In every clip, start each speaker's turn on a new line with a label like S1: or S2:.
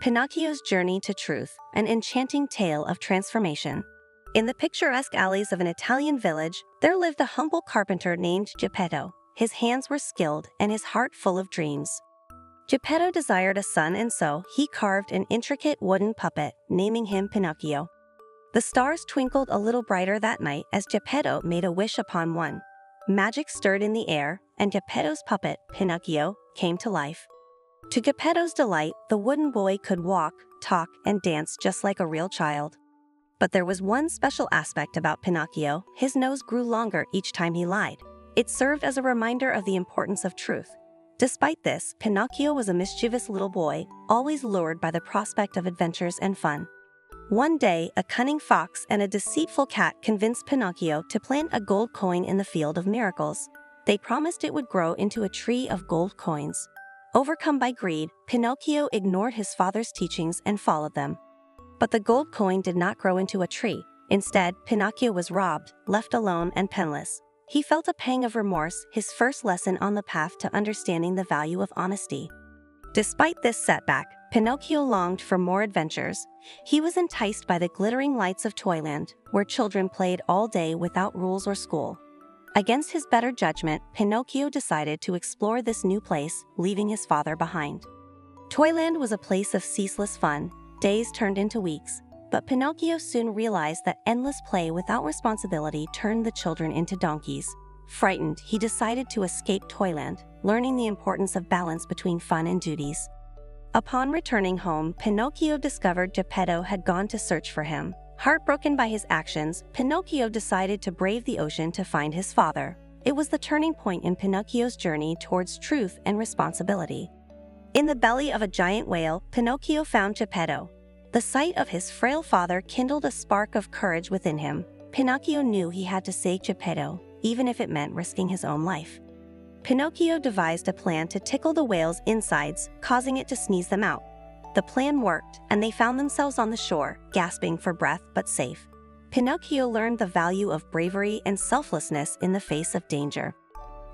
S1: Pinocchio's Journey to Truth, an enchanting tale of transformation. In the picturesque alleys of an Italian village, there lived a humble carpenter named Geppetto. His hands were skilled and his heart full of dreams. Geppetto desired a son, and so he carved an intricate wooden puppet, naming him Pinocchio. The stars twinkled a little brighter that night as Geppetto made a wish upon one. Magic stirred in the air, and Geppetto's puppet, Pinocchio, came to life. To Geppetto's delight, the wooden boy could walk, talk, and dance just like a real child. But there was one special aspect about Pinocchio: his nose grew longer each time he lied. It served as a reminder of the importance of truth. Despite this, Pinocchio was a mischievous little boy, always lured by the prospect of adventures and fun. One day, a cunning fox and a deceitful cat convinced Pinocchio to plant a gold coin in the field of miracles. They promised it would grow into a tree of gold coins. Overcome by greed, Pinocchio ignored his father's teachings and followed them. But the gold coin did not grow into a tree. Instead, Pinocchio was robbed, left alone and penniless. He felt a pang of remorse, his first lesson on the path to understanding the value of honesty. Despite this setback, Pinocchio longed for more adventures. He was enticed by the glittering lights of Toyland, where children played all day without rules or school. Against his better judgment, Pinocchio decided to explore this new place, leaving his father behind. Toyland was a place of ceaseless fun. Days turned into weeks, but Pinocchio soon realized that endless play without responsibility turned the children into donkeys. Frightened, he decided to escape Toyland, learning the importance of balance between fun and duties. Upon returning home, Pinocchio discovered Geppetto had gone to search for him. Heartbroken by his actions, Pinocchio decided to brave the ocean to find his father. It was the turning point in Pinocchio's journey towards truth and responsibility. In the belly of a giant whale, Pinocchio found Geppetto. The sight of his frail father kindled a spark of courage within him. Pinocchio knew he had to save Geppetto, even if it meant risking his own life. Pinocchio devised a plan to tickle the whale's insides, causing it to sneeze them out. The plan worked, and they found themselves on the shore, gasping for breath but safe. Pinocchio learned the value of bravery and selflessness in the face of danger.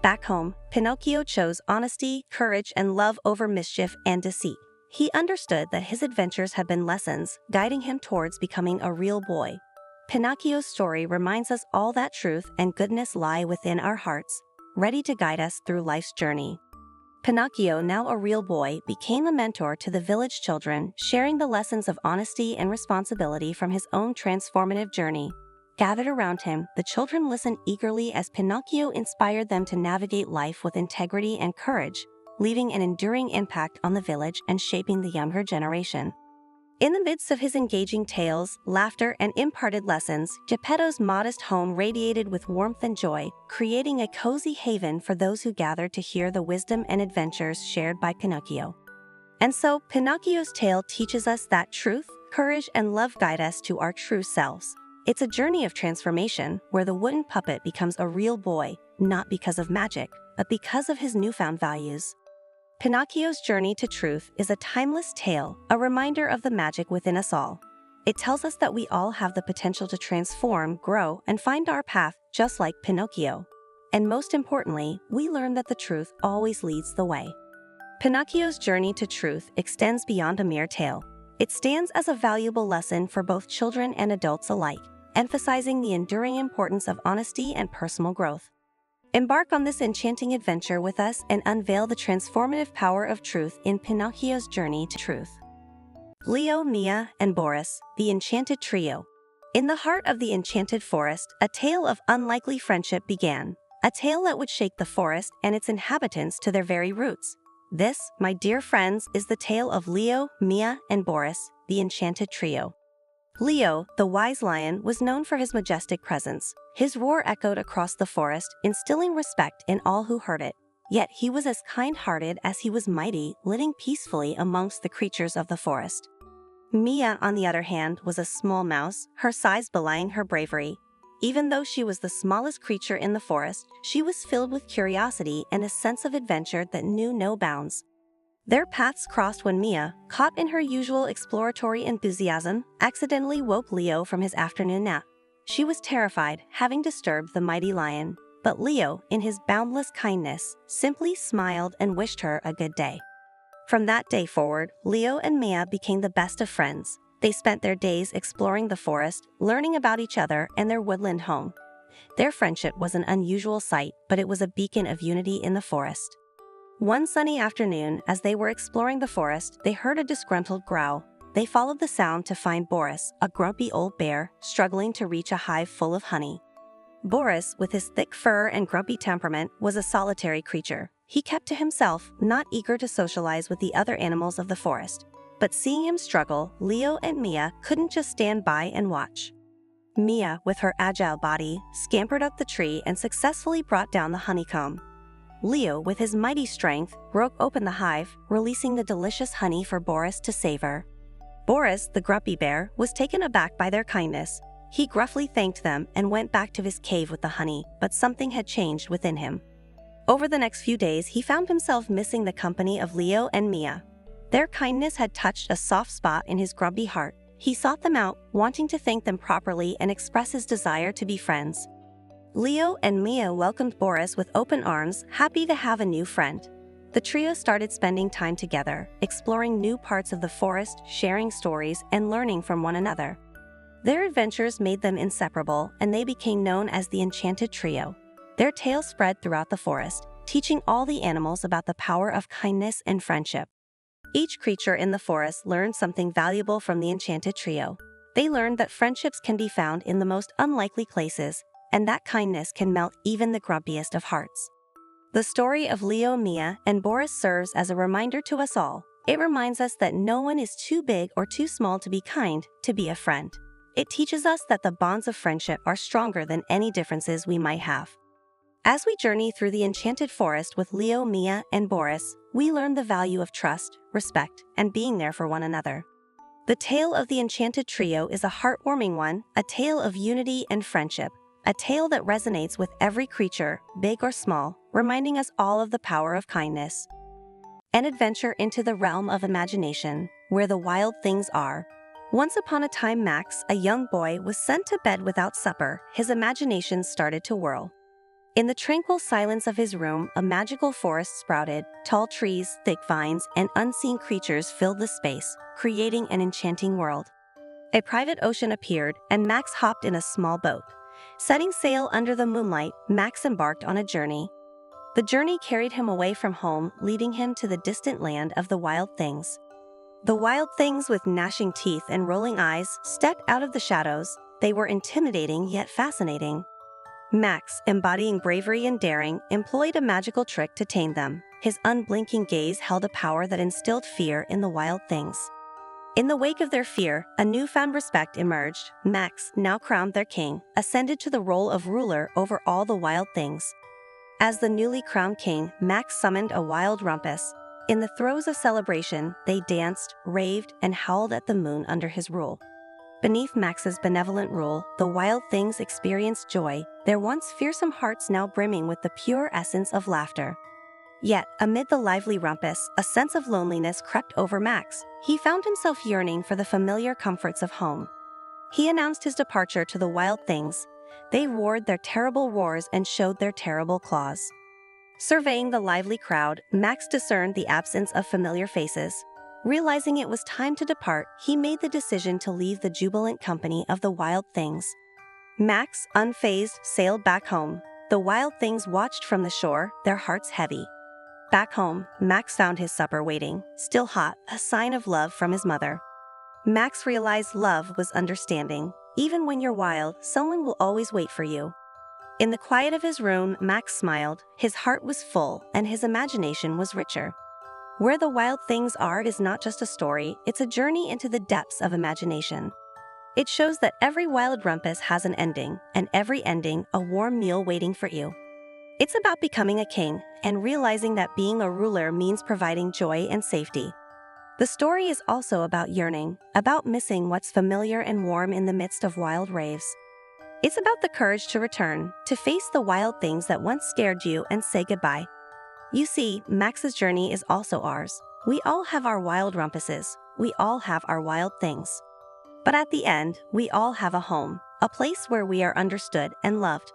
S1: Back home, Pinocchio chose honesty, courage, and love over mischief and deceit. He understood that his adventures had been lessons, guiding him towards becoming a real boy. Pinocchio's story reminds us all that truth and goodness lie within our hearts, ready to guide us through life's journey. Pinocchio, now a real boy, became a mentor to the village children, sharing the lessons of honesty and responsibility from his own transformative journey. Gathered around him, the children listened eagerly as Pinocchio inspired them to navigate life with integrity and courage, leaving an enduring impact on the village and shaping the younger generation. In the midst of his engaging tales, laughter, and imparted lessons, Geppetto's modest home radiated with warmth and joy, creating a cozy haven for those who gathered to hear the wisdom and adventures shared by Pinocchio. And so, Pinocchio's tale teaches us that truth, courage, and love guide us to our true selves. It's a journey of transformation, where the wooden puppet becomes a real boy, not because of magic, but because of his newfound values. Pinocchio's Journey to Truth is a timeless tale, a reminder of the magic within us all. It tells us that we all have the potential to transform, grow, and find our path, just like Pinocchio. And most importantly, we learn that the truth always leads the way. Pinocchio's Journey to Truth extends beyond a mere tale. It stands as a valuable lesson for both children and adults alike, emphasizing the enduring importance of honesty and personal growth. Embark on this enchanting adventure with us and unveil the transformative power of truth in Pinocchio's Journey to Truth. Leo, Mia, and Boris, the Enchanted Trio. In the heart of the enchanted forest, a tale of unlikely friendship began, a tale that would shake the forest and its inhabitants to their very roots. This, my dear friends, is the tale of Leo, Mia, and Boris, the Enchanted Trio. Leo, the wise lion, was known for his majestic presence. His roar echoed across the forest, instilling respect in all who heard it. Yet he was as kind-hearted as he was mighty, living peacefully amongst the creatures of the forest. Mia, on the other hand, was a small mouse, her size belying her bravery. Even though she was the smallest creature in the forest, she was filled with curiosity and a sense of adventure that knew no bounds. Their paths crossed when Mia, caught in her usual exploratory enthusiasm, accidentally woke Leo from his afternoon nap. She was terrified, having disturbed the mighty lion, but Leo, in his boundless kindness, simply smiled and wished her a good day. From that day forward, Leo and Mia became the best of friends. They spent their days exploring the forest, learning about each other and their woodland home. Their friendship was an unusual sight, but it was a beacon of unity in the forest. One sunny afternoon, as they were exploring the forest, they heard a disgruntled growl. They followed the sound to find Boris, a grumpy old bear, struggling to reach a hive full of honey. Boris, with his thick fur and grumpy temperament, was a solitary creature. He kept to himself, not eager to socialize with the other animals of the forest. But seeing him struggle, Leo and Mia couldn't just stand by and watch. Mia, with her agile body, scampered up the tree and successfully brought down the honeycomb. Leo, with his mighty strength, broke open the hive, releasing the delicious honey for Boris to savor. Boris, the grumpy bear, was taken aback by their kindness. He gruffly thanked them and went back to his cave with the honey, but something had changed within him. Over the next few days, he found himself missing the company of Leo and Mia. Their kindness had touched a soft spot in his grumpy heart. He sought them out, wanting to thank them properly and express his desire to be friends. Leo and Mia welcomed Boris with open arms, happy to have a new friend. The trio started spending time together, exploring new parts of the forest, sharing stories, and learning from one another. Their adventures made them inseparable, and they became known as the Enchanted Trio. Their tales spread throughout the forest, teaching all the animals about the power of kindness and friendship. Each creature in the forest learned something valuable from the Enchanted Trio. They learned that friendships can be found in the most unlikely places, and that kindness can melt even the grumpiest of hearts. The story of Leo, Mia, and Boris serves as a reminder to us all. It reminds us that no one is too big or too small to be kind, to be a friend. It teaches us that the bonds of friendship are stronger than any differences we might have. As we journey through the enchanted forest with Leo, Mia, and Boris, we learn the value of trust, respect, and being there for one another. The tale of the Enchanted Trio is a heartwarming one, a tale of unity and friendship, a tale that resonates with every creature, big or small, reminding us all of the power of kindness. An adventure into the realm of imagination, where the wild things are. Once upon a time, Max, a young boy, was sent to bed without supper. His imagination started to whirl. In the tranquil silence of his room, a magical forest sprouted. Tall trees, thick vines, and unseen creatures filled the space, creating an enchanting world. A private ocean appeared, and Max hopped in a small boat. Setting sail under the moonlight, Max embarked on a journey. The journey carried him away from home, leading him to the distant land of the wild things. The wild things, with gnashing teeth and rolling eyes, stepped out of the shadows. They were intimidating yet fascinating. Max, embodying bravery and daring, employed a magical trick to tame them. His unblinking gaze held a power that instilled fear in the wild things. In the wake of their fear, a newfound respect emerged. Max, now crowned their king, ascended to the role of ruler over all the wild things. As the newly crowned king, Max summoned a wild rumpus. In the throes of celebration, they danced, raved, and howled at the moon under his rule. Beneath Max's benevolent rule, the wild things experienced joy, their once fearsome hearts now brimming with the pure essence of laughter. Yet, amid the lively rumpus, a sense of loneliness crept over Max. He found himself yearning for the familiar comforts of home. He announced his departure to the wild things. They roared their terrible roars and showed their terrible claws. Surveying the lively crowd, Max discerned the absence of familiar faces. Realizing it was time to depart, he made the decision to leave the jubilant company of the wild things. Max, unfazed, sailed back home. The wild things watched from the shore, their hearts heavy. Back home, Max found his supper waiting, still hot, a sign of love from his mother. Max realized love was understanding. Even when you're wild, someone will always wait for you. In the quiet of his room, Max smiled. His heart was full, and his imagination was richer. Where the wild things are is not just a story, it's a journey into the depths of imagination. It shows that every wild rumpus has an ending, and every ending, a warm meal waiting for you. It's about becoming a king, and realizing that being a ruler means providing joy and safety. The story is also about yearning, about missing what's familiar and warm in the midst of wild raves. It's about the courage to return, to face the wild things that once scared you and say goodbye. You see, Max's journey is also ours. We all have our wild rumpuses. We all have our wild things. But at the end, we all have a home, a place where we are understood and loved.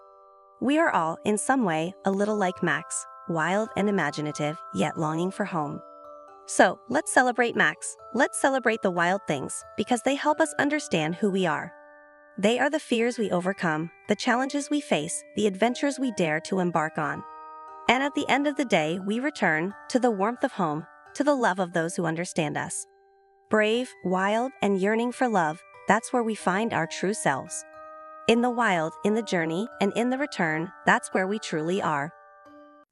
S1: We are all, in some way, a little like Max, wild and imaginative, yet longing for home. So, let's celebrate Max. Let's celebrate the wild things, because they help us understand who we are. They are the fears we overcome, the challenges we face, the adventures we dare to embark on. And at the end of the day, we return to the warmth of home, to the love of those who understand us. Brave, wild, and yearning for love, that's where we find our true selves. In the wild, in the journey, and in the return, that's where we truly are.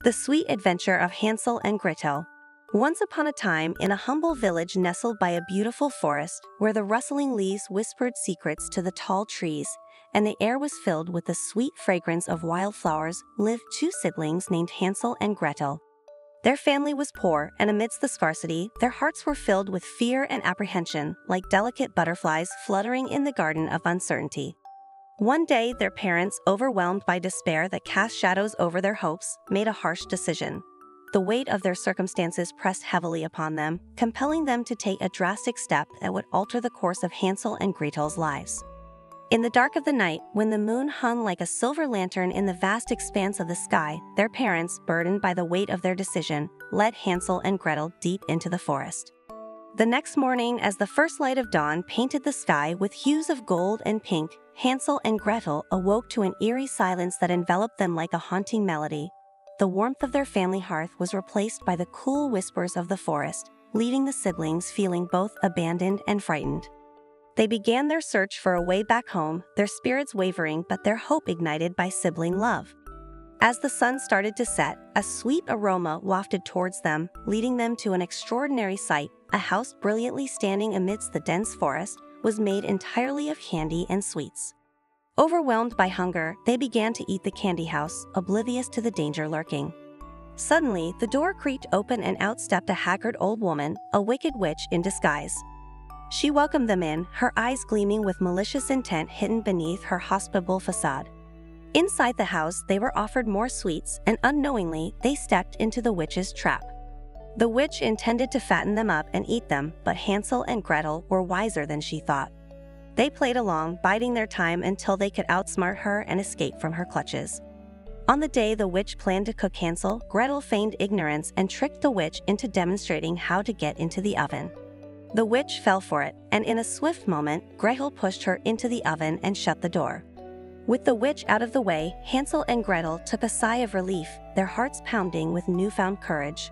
S1: The Sweet Adventure of Hansel and Gretel. Once upon a time, in a humble village nestled by a beautiful forest, where the rustling leaves whispered secrets to the tall trees, and the air was filled with the sweet fragrance of wildflowers, lived two siblings named Hansel and Gretel. Their family was poor, and amidst the scarcity, their hearts were filled with fear and apprehension, like delicate butterflies fluttering in the garden of uncertainty. One day, their parents, overwhelmed by despair that cast shadows over their hopes, made a harsh decision. The weight of their circumstances pressed heavily upon them, compelling them to take a drastic step that would alter the course of Hansel and Gretel's lives. In the dark of the night, when the moon hung like a silver lantern in the vast expanse of the sky, their parents, burdened by the weight of their decision, led Hansel and Gretel deep into the forest. The next morning, as the first light of dawn painted the sky with hues of gold and pink, Hansel and Gretel awoke to an eerie silence that enveloped them like a haunting melody. The warmth of their family hearth was replaced by the cool whispers of the forest, leaving the siblings feeling both abandoned and frightened. They began their search for a way back home, their spirits wavering but their hope ignited by sibling love. As the sun started to set, a sweet aroma wafted towards them, leading them to an extraordinary sight. A house brilliantly standing amidst the dense forest was made entirely of candy and sweets. Overwhelmed by hunger, they began to eat the candy house, oblivious to the danger lurking. Suddenly, the door creaked open and out stepped a haggard old woman, a wicked witch in disguise. She welcomed them in, her eyes gleaming with malicious intent hidden beneath her hospitable facade. Inside the house, they were offered more sweets, and unknowingly, they stepped into the witch's trap. The witch intended to fatten them up and eat them, but Hansel and Gretel were wiser than she thought. They played along, biding their time until they could outsmart her and escape from her clutches. On the day the witch planned to cook Hansel, Gretel feigned ignorance and tricked the witch into demonstrating how to get into the oven. The witch fell for it, and in a swift moment, Gretel pushed her into the oven and shut the door. With the witch out of the way, Hansel and Gretel took a sigh of relief, their hearts pounding with newfound courage.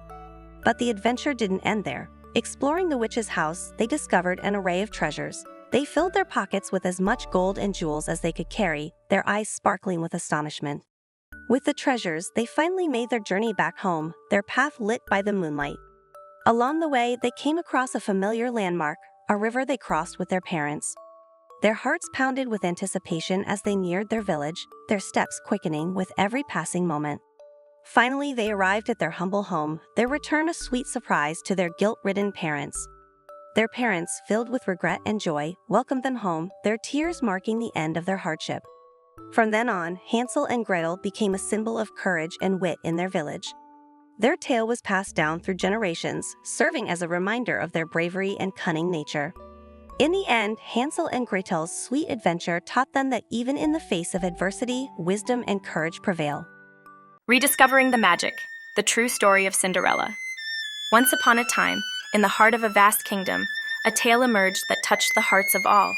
S1: But the adventure didn't end there. Exploring the witch's house, they discovered an array of treasures. They filled their pockets with as much gold and jewels as they could carry, their eyes sparkling with astonishment. With the treasures, they finally made their journey back home, their path lit by the moonlight. Along the way, they came across a familiar landmark, a river they crossed with their parents. Their hearts pounded with anticipation as they neared their village, their steps quickening with every passing moment. Finally, they arrived at their humble home, their return a sweet surprise to their guilt-ridden parents. Their parents, filled with regret and joy, welcomed them home, their tears marking the end of their hardship. From then on, Hansel and Gretel became a symbol of courage and wit in their village. Their tale was passed down through generations, serving as a reminder of their bravery and cunning nature. In the end, Hansel and Gretel's sweet adventure taught them that even in the face of adversity, wisdom and courage prevail.
S2: Rediscovering the magic, the true story of Cinderella. Once upon a time, in the heart of a vast kingdom, a tale emerged that touched the hearts of all.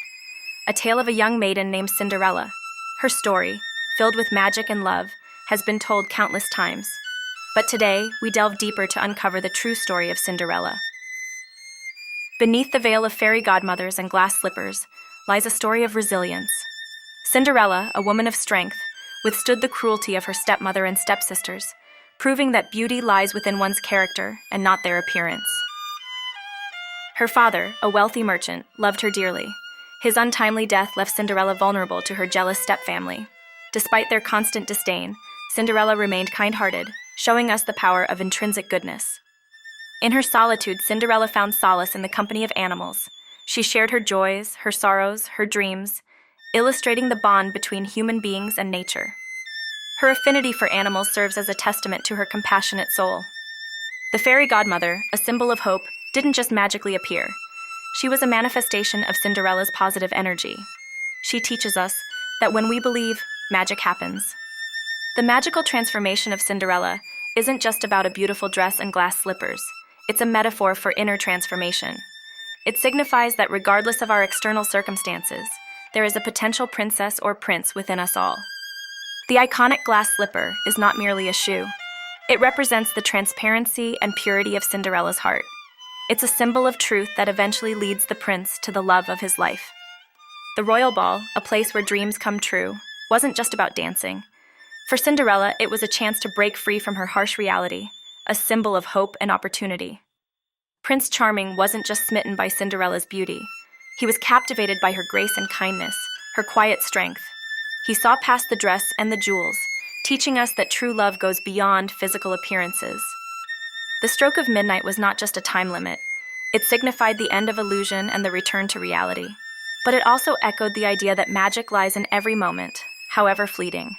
S2: A tale of a young maiden named Cinderella. Her story, filled with magic and love, has been told countless times. But today, we delve deeper to uncover the true story of Cinderella. Beneath the veil of fairy godmothers and glass slippers lies a story of resilience. Cinderella, a woman of strength, withstood the cruelty of her stepmother and stepsisters, proving that beauty lies within one's character and not their appearance. Her father, a wealthy merchant, loved her dearly. His untimely death left Cinderella vulnerable to her jealous stepfamily. Despite their constant disdain, Cinderella remained kind-hearted, showing us the power of intrinsic goodness. In her solitude, Cinderella found solace in the company of animals. She shared her joys, her sorrows, her dreams, illustrating the bond between human beings and nature. Her affinity for animals serves as a testament to her compassionate soul. The fairy godmother, a symbol of hope, didn't just magically appear. She was a manifestation of Cinderella's positive energy. She teaches us that when we believe, magic happens. The magical transformation of Cinderella isn't just about a beautiful dress and glass slippers. It's a metaphor for inner transformation. It signifies that regardless of our external circumstances, there is a potential princess or prince within us all. The iconic glass slipper is not merely a shoe. It represents the transparency and purity of Cinderella's heart. It's a symbol of truth that eventually leads the prince to the love of his life. The royal ball, a place where dreams come true, wasn't just about dancing. For Cinderella, it was a chance to break free from her harsh reality, a symbol of hope and opportunity. Prince Charming wasn't just smitten by Cinderella's beauty. He was captivated by her grace and kindness, her quiet strength. He saw past the dress and the jewels, teaching us that true love goes beyond physical appearances. The stroke of midnight was not just a time limit. It signified the end of illusion and the return to reality. But it also echoed the idea that magic lies in every moment, however fleeting.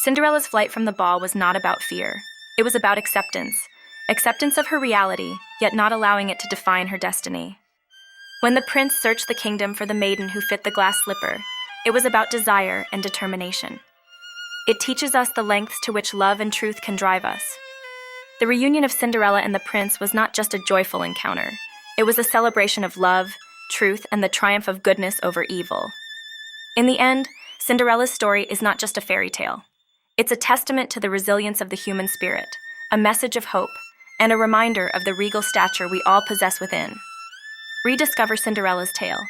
S2: Cinderella's flight from the ball was not about fear. It was about acceptance. Acceptance of her reality, yet not allowing it to define her destiny. When the prince searched the kingdom for the maiden who fit the glass slipper, it was about desire and determination. It teaches us the lengths to which love and truth can drive us. The reunion of Cinderella and the prince was not just a joyful encounter. It was a celebration of love, truth, and the triumph of goodness over evil. In the end, Cinderella's story is not just a fairy tale. It's a testament to the resilience of the human spirit, a message of hope, and a reminder of the regal stature we all possess within. Rediscover Cinderella's tale,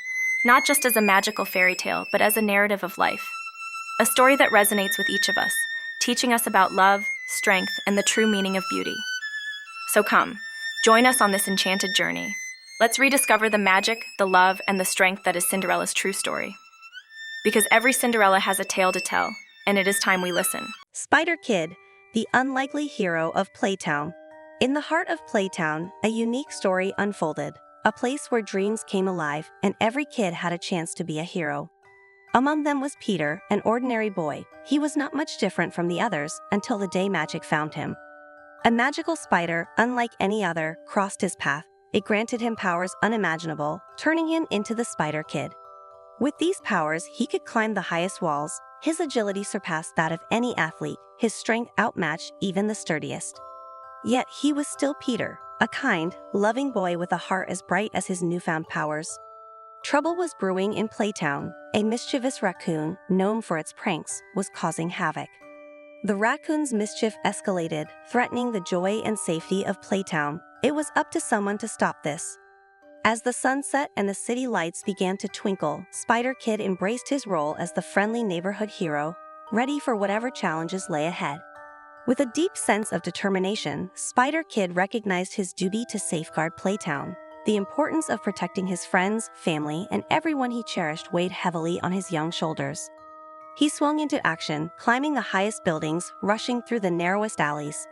S2: not just as a magical fairy tale, but as a narrative of life. A story that resonates with each of us, teaching us about love, strength, and the true meaning of beauty. So come, join us on this enchanted journey. Let's rediscover the magic, the love, and the strength that is Cinderella's true story. Because every Cinderella has a tale to tell, and it is time we listen.
S1: Spider Kid, the unlikely hero of Playtown. In the heart of Playtown, a unique story unfolded, a place where dreams came alive and every kid had a chance to be a hero. Among them was Peter, an ordinary boy. He was not much different from the others until the day magic found him. A magical spider, unlike any other, crossed his path. It granted him powers unimaginable, turning him into the Spider Kid. With these powers, he could climb the highest walls. His agility surpassed that of any athlete, his strength outmatched even the sturdiest. Yet he was still Peter, a kind, loving boy with a heart as bright as his newfound powers. Trouble was brewing in Playtown. A mischievous raccoon, known for its pranks, was causing havoc. The raccoon's mischief escalated, threatening the joy and safety of Playtown. It was up to someone to stop this. As the sun set and the city lights began to twinkle, Spider Kid embraced his role as the friendly neighborhood hero, ready for whatever challenges lay ahead. With a deep sense of determination, Spider Kid recognized his duty to safeguard Playtown. The importance of protecting his friends, family, and everyone he cherished weighed heavily on his young shoulders. He swung into action, climbing the highest buildings, rushing through the narrowest alleys.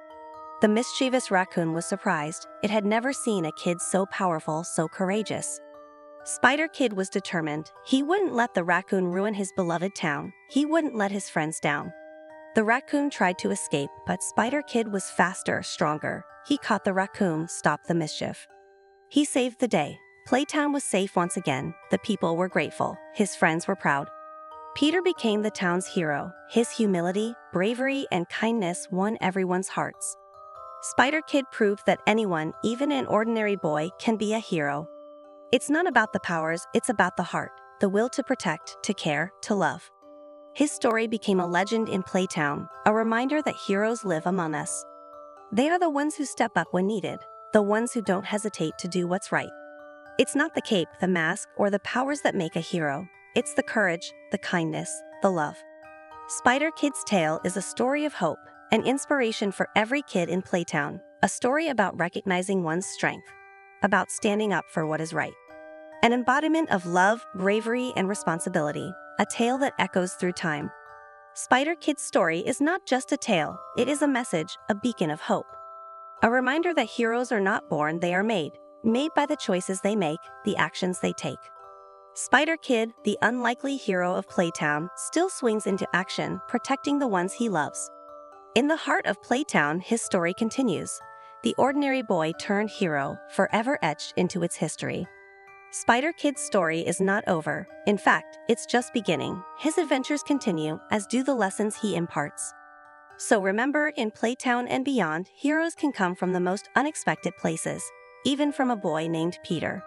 S1: The mischievous raccoon was surprised. It had never seen a kid so powerful, so courageous. Spider Kid was determined. He wouldn't let the raccoon ruin his beloved town. He wouldn't let his friends down. The raccoon tried to escape, but Spider Kid was faster, stronger. He caught the raccoon, stopped the mischief. He saved the day. Playtown was safe once again. The people were grateful. His friends were proud. Peter became the town's hero. His humility, bravery, and kindness won everyone's hearts. Spider Kid proved that anyone, even an ordinary boy, can be a hero. It's not about the powers, it's about the heart, the will to protect, to care, to love. His story became a legend in Playtown, a reminder that heroes live among us. They are the ones who step up when needed, the ones who don't hesitate to do what's right. It's not the cape, the mask, or the powers that make a hero. It's the courage, the kindness, the love. Spider Kid's tale is a story of hope, an inspiration for every kid in Playtown, a story about recognizing one's strength, about standing up for what is right. An embodiment of love, bravery, and responsibility, a tale that echoes through time. Spider Kid's story is not just a tale, it is a message, a beacon of hope. A reminder that heroes are not born, they are made by the choices they make, the actions they take. Spider Kid, the unlikely hero of Playtown, still swings into action, protecting the ones he loves. In the heart of Playtown, his story continues. The ordinary boy turned hero, forever etched into its history. Spider Kid's story is not over. In fact, it's just beginning. His adventures continue, as do the lessons he imparts. So remember, in Playtown and beyond, heroes can come from the most unexpected places, even from a boy named Peter.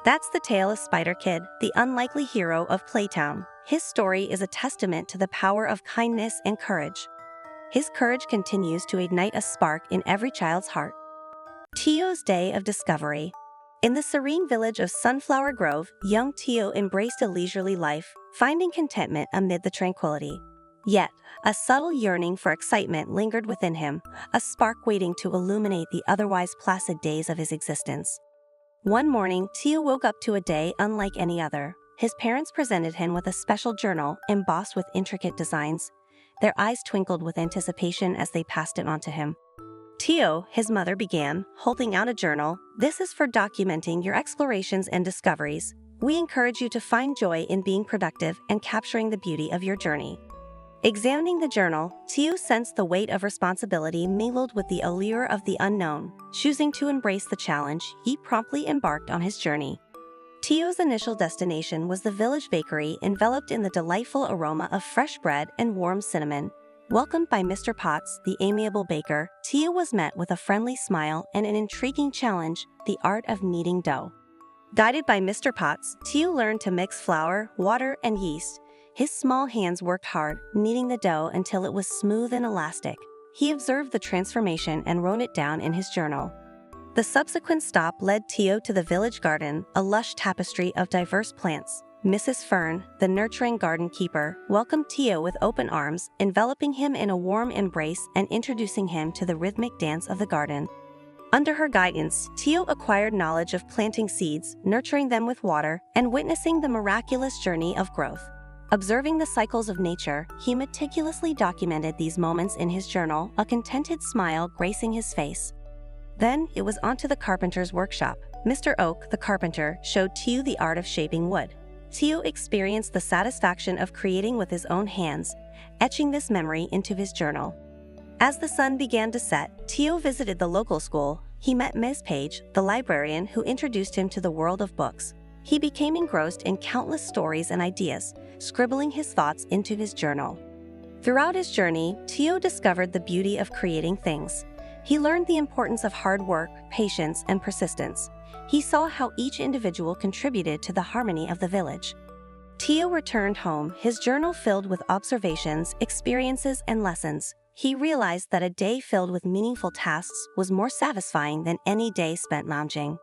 S1: That's the tale of Spider Kid, the unlikely hero of Playtown. His story is a testament to the power of kindness and courage. His courage continues to ignite a spark in every child's heart. Tio's Day of Discovery. In the serene village of Sunflower Grove, young Tio embraced a leisurely life, finding contentment amid the tranquility. Yet, a subtle yearning for excitement lingered within him, a spark waiting to illuminate the otherwise placid days of his existence. One morning, Tio woke up to a day unlike any other. His parents presented him with a special journal embossed with intricate designs. Their eyes twinkled with anticipation as they passed it on to him. Tio, his mother began, holding out a journal. This is for documenting your explorations and discoveries. We encourage you to find joy in being productive and capturing the beauty of your journey. Examining the journal, Tio sensed the weight of responsibility mingled with the allure of the unknown. Choosing to embrace the challenge, he promptly embarked on his journey. Tio's initial destination was the village bakery, enveloped in the delightful aroma of fresh bread and warm cinnamon. Welcomed by Mr. Potts, the amiable baker, Tio was met with a friendly smile and an intriguing challenge, the art of kneading dough. Guided by Mr. Potts, Tio learned to mix flour, water, and yeast. His small hands worked hard, kneading the dough until it was smooth and elastic. He observed the transformation and wrote it down in his journal. The subsequent stop led Tio to the village garden, a lush tapestry of diverse plants. Mrs. Fern, the nurturing garden keeper, welcomed Tio with open arms, enveloping him in a warm embrace and introducing him to the rhythmic dance of the garden. Under her guidance, Tio acquired knowledge of planting seeds, nurturing them with water, and witnessing the miraculous journey of growth. Observing the cycles of nature, he meticulously documented these moments in his journal, a contented smile gracing his face. Then it was on to the carpenter's workshop. Mr. Oak, the carpenter, showed Tio the art of shaping wood. Tio experienced the satisfaction of creating with his own hands, etching this memory into his journal. As the sun began to set, Tio visited the local school. He met Ms. Page, the librarian, who introduced him to the world of books. He became engrossed in countless stories and ideas, scribbling his thoughts into his journal. Throughout his journey, Tio discovered the beauty of creating things. He learned the importance of hard work, patience, and persistence. He saw how each individual contributed to the harmony of the village. Tio returned home, his journal filled with observations, experiences, and lessons. He realized that a day filled with meaningful tasks was more satisfying than any day spent lounging.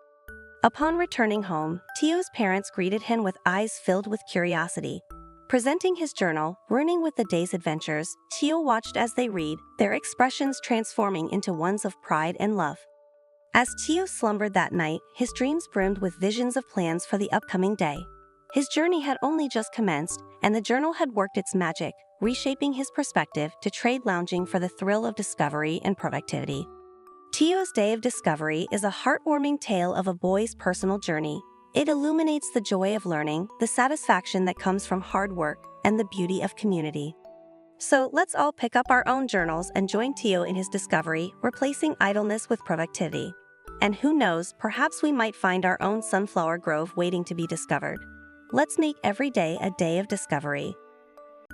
S1: Upon returning home, Tio's parents greeted him with eyes filled with curiosity. Presenting his journal, brimming with the day's adventures, Tio watched as they read, their expressions transforming into ones of pride and love. As Tio slumbered that night, his dreams brimmed with visions of plans for the upcoming day. His journey had only just commenced, and the journal had worked its magic, reshaping his perspective to trade lounging for the thrill of discovery and productivity. Tio's Day of Discovery is a heartwarming tale of a boy's personal journey. It illuminates the joy of learning, the satisfaction that comes from hard work, and the beauty of community. So let's all pick up our own journals and join Tio in his discovery, replacing idleness with productivity. And who knows, perhaps we might find our own sunflower grove waiting to be discovered. Let's make every day a day of discovery.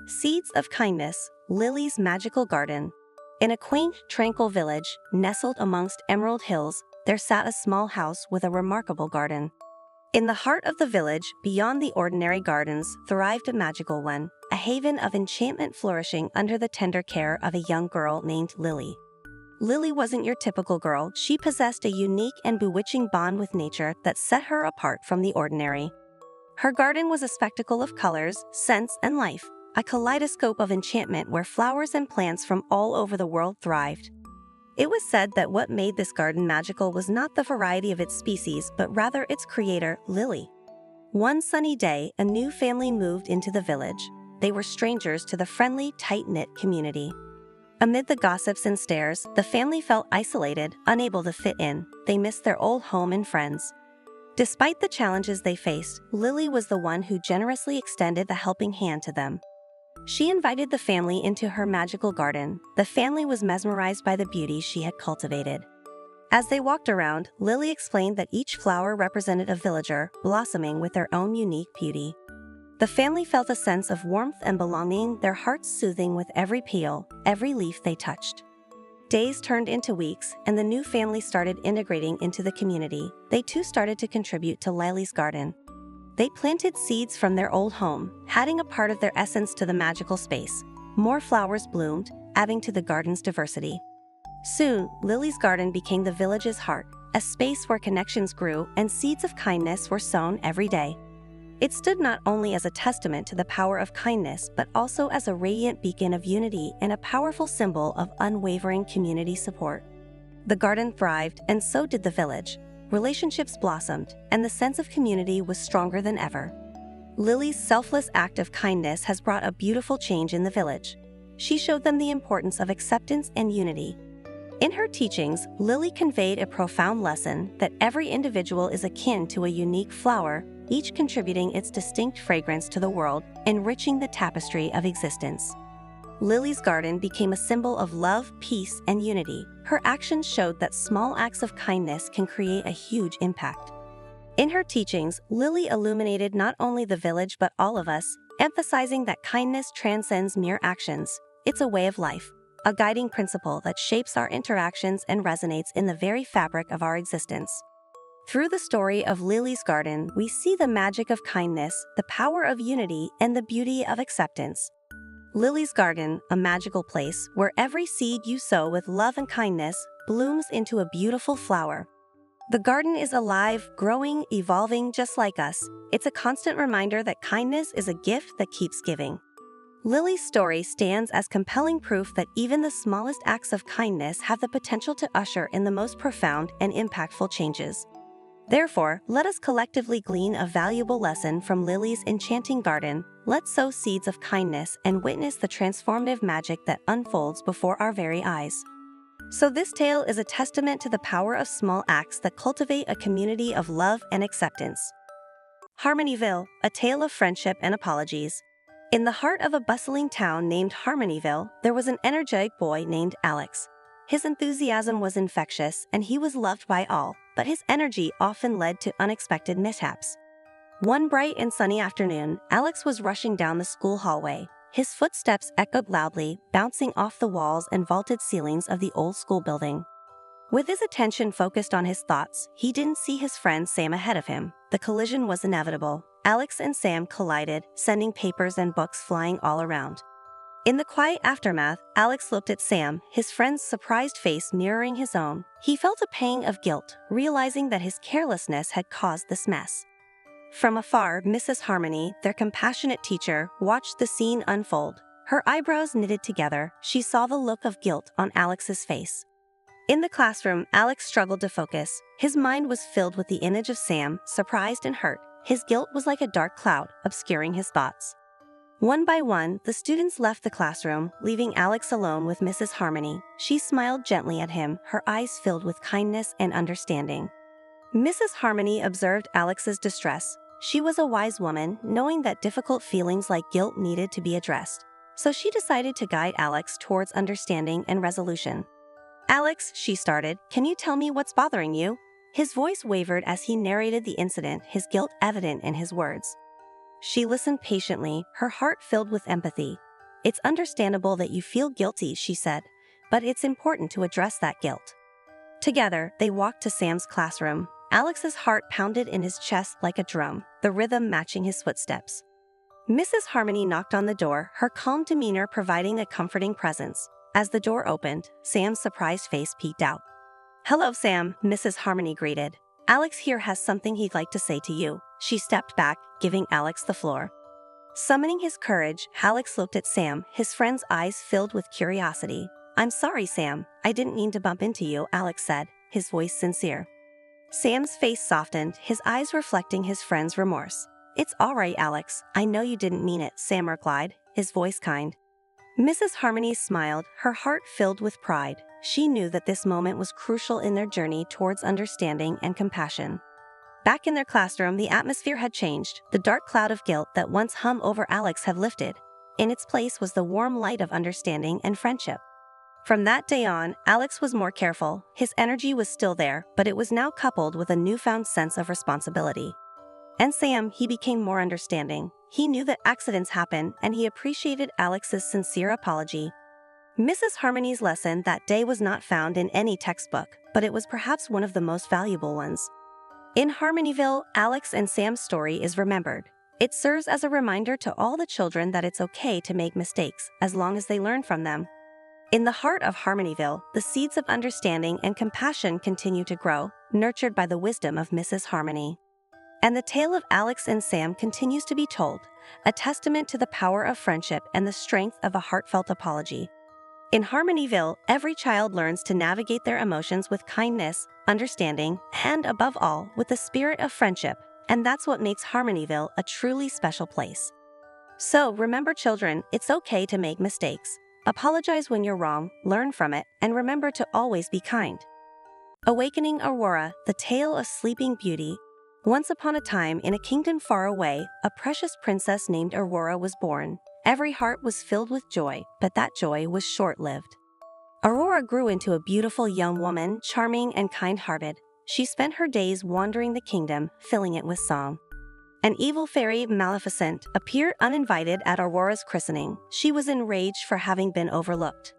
S1: Seeds of Kindness, Lily's Magical Garden. In a quaint, tranquil village, nestled amongst emerald hills, there sat a small house with a remarkable garden. In the heart of the village, beyond the ordinary gardens, thrived a magical one, a haven of enchantment flourishing under the tender care of a young girl named Lily. Lily wasn't your typical girl. She possessed a unique and bewitching bond with nature that set her apart from the ordinary. Her garden was a spectacle of colors, scents, and life, a kaleidoscope of enchantment where flowers and plants from all over the world thrived. It was said that what made this garden magical was not the variety of its species, but rather its creator, Lily. One sunny day, a new family moved into the village. They were strangers to the friendly, tight-knit community. Amid the gossips and stares, the family felt isolated, unable to fit in. They missed their old home and friends. Despite the challenges they faced, Lily was the one who generously extended the helping hand to them. She invited the family into her magical garden. The family was mesmerized by the beauty she had cultivated. As they walked around, Lily explained that each flower represented a villager, blossoming with their own unique beauty. The family felt a sense of warmth and belonging, their hearts soothing with every peel, every leaf they touched. Days turned into weeks, and the new family started integrating into the community. They too started to contribute to Lily's garden. They planted seeds from their old home, adding a part of their essence to the magical space. More flowers bloomed, adding to the garden's diversity. Soon, Lily's garden became the village's heart, a space where connections grew and seeds of kindness were sown every day. It stood not only as a testament to the power of kindness but also as a radiant beacon of unity and a powerful symbol of unwavering community support. The garden thrived, and so did the village. Relationships blossomed, and the sense of community was stronger than ever. Lily's selfless act of kindness has brought a beautiful change in the village. She showed them the importance of acceptance and unity. In her teachings, Lily conveyed a profound lesson that every individual is akin to a unique flower, each contributing its distinct fragrance to the world, enriching the tapestry of existence. Lily's garden became a symbol of love, peace, and unity. Her actions showed that small acts of kindness can create a huge impact. In her teachings, Lily illuminated not only the village but all of us, emphasizing that kindness transcends mere actions. It's a way of life, a guiding principle that shapes our interactions and resonates in the very fabric of our existence. Through the story of Lily's garden, we see the magic of kindness, the power of unity, and the beauty of acceptance. Lily's garden, a magical place where every seed you sow with love and kindness blooms into a beautiful flower. The garden is alive, growing, evolving just like us. It's a constant reminder that kindness is a gift that keeps giving. Lily's story stands as compelling proof that even the smallest acts of kindness have the potential to usher in the most profound and impactful changes. Therefore, let us collectively glean a valuable lesson from Lily's enchanting garden. Let's sow seeds of kindness and witness the transformative magic that unfolds before our very eyes. So this tale is a testament to the power of small acts that cultivate a community of love and acceptance. Harmonyville, a tale of friendship and apologies. In the heart of a bustling town named Harmonyville, there was an energetic boy named Alex. His enthusiasm was infectious and he was loved by all, but his energy often led to unexpected mishaps. One bright and sunny afternoon, Alex was rushing down the school hallway. His footsteps echoed loudly, bouncing off the walls and vaulted ceilings of the old school building. With his attention focused on his thoughts, he didn't see his friend Sam ahead of him. The collision was inevitable. Alex and Sam collided, sending papers and books flying all around. In the quiet aftermath, Alex looked at Sam, his friend's surprised face mirroring his own. He felt a pang of guilt, realizing that his carelessness had caused this mess. From afar, Mrs. Harmony, their compassionate teacher, watched the scene unfold. Her eyebrows knitted together, she saw the look of guilt on Alex's face. In the classroom, Alex struggled to focus. His mind was filled with the image of Sam, surprised and hurt. His guilt was like a dark cloud, obscuring his thoughts. One by one, the students left the classroom, leaving Alex alone with Mrs. Harmony. She smiled gently at him, her eyes filled with kindness and understanding. Mrs. Harmony observed Alex's distress. She was a wise woman, knowing that difficult feelings like guilt needed to be addressed. So she decided to guide Alex towards understanding and resolution. "Alex," she started, "can you tell me what's bothering you?" His voice wavered as he narrated the incident, his guilt evident in his words. She listened patiently, her heart filled with empathy. "It's understandable that you feel guilty," she said, "but it's important to address that guilt." Together, they walked to Sam's classroom. Alex's heart pounded in his chest like a drum, the rhythm matching his footsteps. Mrs. Harmony knocked on the door, her calm demeanor providing a comforting presence. As the door opened, Sam's surprised face peeked out. "Hello, Sam," Mrs. Harmony greeted. "Alex here has something he'd like to say to you." She stepped back, giving Alex the floor. Summoning his courage, Alex looked at Sam, his friend's eyes filled with curiosity. "I'm sorry, Sam. I didn't mean to bump into you," Alex said, his voice sincere. Sam's face softened, his eyes reflecting his friend's remorse. "It's all right, Alex. I know you didn't mean it," Sam replied, his voice kind. Mrs. Harmony smiled, her heart filled with pride. She knew that this moment was crucial in their journey towards understanding and compassion. Back in their classroom, the atmosphere had changed. The dark cloud of guilt that once hung over Alex had lifted. In its place was the warm light of understanding and friendship. From that day on, Alex was more careful. His energy was still there, but it was now coupled with a newfound sense of responsibility. And Sam, he became more understanding. He knew that accidents happen, and he appreciated Alex's sincere apology. Mrs. Harmony's lesson that day was not found in any textbook, but it was perhaps one of the most valuable ones. In Harmonyville, Alex and Sam's story is remembered. It serves as a reminder to all the children that it's okay to make mistakes, as long as they learn from them. In the heart of Harmonyville, the seeds of understanding and compassion continue to grow, nurtured by the wisdom of Mrs. Harmony. And the tale of Alex and Sam continues to be told, a testament to the power of friendship and the strength of a heartfelt apology. In Harmonyville, every child learns to navigate their emotions with kindness, understanding, and above all, with the spirit of friendship, and that's what makes Harmonyville a truly special place. So remember, children, it's okay to make mistakes. Apologize when you're wrong, learn from it, and remember to always be kind. Awakening Aurora, the tale of Sleeping Beauty. Once upon a time, in a kingdom far away, a precious princess named Aurora was born. Every heart was filled with joy, but that joy was short-lived. Aurora grew into a beautiful young woman, charming and kind-hearted. She spent her days wandering the kingdom, filling it with song. An evil fairy, Maleficent, appeared uninvited at Aurora's christening. She was enraged for having been overlooked.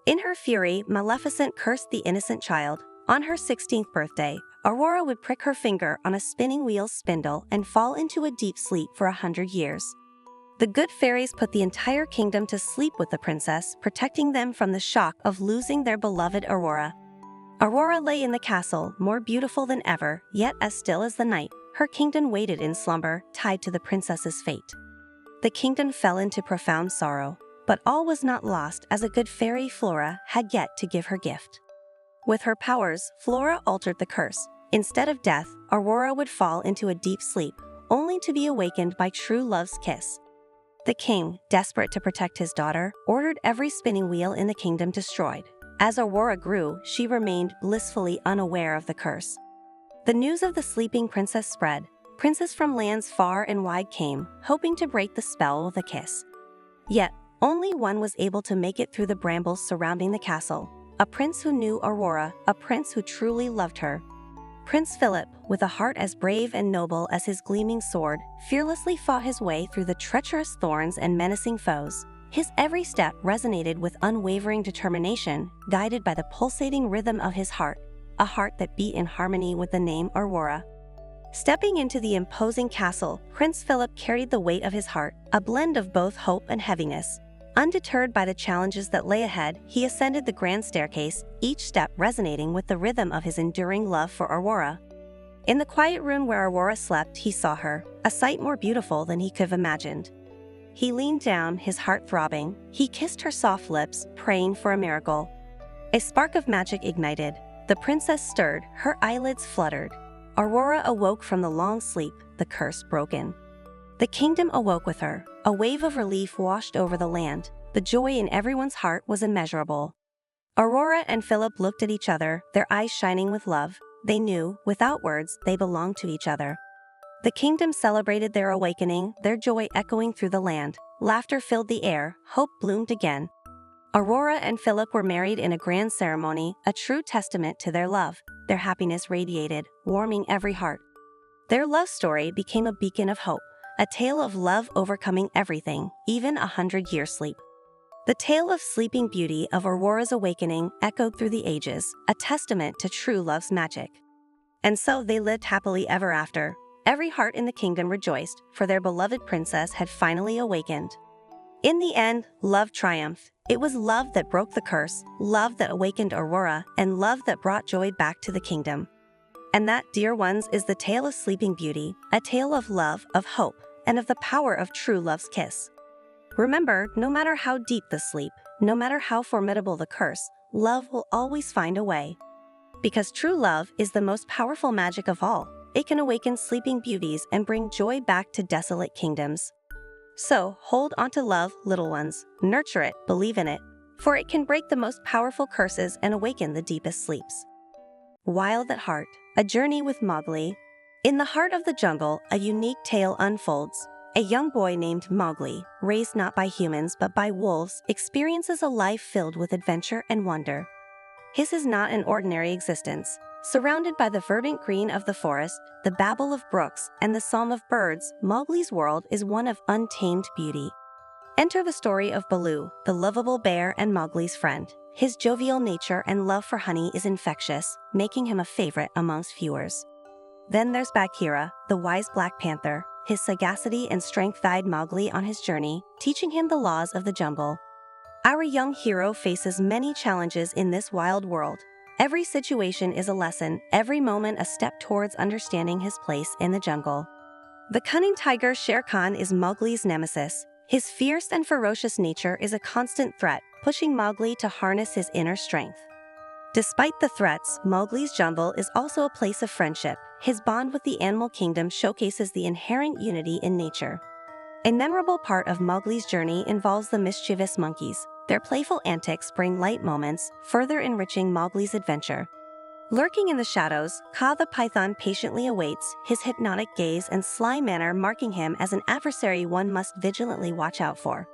S1: In her fury, Maleficent cursed the innocent child. On her 16th birthday, Aurora would prick her finger on a spinning wheel's spindle and fall into a deep sleep for 100 years. The good fairies put the entire kingdom to sleep with the princess, protecting them from the shock of losing their beloved Aurora. Aurora lay in the castle, more beautiful than ever, yet as still as the night. Her kingdom waited in slumber, tied to the princess's fate. The kingdom fell into profound sorrow, but all was not lost, as a good fairy, Flora, had yet to give her gift. With her powers, Flora altered the curse. Instead of death, Aurora would fall into a deep sleep, only to be awakened by true love's kiss. The king, desperate to protect his daughter, ordered every spinning wheel in the kingdom destroyed. As Aurora grew, she remained blissfully unaware of the curse. The news of the sleeping princess spread. Princes from lands far and wide came, hoping to break the spell with a kiss. Yet, only one was able to make it through the brambles surrounding the castle. A prince who knew Aurora, a prince who truly loved her. Prince Philip, with a heart as brave and noble as his gleaming sword, fearlessly fought his way through the treacherous thorns and menacing foes. His every step resonated with unwavering determination, guided by the pulsating rhythm of his heart, a heart that beat in harmony with the name Aurora. Stepping into the imposing castle, Prince Philip carried the weight of his heart, a blend of both hope and heaviness. Undeterred by the challenges that lay ahead, he ascended the grand staircase, each step resonating with the rhythm of his enduring love for Aurora. In the quiet room where Aurora slept, he saw her, a sight more beautiful than he could have imagined. He leaned down, his heart throbbing. He kissed her soft lips, praying for a miracle. A spark of magic ignited. The princess stirred, her eyelids fluttered. Aurora awoke from the long sleep, the curse broken. The kingdom awoke with her. A wave of relief washed over the land. The joy in everyone's heart was immeasurable. Aurora and Philip looked at each other, their eyes shining with love. They knew, without words, they belonged to each other. The kingdom celebrated their awakening, their joy echoing through the land. Laughter filled the air, hope bloomed again. Aurora and Philip were married in a grand ceremony, a true testament to their love. Their happiness radiated, warming every heart. Their love story became a beacon of hope, a tale of love overcoming everything, even 100-year sleep. The tale of Sleeping Beauty of Aurora's awakening echoed through the ages, a testament to true love's magic. And so they lived happily ever after. Every heart in the kingdom rejoiced, for their beloved princess had finally awakened. In the end, love triumphed. It was love that broke the curse, love that awakened Aurora, and love that brought joy back to the kingdom. And that, dear ones, is the tale of Sleeping Beauty, a tale of love, of hope, and of the power of true love's kiss. Remember, no matter how deep the sleep, no matter how formidable the curse, love will always find a way. Because true love is the most powerful magic of all. It can awaken sleeping beauties and bring joy back to desolate kingdoms. So, hold on to love, little ones. Nurture it, believe in it, for it can break the most powerful curses and awaken the deepest sleeps. Wild at Heart, a journey with Mowgli. In the heart of the jungle, a unique tale unfolds. A young boy named Mowgli, raised not by humans but by wolves, experiences a life filled with adventure and wonder. His is not an ordinary existence. Surrounded by the verdant green of the forest, the babble of brooks, and the song of birds, Mowgli's world is one of untamed beauty. Enter the story of Baloo, the lovable bear and Mowgli's friend. His jovial nature and love for honey is infectious, making him a favorite amongst viewers. Then there's Bagheera, the wise Black Panther. His sagacity and strength guide Mowgli on his journey, teaching him the laws of the jungle. Our young hero faces many challenges in this wild world. Every situation is a lesson, every moment a step towards understanding his place in the jungle. The cunning tiger Shere Khan is Mowgli's nemesis. His fierce and ferocious nature is a constant threat, pushing Mowgli to harness his inner strength. Despite the threats, Mowgli's jungle is also a place of friendship. His bond with the animal kingdom showcases the inherent unity in nature. A memorable part of Mowgli's journey involves the mischievous monkeys. Their playful antics bring light moments, further enriching Mowgli's adventure. Lurking in the shadows, Kaa the python patiently awaits, his hypnotic gaze and sly manner marking him as an adversary one must vigilantly watch out for.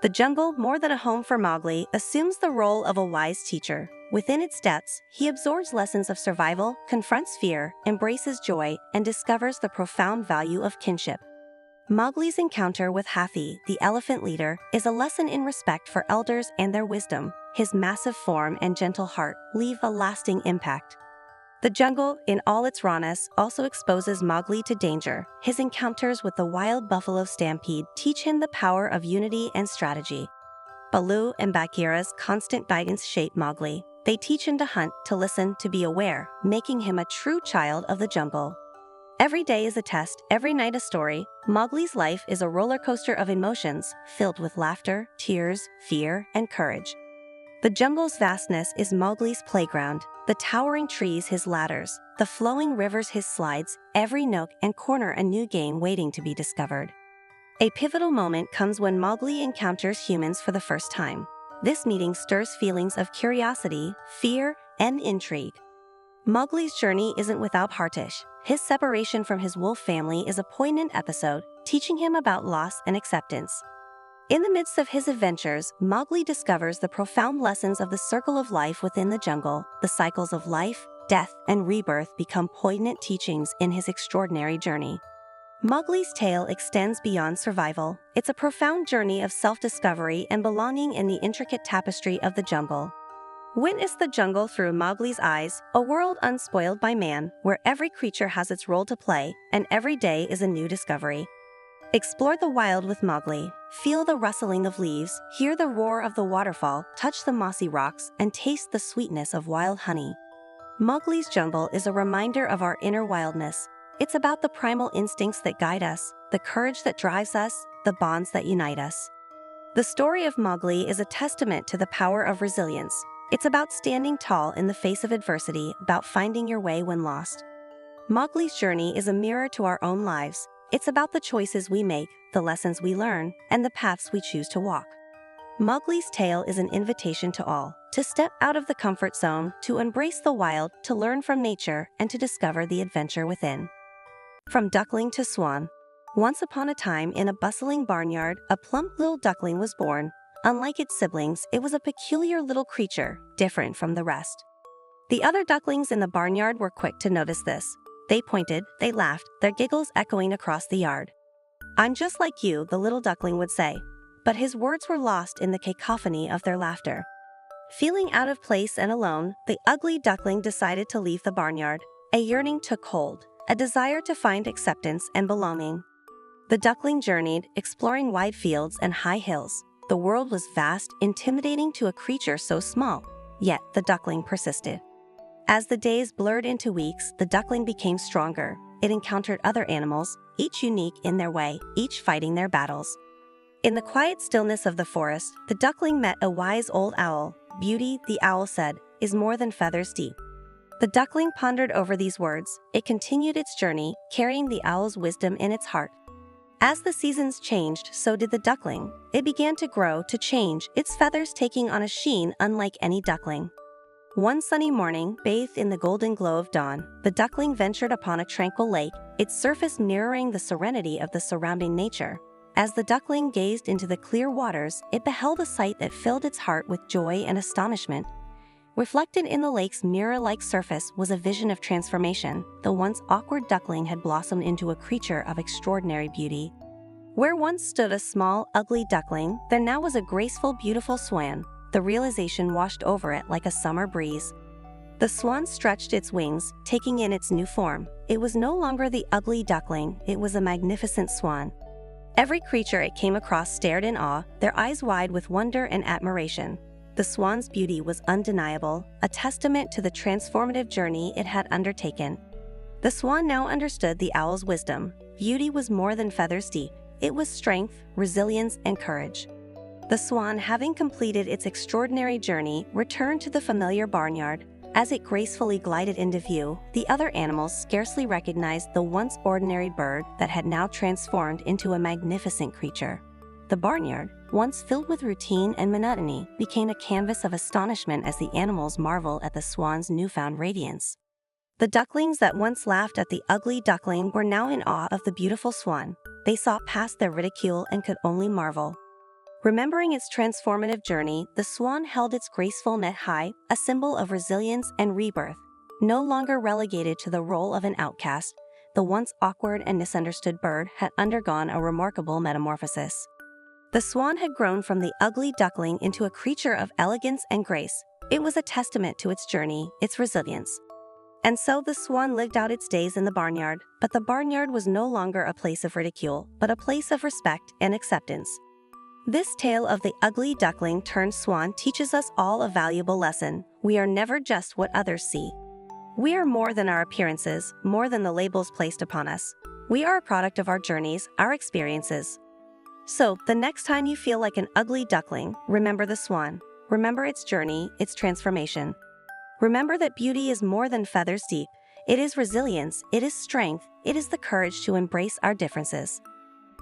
S1: The jungle, more than a home for Mowgli, assumes the role of a wise teacher. Within its depths, he absorbs lessons of survival, confronts fear, embraces joy, and discovers the profound value of kinship. Mowgli's encounter with Hathi, the elephant leader, is a lesson in respect for elders and their wisdom. His massive form and gentle heart leave a lasting impact. The jungle, in all its rawness, also exposes Mowgli to danger. His encounters with the wild buffalo stampede teach him the power of unity and strategy. Baloo and Bagheera's constant guidance shape Mowgli. They teach him to hunt, to listen, to be aware, making him a true child of the jungle. Every day is a test, every night a story. Mowgli's life is a roller coaster of emotions, filled with laughter, tears, fear, and courage. The jungle's vastness is Mowgli's playground, the towering trees his ladders, the flowing rivers his slides, every nook and corner a new game waiting to be discovered. A pivotal moment comes when Mowgli encounters humans for the first time. This meeting stirs feelings of curiosity, fear, and intrigue. Mowgli's journey isn't without heartache. His separation from his wolf family is a poignant episode, teaching him about loss and acceptance. In the midst of his adventures, Mowgli discovers the profound lessons of the circle of life within the jungle. The cycles of life, death, and rebirth become poignant teachings in his extraordinary journey. Mowgli's tale extends beyond survival. It's a profound journey of self-discovery and belonging in the intricate tapestry of the jungle. Witness the jungle through Mowgli's eyes, a world unspoiled by man, where every creature has its role to play, and every day is a new discovery. Explore the wild with Mowgli. Feel the rustling of leaves, hear the roar of the waterfall, touch the mossy rocks, and taste the sweetness of wild honey. Mowgli's jungle is a reminder of our inner wildness. It's about the primal instincts that guide us, the courage that drives us, the bonds that unite us. The story of Mowgli is a testament to the power of resilience. It's about standing tall in the face of adversity, about finding your way when lost. Mowgli's journey is a mirror to our own lives. It's about the choices we make, the lessons we learn, and the paths we choose to walk. Mowgli's tale is an invitation to all, to step out of the comfort zone, to embrace the wild, to learn from nature, and to discover the adventure within. From Duckling to Swan. Once upon a time, in a bustling barnyard, a plump little duckling was born. Unlike its siblings, it was a peculiar little creature, different from the rest. The other ducklings in the barnyard were quick to notice this. They pointed, they laughed, their giggles echoing across the yard. "I'm just like you," the little duckling would say. But his words were lost in the cacophony of their laughter. Feeling out of place and alone, the ugly duckling decided to leave the barnyard. A yearning took hold, a desire to find acceptance and belonging. The duckling journeyed, exploring wide fields and high hills. The world was vast, intimidating to a creature so small, yet the duckling persisted. As the days blurred into weeks, the duckling became stronger. It encountered other animals, each unique in their way, each fighting their battles. In the quiet stillness of the forest, the duckling met a wise old owl. "Beauty," the owl said, "is more than feathers deep." The duckling pondered over these words. It continued its journey, carrying the owl's wisdom in its heart. As the seasons changed, so did the duckling. It began to grow, to change, its feathers taking on a sheen unlike any duckling. One sunny morning, bathed in the golden glow of dawn, the duckling ventured upon a tranquil lake, its surface mirroring the serenity of the surrounding nature. As the duckling gazed into the clear waters, it beheld a sight that filled its heart with joy and astonishment. Reflected in the lake's mirror-like surface was a vision of transformation. The once awkward duckling had blossomed into a creature of extraordinary beauty. Where once stood a small, ugly duckling, there now was a graceful, beautiful swan. The realization washed over it like a summer breeze. The swan stretched its wings, taking in its new form. It was no longer the ugly duckling, it was a magnificent swan. Every creature it came across stared in awe, their eyes wide with wonder and admiration. The swan's beauty was undeniable, a testament to the transformative journey it had undertaken. The swan now understood the owl's wisdom. Beauty was more than feathers deep. It was strength, resilience, and courage. The swan, having completed its extraordinary journey, returned to the familiar barnyard. As it gracefully glided into view, the other animals scarcely recognized the once ordinary bird that had now transformed into a magnificent creature. The barnyard, once filled with routine and monotony, became a canvas of astonishment as the animals marveled at the swan's newfound radiance. The ducklings that once laughed at the ugly duckling were now in awe of the beautiful swan. They saw past their ridicule and could only marvel. Remembering its transformative journey, the swan held its graceful neck high, a symbol of resilience and rebirth. No longer relegated to the role of an outcast, the once awkward and misunderstood bird had undergone a remarkable metamorphosis. The swan had grown from the ugly duckling into a creature of elegance and grace. It was a testament to its journey, its resilience. And so the swan lived out its days in the barnyard, but the barnyard was no longer a place of ridicule, but a place of respect and acceptance. This tale of the ugly duckling turned swan teaches us all a valuable lesson. We are never just what others see. We are more than our appearances, more than the labels placed upon us. We are a product of our journeys, our experiences. So, the next time you feel like an ugly duckling, remember the swan. Remember its journey, its transformation. Remember that beauty is more than feathers deep. It is resilience, it is strength, it is the courage to embrace our differences.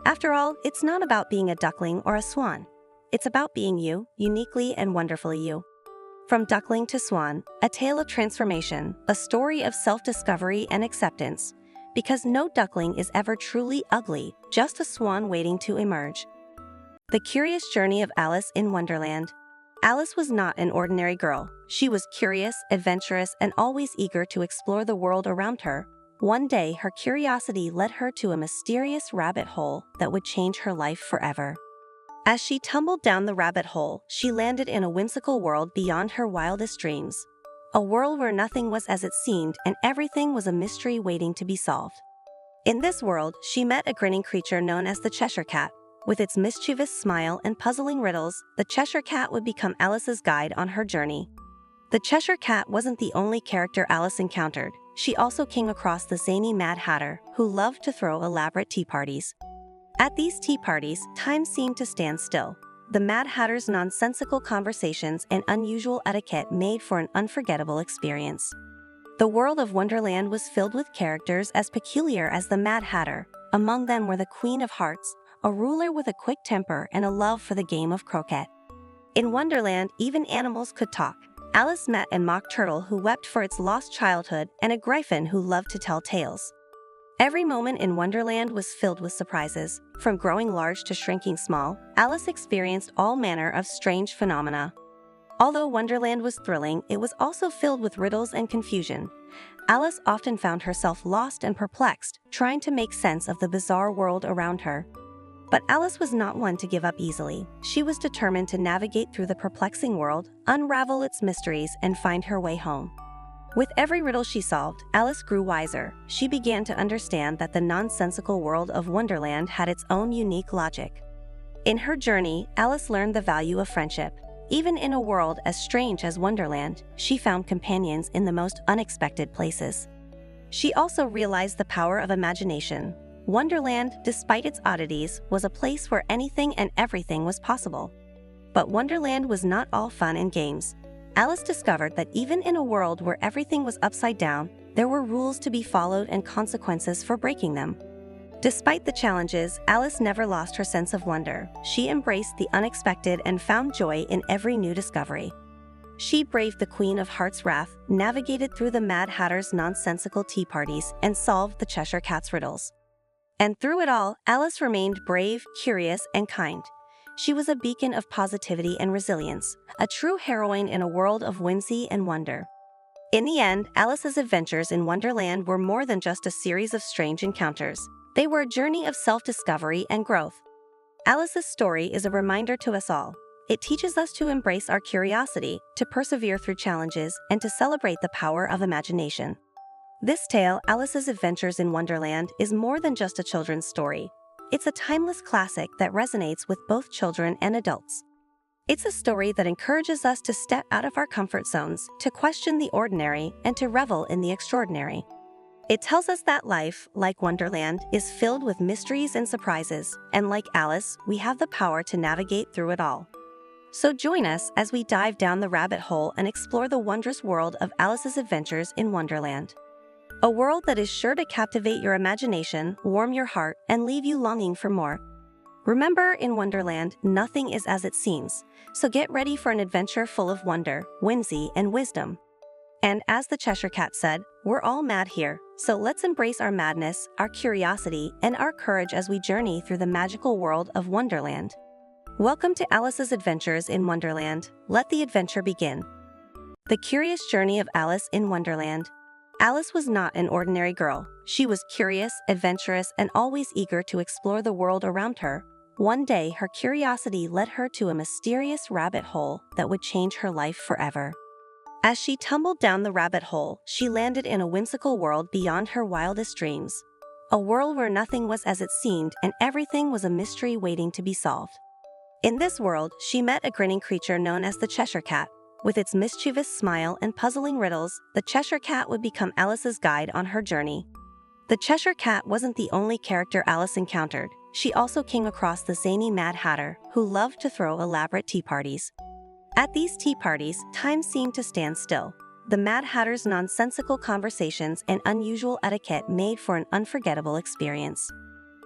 S1: After all, it's not about being a duckling or a swan. It's about being you, uniquely and wonderfully you. From duckling to swan, a tale of transformation, a story of self-discovery and acceptance. Because no duckling is ever truly ugly, just a swan waiting to emerge. The Curious Journey of Alice in Wonderland. Alice was not an ordinary girl. She was curious, adventurous, and always eager to explore the world around her. One day, her curiosity led her to a mysterious rabbit hole that would change her life forever. As she tumbled down the rabbit hole, she landed in a whimsical world beyond her wildest dreams. A world where nothing was as it seemed and everything was a mystery waiting to be solved. In this world, she met a grinning creature known as the Cheshire Cat. With its mischievous smile and puzzling riddles, the Cheshire Cat would become Alice's guide on her journey. The Cheshire Cat wasn't the only character Alice encountered. She also came across the zany Mad Hatter, who loved to throw elaborate tea parties. At these tea parties, time seemed to stand still. The Mad Hatter's nonsensical conversations and unusual etiquette made for an unforgettable experience. The world of Wonderland was filled with characters as peculiar as the Mad Hatter. Among them were the Queen of Hearts, a ruler with a quick temper and a love for the game of croquet. In Wonderland, even animals could talk. Alice met a mock turtle who wept for its lost childhood and a griffin who loved to tell tales. Every moment in Wonderland was filled with surprises. From growing large to shrinking small, Alice experienced all manner of strange phenomena. Although Wonderland was thrilling, it was also filled with riddles and confusion. Alice often found herself lost and perplexed, trying to make sense of the bizarre world around her. But Alice was not one to give up easily. She was determined to navigate through the perplexing world, unravel its mysteries, and find her way home. With every riddle she solved, Alice grew wiser. She began to understand that the nonsensical world of Wonderland had its own unique logic. In her journey, Alice learned the value of friendship. Even in a world as strange as Wonderland, she found companions in the most unexpected places. She also realized the power of imagination. Wonderland, despite its oddities, was a place where anything and everything was possible. But Wonderland was not all fun and games. Alice discovered that even in a world where everything was upside down, there were rules to be followed and consequences for breaking them. Despite the challenges, Alice never lost her sense of wonder. She embraced the unexpected and found joy in every new discovery. She braved the Queen of Hearts' wrath, navigated through the Mad Hatter's nonsensical tea parties, and solved the Cheshire Cat's riddles. And through it all, Alice remained brave, curious, and kind. She was a beacon of positivity and resilience, a true heroine in a world of whimsy and wonder. In the end, Alice's adventures in Wonderland were more than just a series of strange encounters. They were a journey of self-discovery and growth. Alice's story is a reminder to us all. It teaches us to embrace our curiosity, to persevere through challenges, and to celebrate the power of imagination. This tale, Alice's Adventures in Wonderland, is more than just a children's story. It's a timeless classic that resonates with both children and adults. It's a story that encourages us to step out of our comfort zones, to question the ordinary, and to revel in the extraordinary. It tells us that life, like Wonderland, is filled with mysteries and surprises, and like Alice, we have the power to navigate through it all. So join us as we dive down the rabbit hole and explore the wondrous world of Alice's Adventures in Wonderland. A world that is sure to captivate your imagination, warm your heart, and leave you longing for more. Remember, in Wonderland, nothing is as it seems, so get ready for an adventure full of wonder, whimsy, and wisdom. And as the Cheshire Cat said, we're all mad here, so let's embrace our madness, our curiosity, and our courage as we journey through the magical world of Wonderland. Welcome to Alice's Adventures in Wonderland. Let the adventure begin. The curious journey of Alice in Wonderland. Alice was not an ordinary girl. She was curious, adventurous, and always eager to explore the world around her. One day, her curiosity led her to a mysterious rabbit hole that would change her life forever. As she tumbled down the rabbit hole, she landed in a whimsical world beyond her wildest dreams. A world where nothing was as it seemed and everything was a mystery waiting to be solved. In this world, she met a grinning creature known as the Cheshire Cat. With its mischievous smile and puzzling riddles, the Cheshire Cat would become Alice's guide on her journey. The Cheshire Cat wasn't the only character Alice encountered. She also came across the zany Mad Hatter, who loved to throw elaborate tea parties. At these tea parties, time seemed to stand still. The Mad Hatter's nonsensical conversations and unusual etiquette made for an unforgettable experience.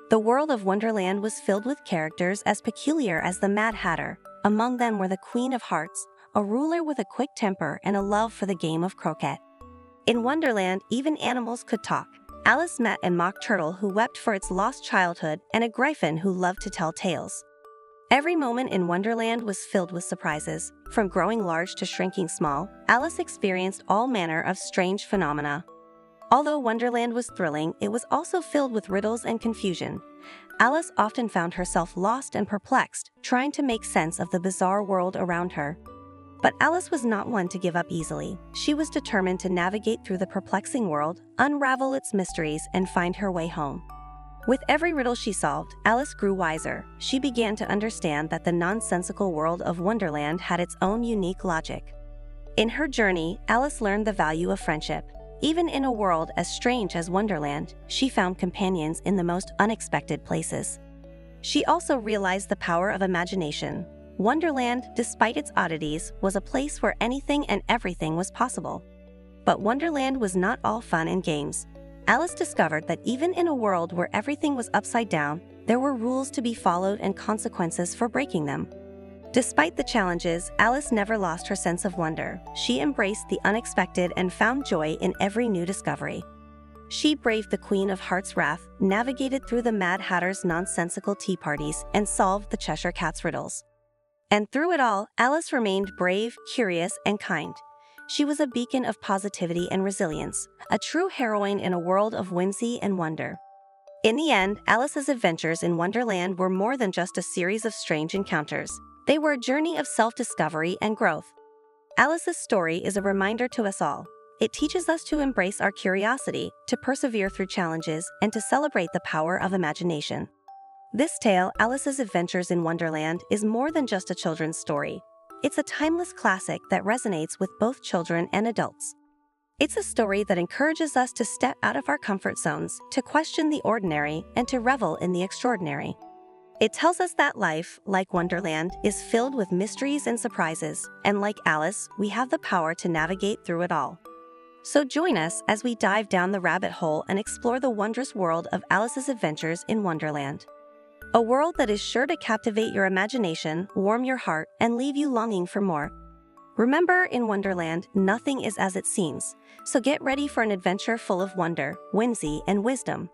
S1: The world of Wonderland was filled with characters as peculiar as the Mad Hatter. Among them were the Queen of Hearts, a ruler with a quick temper and a love for the game of croquet. In Wonderland, even animals could talk. Alice met a mock turtle who wept for its lost childhood and a griffin who loved to tell tales. Every moment in Wonderland was filled with surprises. From growing large to shrinking small, Alice experienced all manner of strange phenomena. Although Wonderland was thrilling, it was also filled with riddles and confusion. Alice often found herself lost and perplexed, trying to make sense of the bizarre world around her. But Alice was not one to give up easily. She was determined to navigate through the perplexing world, unravel its mysteries, and find her way home. With every riddle she solved, Alice grew wiser. She began to understand that the nonsensical world of Wonderland had its own unique logic. In her journey, Alice learned the value of friendship. Even in a world as strange as Wonderland, she found companions in the most unexpected places. She also realized the power of imagination. Wonderland, despite its oddities, was a place where anything and everything was possible. But Wonderland was not all fun and games. Alice discovered that even in a world where everything was upside down, there were rules to be followed and consequences for breaking them. Despite the challenges, Alice never lost her sense of wonder. She embraced the unexpected and found joy in every new discovery. She braved the Queen of Hearts' wrath, navigated through the Mad Hatter's nonsensical tea parties, and solved the Cheshire Cat's riddles. And through it all, Alice remained brave, curious, and kind. She was a beacon of positivity and resilience, a true heroine in a world of whimsy and wonder. In the end, Alice's adventures in Wonderland were more than just a series of strange encounters. They were a journey of self-discovery and growth. Alice's story is a reminder to us all. It teaches us to embrace our curiosity, to persevere through challenges, and to celebrate the power of imagination. This tale, Alice's Adventures in Wonderland, is more than just a children's story. It's a timeless classic that resonates with both children and adults. It's a story that encourages us to step out of our comfort zones, to question the ordinary, and to revel in the extraordinary. It tells us that life, like Wonderland, is filled with mysteries and surprises, and like Alice, we have the power to navigate through it all. So join us as we dive down the rabbit hole and explore the wondrous world of Alice's Adventures in Wonderland. A world that is sure to captivate your imagination, warm your heart, and leave you longing for more. Remember, in Wonderland, nothing is as it seems, so get ready for an adventure full of wonder, whimsy, and wisdom.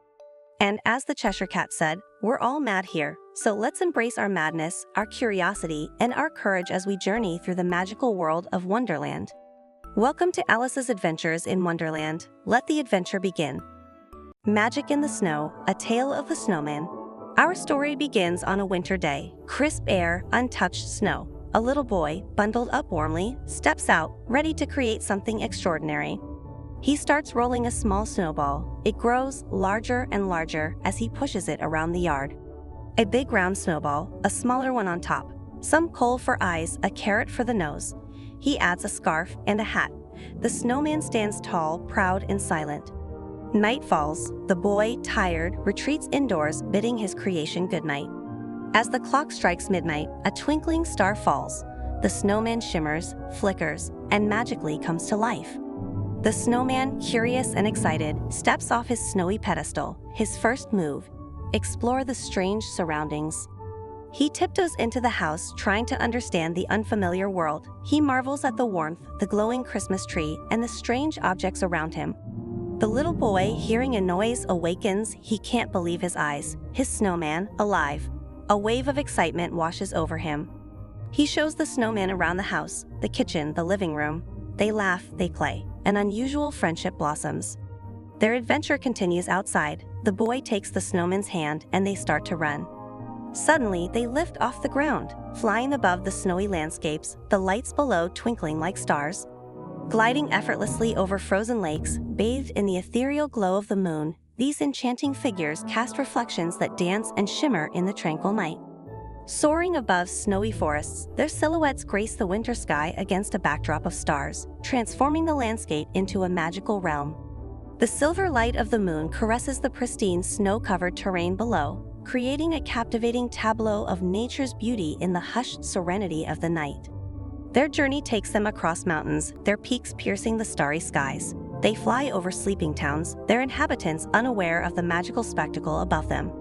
S1: And as the Cheshire Cat said, We're all mad here, so let's embrace our madness, our curiosity, and our courage as we journey through the magical world of Wonderland. Welcome to Alice's Adventures in Wonderland. Let the adventure begin. Magic in the Snow, A Tale of the Snowman. Our story begins on a winter day. Crisp air, untouched snow. A little boy, bundled up warmly, steps out, ready to create something extraordinary. He starts rolling a small snowball. It grows larger and larger as he pushes it around the yard. A big round snowball, a smaller one on top. Some coal for eyes, a carrot for the nose. He adds a scarf and a hat. The snowman stands tall, proud, and silent. Night falls. The boy, tired, retreats indoors, bidding his creation goodnight. As the clock strikes midnight, a twinkling star falls. The snowman shimmers, flickers, and magically comes to life. The snowman, curious and excited, steps off his snowy pedestal. His first move: explore the strange surroundings. He tiptoes into the house, trying to understand the unfamiliar world. He marvels at the warmth, the glowing Christmas tree, and the strange objects around him. The little boy, hearing a noise, awakens. He can't believe his eyes. His snowman, alive. A wave of excitement washes over him. He shows the snowman around the house, the kitchen, the living room. They laugh, they play. An unusual friendship blossoms. Their adventure continues outside. The boy takes the snowman's hand and they start to run. Suddenly, they lift off the ground, flying above the snowy landscapes, the lights below twinkling like stars. Gliding effortlessly over frozen lakes, bathed in the ethereal glow of the moon, these enchanting figures cast reflections that dance and shimmer in the tranquil night. Soaring above snowy forests, their silhouettes grace the winter sky against a backdrop of stars, transforming the landscape into a magical realm. The silver light of the moon caresses the pristine snow-covered terrain below, creating a captivating tableau of nature's beauty in the hushed serenity of the night. Their journey takes them across mountains, their peaks piercing the starry skies. They fly over sleeping towns, their inhabitants unaware of the magical spectacle above them.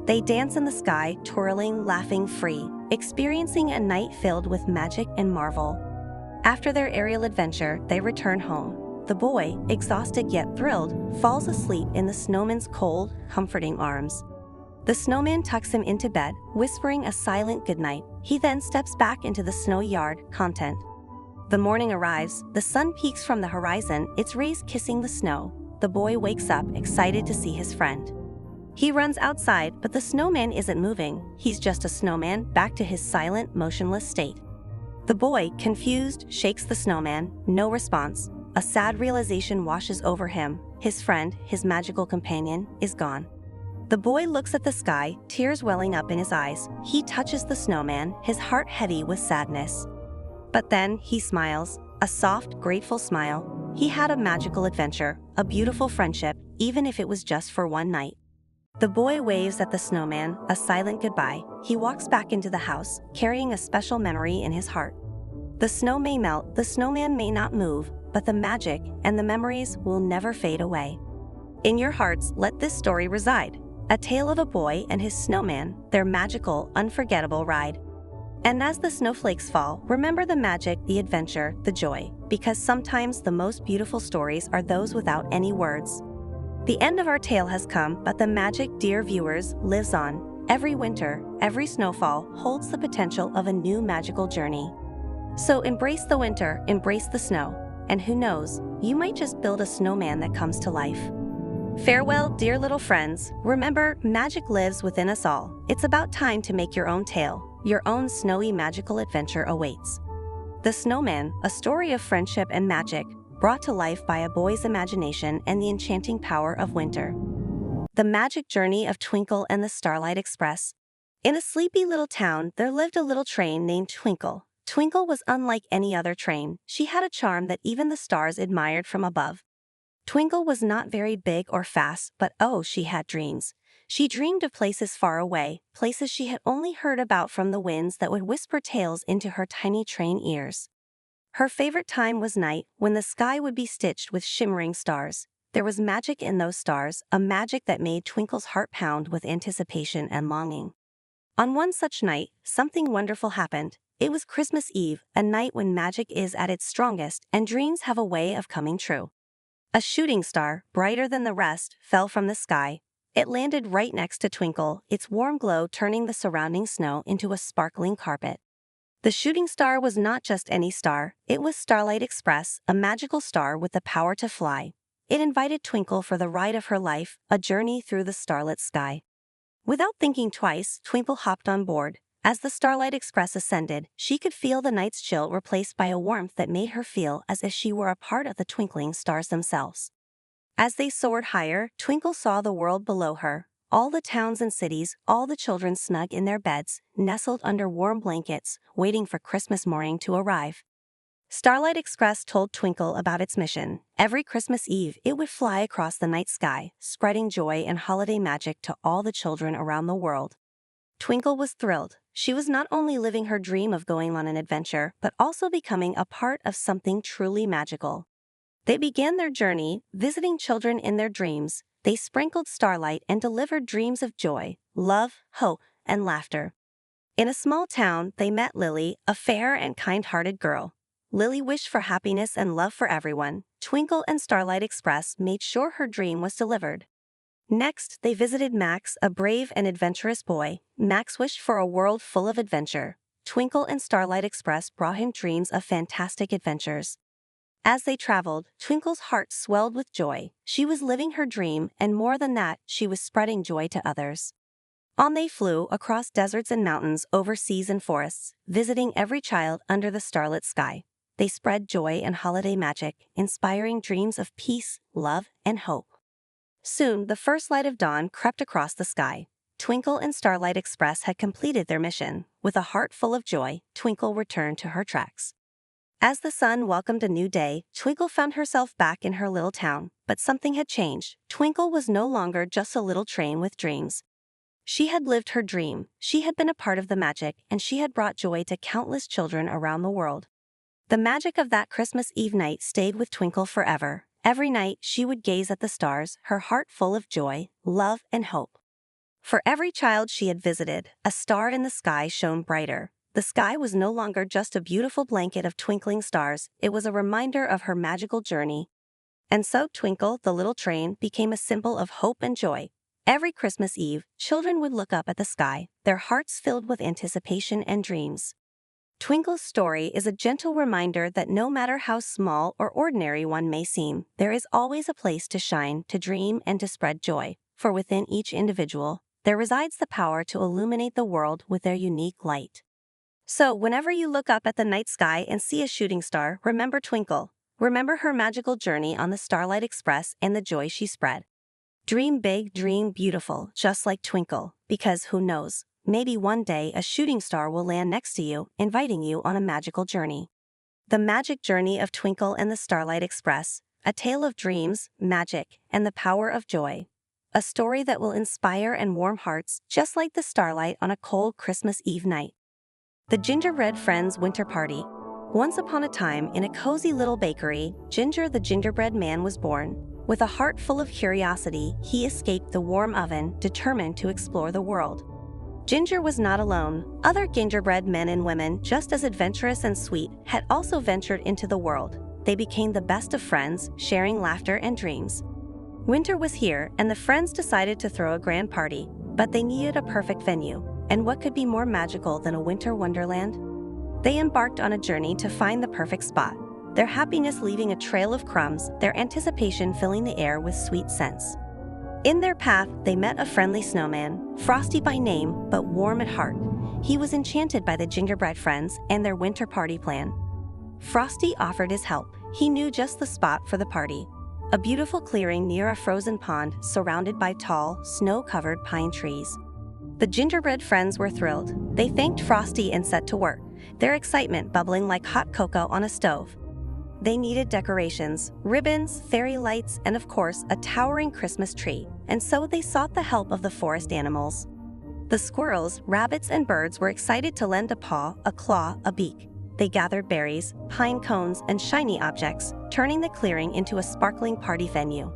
S1: They dance in the sky, twirling, laughing free, experiencing a night filled with magic and marvel. After their aerial adventure, they return home. The boy, exhausted yet thrilled, falls asleep in the snowman's cold, comforting arms. The snowman tucks him into bed, whispering a silent goodnight. He then steps back into the snowy yard, content. The morning arrives, the sun peeks from the horizon, its rays kissing the snow. The boy wakes up, excited to see his friend. He runs outside, but the snowman isn't moving. He's just a snowman, back to his silent, motionless state. The boy, confused, shakes the snowman. No response. A sad realization washes over him. His friend, his magical companion, is gone. The boy looks at the sky, tears welling up in his eyes. He touches the snowman, his heart heavy with sadness. But then he smiles, a soft, grateful smile. He had a magical adventure, a beautiful friendship, even if it was just for one night. The boy waves at the snowman, a silent goodbye. He walks back into the house, carrying a special memory in his heart. The snow may melt, the snowman may not move, but the magic and the memories will never fade away. In your hearts, let this story reside. A tale of a boy and his snowman, their magical, unforgettable ride. And as the snowflakes fall, remember the magic, the adventure, the joy, because sometimes the most beautiful stories are those without any words. The end of our tale has come, but the magic, dear viewers, lives on. Every winter, every snowfall holds the potential of a new magical journey. So embrace the winter, embrace the snow, and who knows, you might just build a snowman that comes to life. Farewell, dear little friends. Remember, magic lives within us all. It's about time to make your own tale. Your own snowy magical adventure awaits. The Snowman, a story of friendship and magic, brought to life by a boy's imagination and the enchanting power of winter. The magic journey of Twinkle and the Starlight Express. In a sleepy little town, there lived a little train named Twinkle. Twinkle was unlike any other train. She had a charm that even the stars admired from above. Twinkle was not very big or fast, but oh, she had dreams. She dreamed of places far away, places she had only heard about from the winds that would whisper tales into her tiny train ears. Her favorite time was night, when the sky would be stitched with shimmering stars. There was magic in those stars, a magic that made Twinkle's heart pound with anticipation and longing. On one such night, something wonderful happened. It was Christmas Eve, a night when magic is at its strongest and dreams have a way of coming true. A shooting star, brighter than the rest, fell from the sky. It landed right next to Twinkle, its warm glow turning the surrounding snow into a sparkling carpet. The shooting star was not just any star, it was Starlight Express, a magical star with the power to fly. It invited Twinkle for the ride of her life, a journey through the starlit sky. Without thinking twice, Twinkle hopped on board. As the Starlight Express ascended, she could feel the night's chill replaced by a warmth that made her feel as if she were a part of the twinkling stars themselves. As they soared higher, Twinkle saw the world below her. All the towns and cities, all the children snug in their beds, nestled under warm blankets, waiting for Christmas morning to arrive. Starlight Express told Twinkle about its mission. Every Christmas Eve, it would fly across the night sky, spreading joy and holiday magic to all the children around the world. Twinkle was thrilled. She was not only living her dream of going on an adventure, but also becoming a part of something truly magical. They began their journey, visiting children in their dreams. They sprinkled starlight and delivered dreams of joy, love, hope, and laughter. In a small town, they met Lily, a fair and kind-hearted girl. Lily wished for happiness and love for everyone. Twinkle and Starlight Express made sure her dream was delivered. Next, they visited Max, a brave and adventurous boy. Max wished for a world full of adventure. Twinkle and Starlight Express brought him dreams of fantastic adventures. As they traveled, Twinkle's heart swelled with joy. She was living her dream, and more than that, she was spreading joy to others. On they flew, across deserts and mountains, over seas and forests, visiting every child under the starlit sky. They spread joy and holiday magic, inspiring dreams of peace, love, and hope. Soon, the first light of dawn crept across the sky. Twinkle and Starlight Express had completed their mission. With a heart full of joy, Twinkle returned to her tracks. As the sun welcomed a new day, Twinkle found herself back in her little town. But something had changed. Twinkle was no longer just a little train with dreams. She had lived her dream, she had been a part of the magic, and she had brought joy to countless children around the world. The magic of that Christmas Eve night stayed with Twinkle forever. Every night she would gaze at the stars, her heart full of joy, love, and hope. For every child she had visited, a star in the sky shone brighter. The sky was no longer just a beautiful blanket of twinkling stars, it was a reminder of her magical journey. And so Twinkle, the little train, became a symbol of hope and joy. Every Christmas Eve, children would look up at the sky, their hearts filled with anticipation and dreams. Twinkle's story is a gentle reminder that no matter how small or ordinary one may seem, there is always a place to shine, to dream, and to spread joy. For within each individual, there resides the power to illuminate the world with their unique light. So, whenever you look up at the night sky and see a shooting star, remember Twinkle. Remember her magical journey on the Starlight Express and the joy she spread. Dream big, dream beautiful, just like Twinkle, because who knows, maybe one day a shooting star will land next to you, inviting you on a magical journey. The magic journey of Twinkle and the Starlight Express, a tale of dreams, magic, and the power of joy. A story that will inspire and warm hearts, just like the starlight on a cold Christmas Eve night. The Gingerbread Friends Winter Party. Once upon a time, in a cozy little bakery, Ginger the gingerbread man was born. With a heart full of curiosity, he escaped the warm oven, determined to explore the world. Ginger was not alone. Other gingerbread men and women, just as adventurous and sweet, had also ventured into the world. They became the best of friends, sharing laughter and dreams. Winter was here, and the friends decided to throw a grand party, but they needed a perfect venue. And what could be more magical than a winter wonderland? They embarked on a journey to find the perfect spot, their happiness leaving a trail of crumbs, their anticipation filling the air with sweet scents. In their path, they met a friendly snowman, frosty by name but warm at heart. He was enchanted by the gingerbread friends and their winter party plan. Frosty offered his help. He knew just the spot for the party. A beautiful clearing near a frozen pond surrounded by tall, snow-covered pine trees. The gingerbread friends were thrilled. They thanked Frosty and set to work, their excitement bubbling like hot cocoa on a stove. They needed decorations, ribbons, fairy lights, and of course, a towering Christmas tree, and so they sought the help of the forest animals. The squirrels, rabbits, and birds were excited to lend a paw, a claw, a beak. They gathered berries, pine cones, and shiny objects, turning the clearing into a sparkling party venue.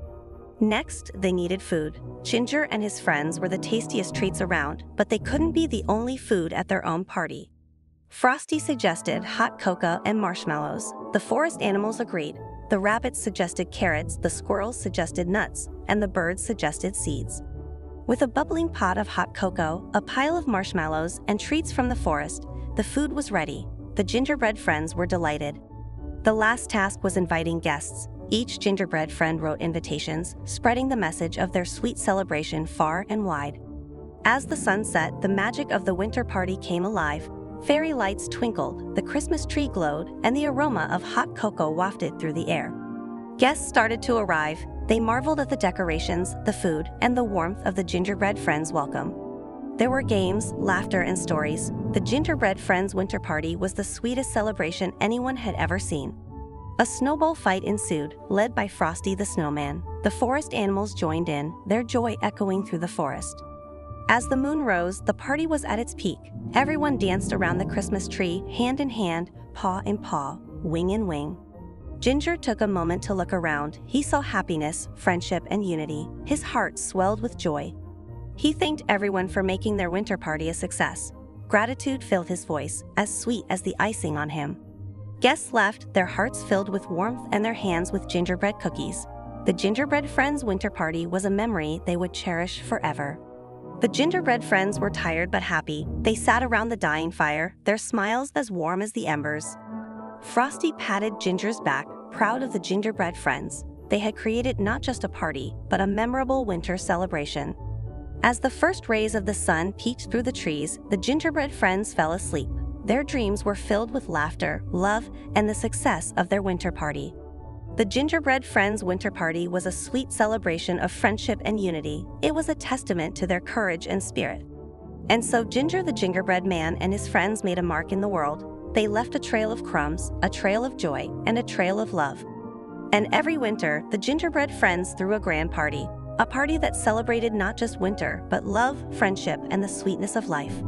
S1: Next, they needed food. Ginger and his friends were the tastiest treats around, but they couldn't be the only food at their own party. Frosty suggested hot cocoa and marshmallows. The forest animals agreed. The rabbits suggested carrots, the squirrels suggested nuts, and the birds suggested seeds. With a bubbling pot of hot cocoa, a pile of marshmallows, and treats from the forest, the food was ready. The gingerbread friends were delighted. The last task was inviting guests. Each gingerbread friend wrote invitations, spreading the message of their sweet celebration far and wide. As the sun set, the magic of the winter party came alive. Fairy lights twinkled, the Christmas tree glowed, and the aroma of hot cocoa wafted through the air. Guests started to arrive. They marveled at the decorations, the food, and the warmth of the gingerbread friends' welcome. There were games, laughter, and stories. The Gingerbread Friends Winter Party was the sweetest celebration anyone had ever seen. A snowball fight ensued, led by Frosty the Snowman. The forest animals joined in, their joy echoing through the forest. As the moon rose, the party was at its peak. Everyone danced around the Christmas tree, hand in hand, paw in paw, wing in wing. Ginger took a moment to look around. He saw happiness, friendship, and unity. His heart swelled with joy. He thanked everyone for making their winter party a success. Gratitude filled his voice, as sweet as the icing on him. Guests left, their hearts filled with warmth and their hands with gingerbread cookies. The Gingerbread Friends Winter Party was a memory they would cherish forever. The gingerbread friends were tired but happy. They sat around the dying fire, their smiles as warm as the embers. Frosty patted Ginger's back, proud of the gingerbread friends. They had created not just a party, but a memorable winter celebration. As the first rays of the sun peeked through the trees, the gingerbread friends fell asleep. Their dreams were filled with laughter, love, and the success of their winter party. The Gingerbread Friends Winter Party was a sweet celebration of friendship and unity. It was a testament to their courage and spirit. And so Ginger the Gingerbread Man and his friends made a mark in the world. They left a trail of crumbs, a trail of joy, and a trail of love. And every winter, the Gingerbread Friends threw a grand party. A party that celebrated not just winter, but love, friendship, and the sweetness of life.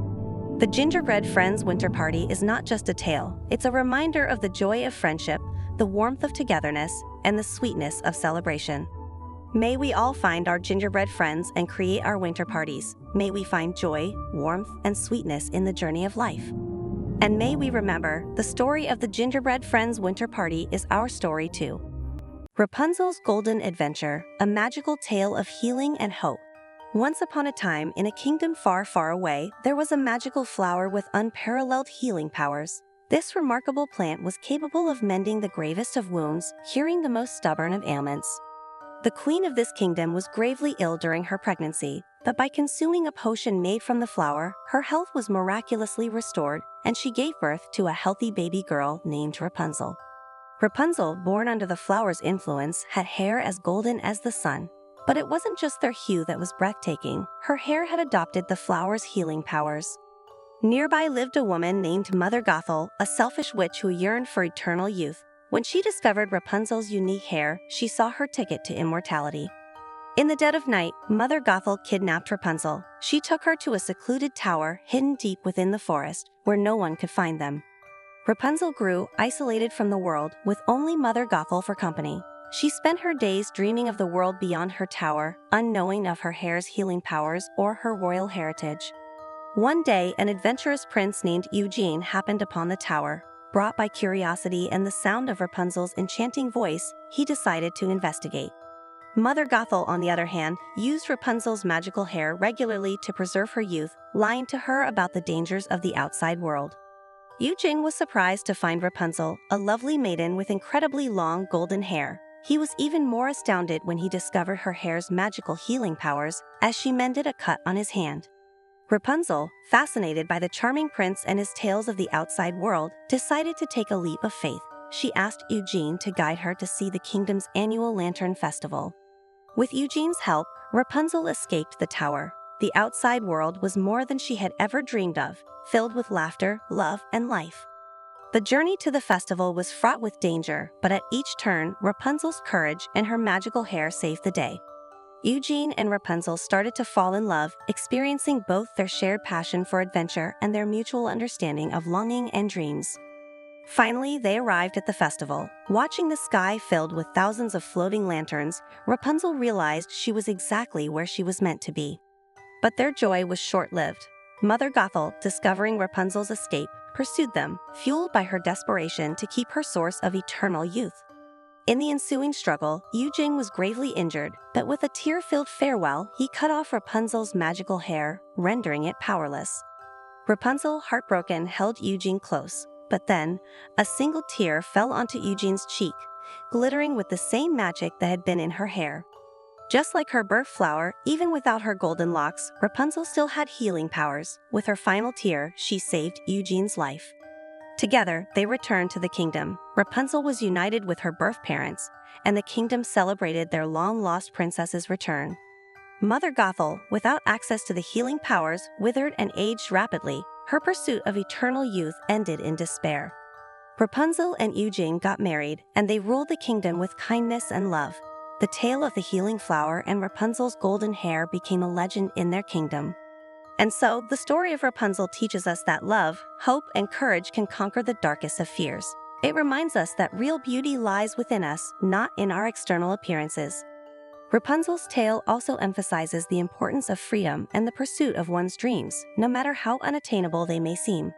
S1: The Gingerbread Friends Winter Party is not just a tale. It's a reminder of the joy of friendship, the warmth of togetherness, and the sweetness of celebration. May we all find our gingerbread friends and create our winter parties. May we find joy, warmth, and sweetness in the journey of life. And may we remember, the story of the Gingerbread Friends Winter Party is our story too. Rapunzel's Golden Adventure, a magical tale of healing and hope. Once upon a time, in a kingdom far, far away, there was a magical flower with unparalleled healing powers. This remarkable plant was capable of mending the gravest of wounds, curing the most stubborn of ailments. The queen of this kingdom was gravely ill during her pregnancy, but by consuming a potion made from the flower, her health was miraculously restored, and she gave birth to a healthy baby girl named Rapunzel. Rapunzel, born under the flower's influence, had hair as golden as the sun. But it wasn't just their hue that was breathtaking. Her hair had adopted the flower's healing powers. Nearby lived a woman named Mother Gothel, a selfish witch who yearned for eternal youth. When she discovered Rapunzel's unique hair, she saw her ticket to immortality. In the dead of night, Mother Gothel kidnapped Rapunzel. She took her to a secluded tower hidden deep within the forest, where no one could find them. Rapunzel grew isolated from the world, with only Mother Gothel for company. She spent her days dreaming of the world beyond her tower, unknowing of her hair's healing powers or her royal heritage. One day, an adventurous prince named Eugene happened upon the tower. Brought by curiosity and the sound of Rapunzel's enchanting voice, he decided to investigate. Mother Gothel, on the other hand, used Rapunzel's magical hair regularly to preserve her youth, lying to her about the dangers of the outside world. Eugene was surprised to find Rapunzel, a lovely maiden with incredibly long golden hair. He was even more astounded when he discovered her hair's magical healing powers as she mended a cut on his hand. Rapunzel, fascinated by the charming prince and his tales of the outside world, decided to take a leap of faith. She asked Eugene to guide her to see the kingdom's annual lantern festival. With Eugene's help, Rapunzel escaped the tower. The outside world was more than she had ever dreamed of, filled with laughter, love, and life. The journey to the festival was fraught with danger, but at each turn, Rapunzel's courage and her magical hair saved the day. Eugene and Rapunzel started to fall in love, experiencing both their shared passion for adventure and their mutual understanding of longing and dreams. Finally, they arrived at the festival. Watching the sky filled with thousands of floating lanterns, Rapunzel realized she was exactly where she was meant to be. But their joy was short-lived. Mother Gothel, discovering Rapunzel's escape, pursued them, fueled by her desperation to keep her source of eternal youth. In the ensuing struggle, Eugene was gravely injured, but with a tear-filled farewell, he cut off Rapunzel's magical hair, rendering it powerless. Rapunzel, heartbroken, held Eugene close, but then, a single tear fell onto Eugene's cheek, glittering with the same magic that had been in her hair. Just like her birth flower, even without her golden locks, Rapunzel still had healing powers. With her final tear, she saved Eugene's life. Together, they returned to the kingdom. Rapunzel was united with her birth parents, and the kingdom celebrated their long-lost princess's return. Mother Gothel, without access to the healing powers, withered and aged rapidly. Her pursuit of eternal youth ended in despair. Rapunzel and Eugene got married, and they ruled the kingdom with kindness and love. The tale of the healing flower and Rapunzel's golden hair became a legend in their kingdom. And so, the story of Rapunzel teaches us that love, hope, and courage can conquer the darkest of fears. It reminds us that real beauty lies within us, not in our external appearances. Rapunzel's tale also emphasizes the importance of freedom and the pursuit of one's dreams, no matter how unattainable they may seem.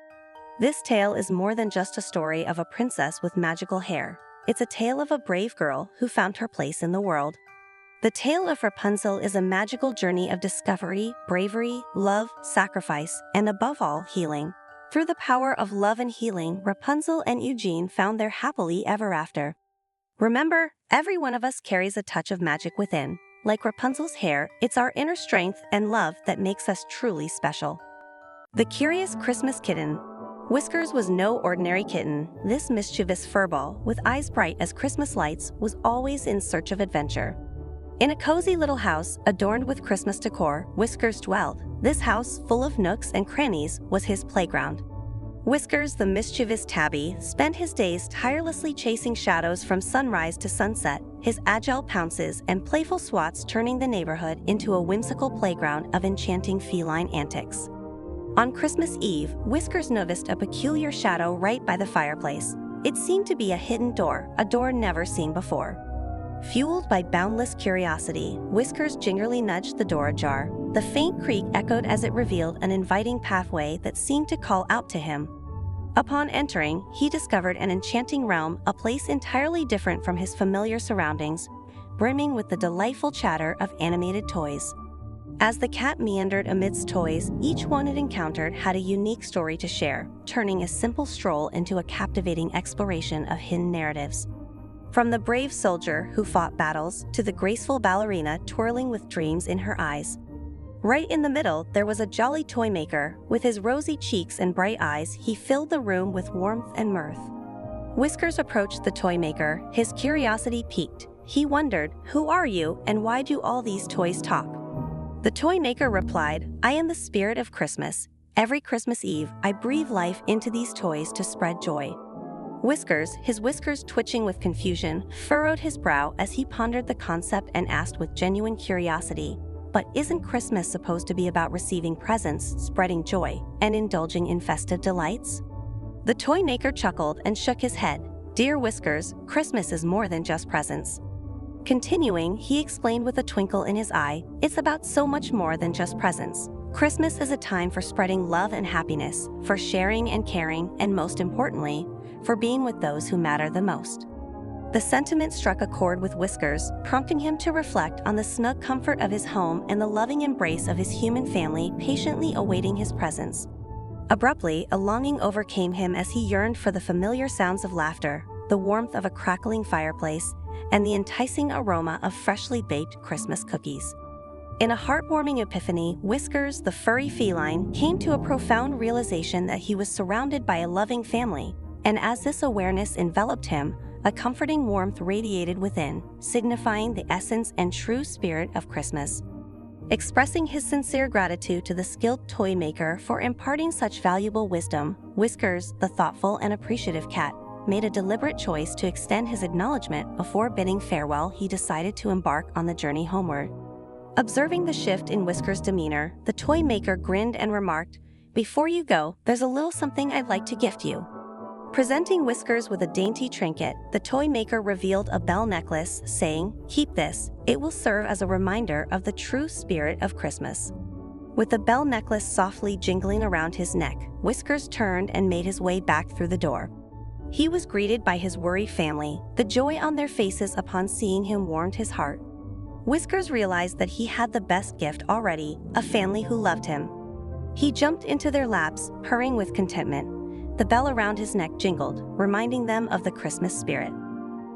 S1: This tale is more than just a story of a princess with magical hair. It's a tale of a brave girl who found her place in the world. The tale of Rapunzel is a magical journey of discovery, bravery, love, sacrifice, and above all, healing. Through the power of love and healing, Rapunzel and Eugene found their happily ever after. Remember, every one of us carries a touch of magic within. Like Rapunzel's hair, it's our inner strength and love that makes us truly special. The Curious Christmas Kitten. Whiskers was no ordinary kitten. This mischievous furball, with eyes bright as Christmas lights, was always in search of adventure. In a cozy little house, adorned with Christmas decor, Whiskers dwelled. This house, full of nooks and crannies, was his playground. Whiskers, the mischievous tabby, spent his days tirelessly chasing shadows from sunrise to sunset, his agile pounces and playful swats turning the neighborhood into a whimsical playground of enchanting feline antics. On Christmas Eve, Whiskers noticed a peculiar shadow right by the fireplace. It seemed to be a hidden door, a door never seen before. Fueled by boundless curiosity, Whiskers gingerly nudged the door ajar. The faint creak echoed as it revealed an inviting pathway that seemed to call out to him. Upon entering, he discovered an enchanting realm, a place entirely different from his familiar surroundings, brimming with the delightful chatter of animated toys. As the cat meandered amidst toys, each one it encountered had a unique story to share, turning a simple stroll into a captivating exploration of hidden narratives. From the brave soldier who fought battles to the graceful ballerina twirling with dreams in her eyes. Right in the middle, there was a jolly toy maker. With his rosy cheeks and bright eyes, he filled the room with warmth and mirth. Whiskers approached the toy maker, his curiosity piqued. He wondered, "Who are you, and why do all these toys talk?" The toy maker replied, "I am the spirit of Christmas. Every Christmas Eve, I breathe life into these toys to spread joy." Whiskers, his whiskers twitching with confusion, furrowed his brow as he pondered the concept and asked with genuine curiosity, "But isn't Christmas supposed to be about receiving presents, spreading joy, and indulging in festive delights?" The toy maker chuckled and shook his head. "Dear Whiskers, Christmas is more than just presents." Continuing, he explained with a twinkle in his eye, "It's about so much more than just presents. Christmas is a time for spreading love and happiness, for sharing and caring, and most importantly, for being with those who matter the most." The sentiment struck a chord with Whiskers, prompting him to reflect on the snug comfort of his home and the loving embrace of his human family patiently awaiting his presence. Abruptly, a longing overcame him as he yearned for the familiar sounds of laughter, the warmth of a crackling fireplace, and the enticing aroma of freshly baked Christmas cookies. In a heartwarming epiphany, Whiskers, the furry feline, came to a profound realization that he was surrounded by a loving family, and as this awareness enveloped him, a comforting warmth radiated within, signifying the essence and true spirit of Christmas. Expressing his sincere gratitude to the skilled toy maker for imparting such valuable wisdom, Whiskers, the thoughtful and appreciative cat, made a deliberate choice to extend his acknowledgement. Before bidding farewell, he decided to embark on the journey homeward. Observing the shift in Whiskers' demeanor, the toy maker grinned and remarked, "Before you go, there's a little something I'd like to gift you." Presenting Whiskers with a dainty trinket, the toy maker revealed a bell necklace, saying, "Keep this, it will serve as a reminder of the true spirit of Christmas." With the bell necklace softly jingling around his neck, Whiskers turned and made his way back through the door. He was greeted by his worried family. The joy on their faces upon seeing him warmed his heart. Whiskers realized that he had the best gift already, a family who loved him. He jumped into their laps, purring with contentment. The bell around his neck jingled, reminding them of the Christmas spirit.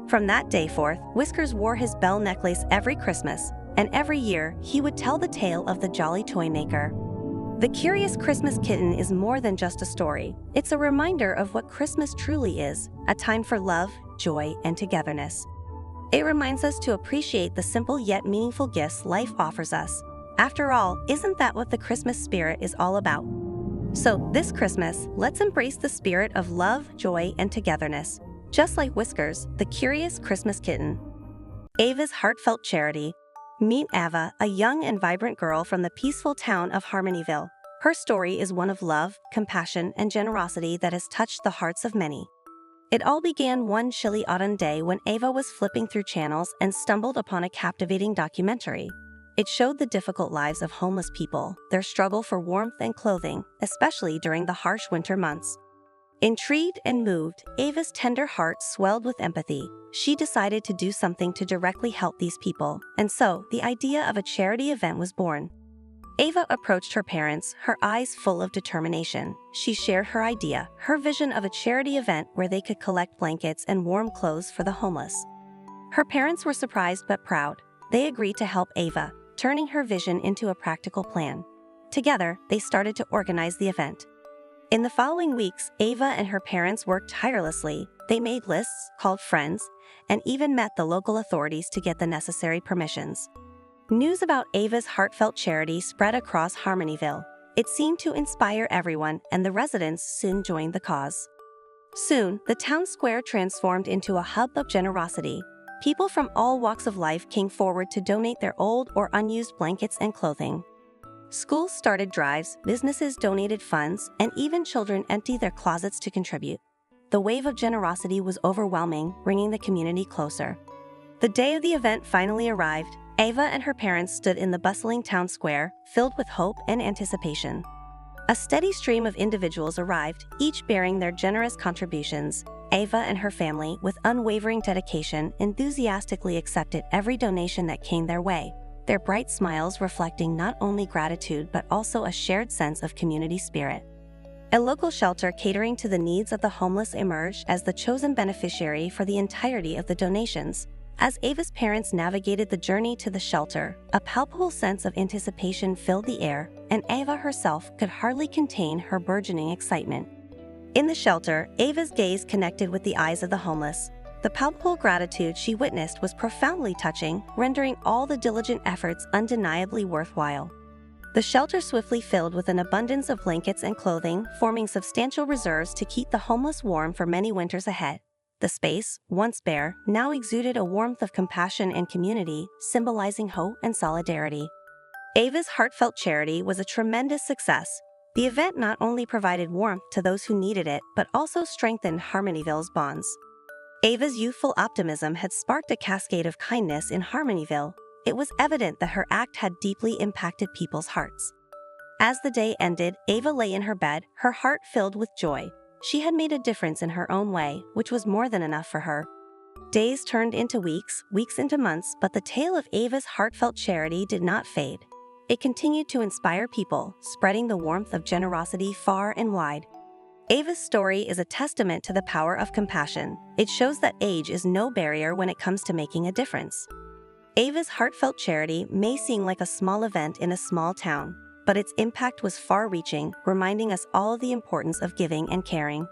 S1: From that day forth, Whiskers wore his bell necklace every Christmas, and every year he would tell the tale of the jolly toy maker. The Curious Christmas Kitten is more than just a story. It's a reminder of what Christmas truly is, a time for love, joy, and togetherness. It reminds us to appreciate the simple yet meaningful gifts life offers us. After all, isn't that what the Christmas spirit is all about? So, this Christmas, let's embrace the spirit of love, joy, and togetherness. Just like Whiskers, the Curious Christmas Kitten. Ava's heartfelt charity. Meet Ava, a young and vibrant girl from the peaceful town of Harmonyville. Her story is one of love, compassion, and generosity that has touched the hearts of many. It all began one chilly autumn day when Ava was flipping through channels and stumbled upon a captivating documentary. It showed the difficult lives of homeless people, their struggle for warmth and clothing, especially during the harsh winter months. Intrigued and moved, Ava's tender heart swelled with empathy. She decided to do something to directly help these people, and so the idea of a charity event was born. Ava approached her parents, her eyes full of determination. She shared her idea, her vision of a charity event where they could collect blankets and warm clothes for the homeless. Her parents were surprised but proud. They agreed to help Ava, turning her vision into a practical plan. Together, they started to organize the event. In the following weeks, Ava and her parents worked tirelessly. They made lists, called friends, and even met the local authorities to get the necessary permissions. News about Ava's heartfelt charity spread across Harmonyville. It seemed to inspire everyone, and the residents soon joined the cause. Soon, the town square transformed into a hub of generosity. People from all walks of life came forward to donate their old or unused blankets and clothing. Schools started drives, businesses donated funds, and even children emptied their closets to contribute. The wave of generosity was overwhelming, bringing the community closer. The day of the event finally arrived. Ava and her parents stood in the bustling town square, filled with hope and anticipation. A steady stream of individuals arrived, each bearing their generous contributions. Ava and her family, with unwavering dedication, enthusiastically accepted every donation that came their way, their bright smiles reflecting not only gratitude but also a shared sense of community spirit. A local shelter catering to the needs of the homeless emerged as the chosen beneficiary for the entirety of the donations. As Ava's parents navigated the journey to the shelter, a palpable sense of anticipation filled the air, and Ava herself could hardly contain her burgeoning excitement. In the shelter, Ava's gaze connected with the eyes of the homeless. The palpable gratitude she witnessed was profoundly touching, rendering all the diligent efforts undeniably worthwhile. The shelter swiftly filled with an abundance of blankets and clothing, forming substantial reserves to keep the homeless warm for many winters ahead. The space, once bare, now exuded a warmth of compassion and community, symbolizing hope and solidarity. Ava's heartfelt charity was a tremendous success. The event not only provided warmth to those who needed it, but also strengthened Harmonyville's bonds. Ava's youthful optimism had sparked a cascade of kindness in Harmonyville. It was evident that her act had deeply impacted people's hearts. As the day ended, Ava lay in her bed, her heart filled with joy. She had made a difference in her own way, which was more than enough for her. Days turned into weeks, weeks into months, but the tale of Ava's heartfelt charity did not fade. It continued to inspire people, spreading the warmth of generosity far and wide. Ava's story is a testament to the power of compassion. It shows that age is no barrier when it comes to making a difference. Ava's heartfelt charity may seem like a small event in a small town, but its impact was far-reaching, reminding us all of the importance of giving and caring.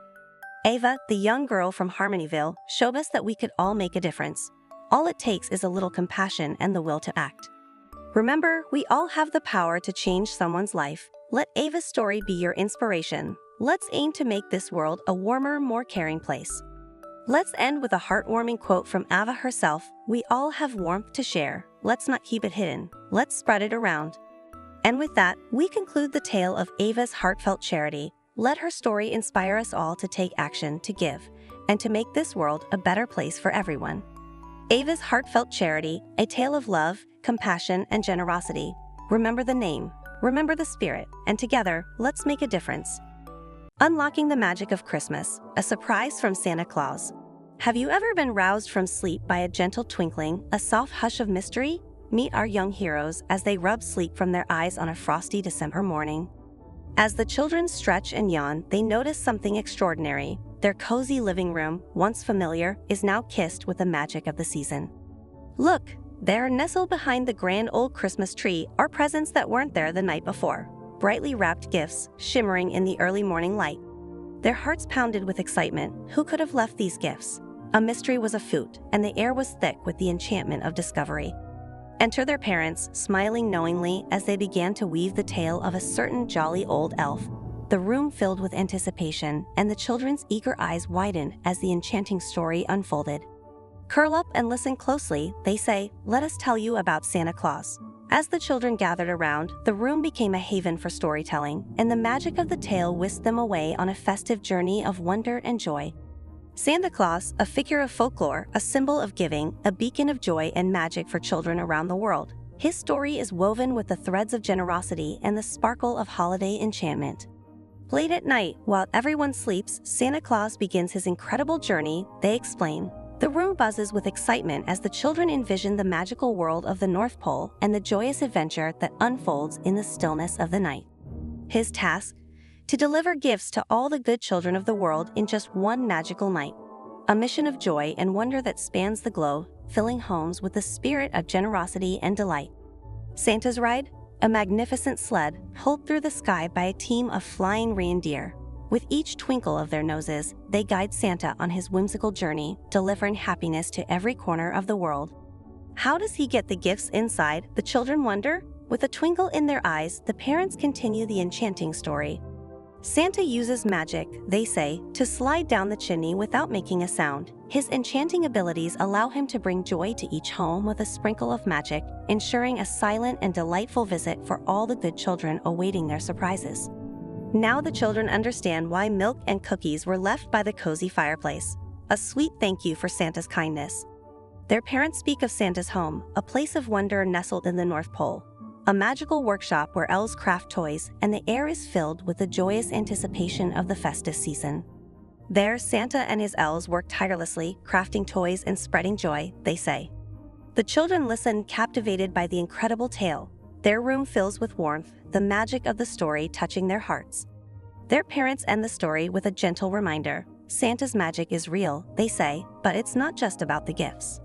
S1: Ava, the young girl from Harmonyville, showed us that we could all make a difference. All it takes is a little compassion and the will to act. Remember, we all have the power to change someone's life. Let Ava's story be your inspiration. Let's aim to make this world a warmer, more caring place. Let's end with a heartwarming quote from Ava herself. We all have warmth to share. Let's not keep it hidden. Let's spread it around. And with that, we conclude the tale of Ava's heartfelt charity. Let her story inspire us all to take action, to give, and to make this world a better place for everyone. Ava's heartfelt charity, a tale of love, compassion, and generosity. Remember the name, remember the spirit, and together, let's make a difference. Unlocking the magic of Christmas, a surprise from Santa Claus. Have you ever been roused from sleep by a gentle twinkling, a soft hush of mystery? Meet our young heroes as they rub sleep from their eyes on a frosty December morning. As the children stretch and yawn, they notice something extraordinary. Their cozy living room, once familiar, is now kissed with the magic of the season. Look, there, nestled behind the grand old Christmas tree, are presents that weren't there the night before. Brightly wrapped gifts, shimmering in the early morning light. Their hearts pounded with excitement. Who could have left these gifts? A mystery was afoot, and the air was thick with the enchantment of discovery. Enter their parents, smiling knowingly as they began to weave the tale of a certain jolly old elf. The room filled with anticipation, and the children's eager eyes widened as the enchanting story unfolded. Curl up and listen closely, they say, let us tell you about Santa Claus. As the children gathered around, the room became a haven for storytelling, and the magic of the tale whisked them away on a festive journey of wonder and joy. Santa Claus, a figure of folklore, a symbol of giving, a beacon of joy and magic for children around the world. His story is woven with the threads of generosity and the sparkle of holiday enchantment. Late at night, while everyone sleeps, Santa Claus begins his incredible journey, they explain. The room buzzes with excitement as the children envision the magical world of the North Pole and the joyous adventure that unfolds in the stillness of the night. His task? To deliver gifts to all the good children of the world in just one magical night. A mission of joy and wonder that spans the globe, filling homes with the spirit of generosity and delight. Santa's ride? A magnificent sled pulled through the sky by a team of flying reindeer. With each twinkle of their noses, they guide Santa on his whimsical journey, delivering happiness to every corner of the world. How does he get the gifts inside? The children wonder. With a twinkle in their eyes, the parents continue the enchanting story. Santa uses magic, they say, to slide down the chimney without making a sound. His enchanting abilities allow him to bring joy to each home with a sprinkle of magic, ensuring a silent and delightful visit for all the good children awaiting their surprises. Now the children understand why milk and cookies were left by the cozy fireplace. A sweet thank you for Santa's kindness. Their parents speak of Santa's home, a place of wonder nestled in the North Pole. A magical workshop where elves craft toys, and the air is filled with the joyous anticipation of the festive season. There, Santa and his elves work tirelessly, crafting toys and spreading joy, they say. The children listen, captivated by the incredible tale. Their room fills with warmth, the magic of the story touching their hearts. Their parents end the story with a gentle reminder. Santa's magic is real, they say, but it's not just about the gifts.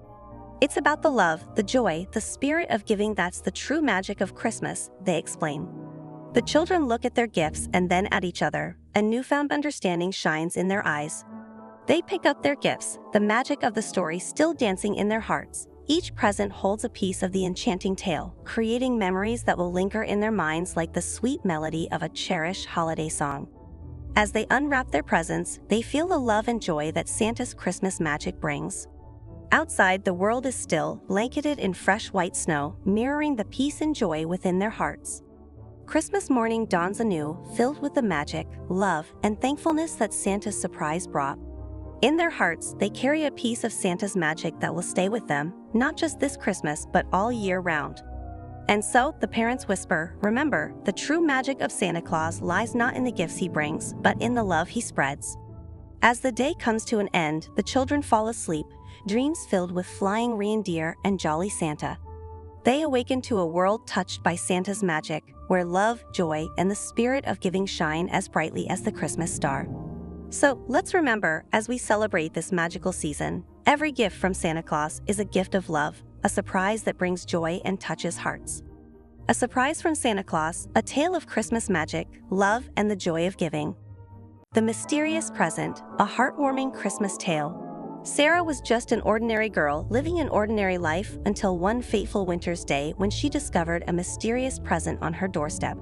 S1: It's about the love, the joy, the spirit of giving. That's the true magic of Christmas, they explain. The children look at their gifts and then at each other. A newfound understanding shines in their eyes. They pick up their gifts, the magic of the story still dancing in their hearts. Each present holds a piece of the enchanting tale, creating memories that will linger in their minds like the sweet melody of a cherished holiday song. As they unwrap their presents, they feel the love and joy that Santa's Christmas magic brings. Outside, the world is still, blanketed in fresh white snow, mirroring the peace and joy within their hearts. Christmas morning dawns anew, filled with the magic, love, and thankfulness that Santa's surprise brought. In their hearts, they carry a piece of Santa's magic that will stay with them, not just this Christmas but all year round. And so, the parents whisper, remember, the true magic of Santa Claus lies not in the gifts he brings, but in the love he spreads. As the day comes to an end, the children fall asleep, dreams filled with flying reindeer and jolly Santa. They awaken to a world touched by Santa's magic, where love, joy, and the spirit of giving shine as brightly as the Christmas star. So, let's remember, as we celebrate this magical season, every gift from Santa Claus is a gift of love, a surprise that brings joy and touches hearts. A surprise from Santa Claus, a tale of Christmas magic, love, and the joy of giving. The mysterious present, a heartwarming Christmas tale. Sarah was just an ordinary girl living an ordinary life until one fateful winter's day when she discovered a mysterious present on her doorstep.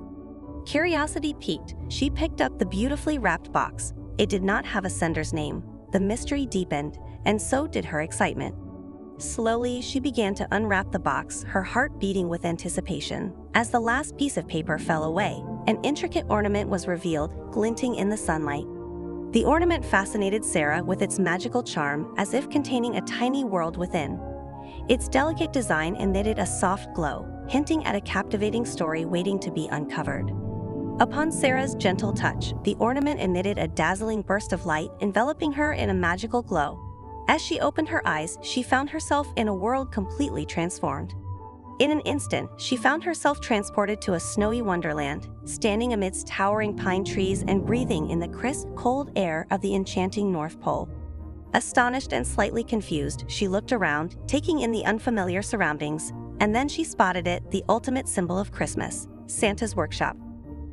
S1: Curiosity piqued, she picked up the beautifully wrapped box. It did not have a sender's name. The mystery deepened, and so did her excitement. Slowly, she began to unwrap the box, her heart beating with anticipation. As the last piece of paper fell away, an intricate ornament was revealed, glinting in the sunlight. The ornament fascinated Sarah with its magical charm, as if containing a tiny world within. Its delicate design emitted a soft glow, hinting at a captivating story waiting to be uncovered. Upon Sarah's gentle touch, the ornament emitted a dazzling burst of light, enveloping her in a magical glow. As she opened her eyes, she found herself in a world completely transformed. In an instant, she found herself transported to a snowy wonderland, standing amidst towering pine trees and breathing in the crisp, cold air of the enchanting North Pole. Astonished and slightly confused, she looked around, taking in the unfamiliar surroundings, and then she spotted it, the ultimate symbol of Christmas, Santa's workshop.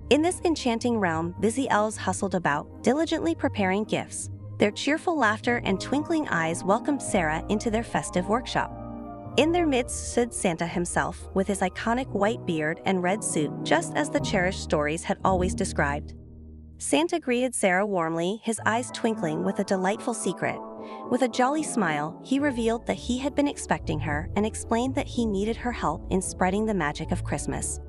S1: In this enchanting realm, busy elves hustled about, diligently preparing gifts. Their cheerful laughter and twinkling eyes welcomed Sarah into their festive workshop. In their midst stood Santa himself, with his iconic white beard and red suit, just as the cherished stories had always described. Santa greeted Sarah warmly, his eyes twinkling with a delightful secret. With a jolly smile, he revealed that he had been expecting her and explained that he needed her help in spreading the magic of Christmas.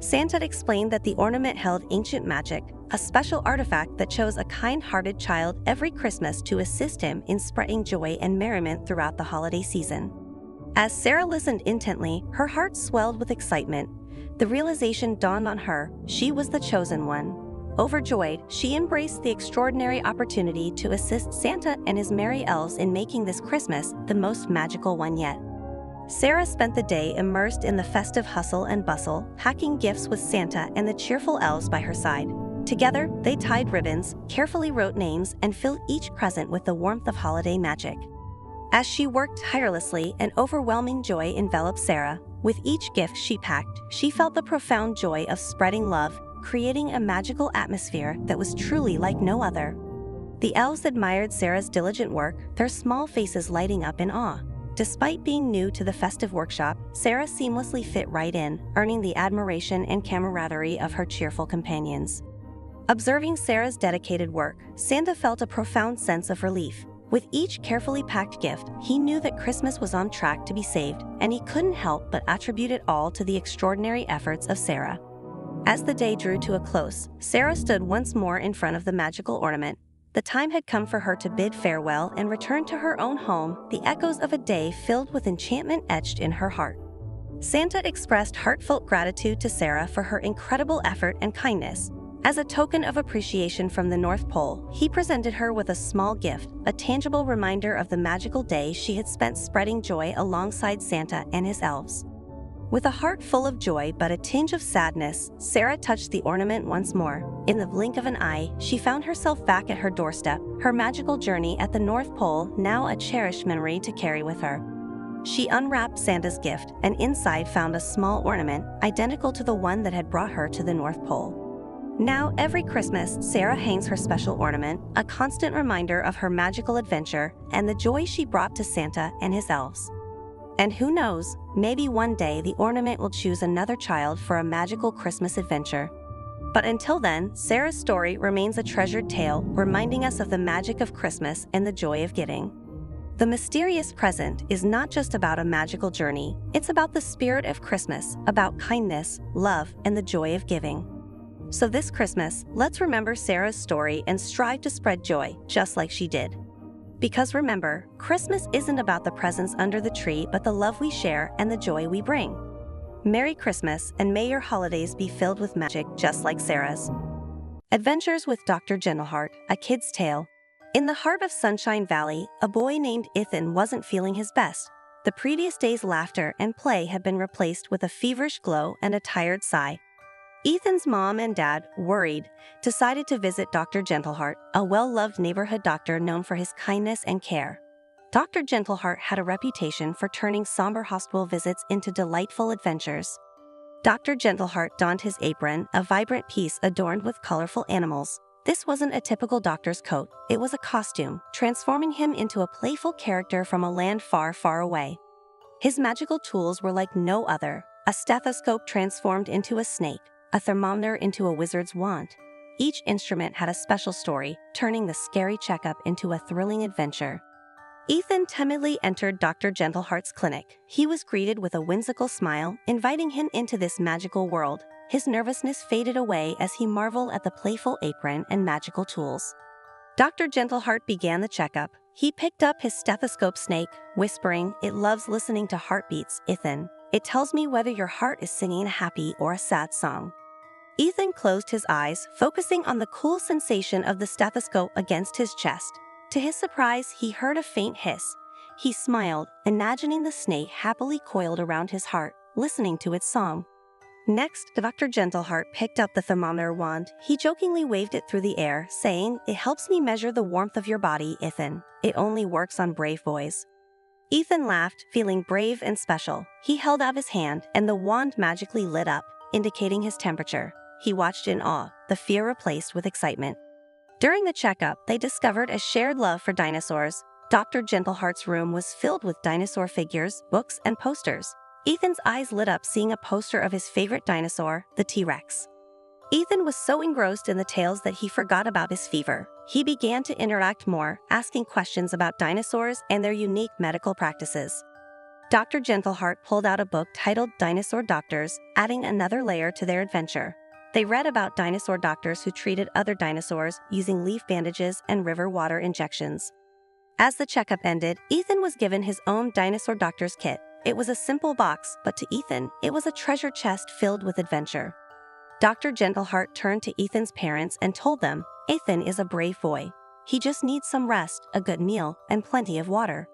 S1: Santa explained that the ornament held ancient magic, a special artifact that chose a kind-hearted child every Christmas to assist him in spreading joy and merriment throughout the holiday season. As Sarah listened intently, her heart swelled with excitement. The realization dawned on her, she was the chosen one. Overjoyed, she embraced the extraordinary opportunity to assist Santa and his merry elves in making this Christmas the most magical one yet. Sarah spent the day immersed in the festive hustle and bustle, packing gifts with Santa and the cheerful elves by her side. Together, they tied ribbons, carefully wrote names, and filled each present with the warmth of holiday magic. As she worked tirelessly, an overwhelming joy enveloped Sarah. With each gift she packed, she felt the profound joy of spreading love, creating a magical atmosphere that was truly like no other. The elves admired Sarah's diligent work, their small faces lighting up in awe. Despite being new to the festive workshop, Sarah seamlessly fit right in, earning the admiration and camaraderie of her cheerful companions. Observing Sarah's dedicated work, Santa felt a profound sense of relief. With each carefully packed gift, he knew that Christmas was on track to be saved, and he couldn't help but attribute it all to the extraordinary efforts of Sarah. As the day drew to a close, Sarah stood once more in front of the magical ornament. The time had come for her to bid farewell and return to her own home, the echoes of a day filled with enchantment etched in her heart. Santa expressed heartfelt gratitude to Sarah for her incredible effort and kindness. As a token of appreciation from the North Pole, he presented her with a small gift, a tangible reminder of the magical day she had spent spreading joy alongside Santa and his elves. With a heart full of joy but a tinge of sadness, Sarah touched the ornament once more. In the blink of an eye, she found herself back at her doorstep, her magical journey at the North Pole now a cherished memory to carry with her. She unwrapped Santa's gift, and inside found a small ornament, identical to the one that had brought her to the North Pole. Now, every Christmas, Sarah hangs her special ornament, a constant reminder of her magical adventure and the joy she brought to Santa and his elves. And who knows, maybe one day the ornament will choose another child for a magical Christmas adventure. But until then, Sarah's story remains a treasured tale, reminding us of the magic of Christmas and the joy of giving. The mysterious present is not just about a magical journey, it's about the spirit of Christmas, about kindness, love, and the joy of giving. So this Christmas, let's remember Sarah's story and strive to spread joy, just like she did. Because remember, Christmas isn't about the presents under the tree but the love we share and the joy we bring. Merry Christmas, and may your holidays be filled with magic just like Sarah's. Adventures with Dr. Gentleheart, a kid's tale. In the heart of Sunshine Valley, a boy named Ethan wasn't feeling his best. The previous day's laughter and play had been replaced with a feverish glow and a tired sigh. Ethan's mom and dad, worried, decided to visit Dr. Gentleheart, a well-loved neighborhood doctor known for his kindness and care. Dr. Gentleheart had a reputation for turning somber hospital visits into delightful adventures. Dr. Gentleheart donned his apron, a vibrant piece adorned with colorful animals. This wasn't a typical doctor's coat, it was a costume, transforming him into a playful character from a land far, far away. His magical tools were like no other, a stethoscope transformed into a snake, a thermometer into a wizard's wand. Each instrument had a special story, turning the scary checkup into a thrilling adventure. Ethan timidly entered Dr. Gentleheart's clinic. He was greeted with a whimsical smile, inviting him into this magical world. His nervousness faded away as he marveled at the playful apron and magical tools. Dr. Gentleheart began the checkup. He picked up his stethoscope snake, whispering, "It loves listening to heartbeats, Ethan. It tells me whether your heart is singing a happy or a sad song." Ethan closed his eyes, focusing on the cool sensation of the stethoscope against his chest. To his surprise, he heard a faint hiss. He smiled, imagining the snake happily coiled around his heart, listening to its song. Next, Dr. Gentleheart picked up the thermometer wand. He jokingly waved it through the air, saying, "It helps me measure the warmth of your body, Ethan. It only works on brave boys." Ethan laughed, feeling brave and special. He held out his hand, and the wand magically lit up, indicating his temperature. He watched in awe, the fear replaced with excitement. During the checkup, they discovered a shared love for dinosaurs. Dr. Gentleheart's room was filled with dinosaur figures, books, and posters. Ethan's eyes lit up seeing a poster of his favorite dinosaur, the T-Rex. Ethan was so engrossed in the tales that he forgot about his fever. He began to interact more, asking questions about dinosaurs and their unique medical practices. Dr. Gentleheart pulled out a book titled Dinosaur Doctors, adding another layer to their adventure. They read about dinosaur doctors who treated other dinosaurs using leaf bandages and river water injections. As the checkup ended, Ethan was given his own dinosaur doctor's kit. It was a simple box, but to Ethan, it was a treasure chest filled with adventure. Dr. Gentleheart turned to Ethan's parents and told them, "Ethan is a brave boy. He just needs some rest, a good meal, and plenty of water."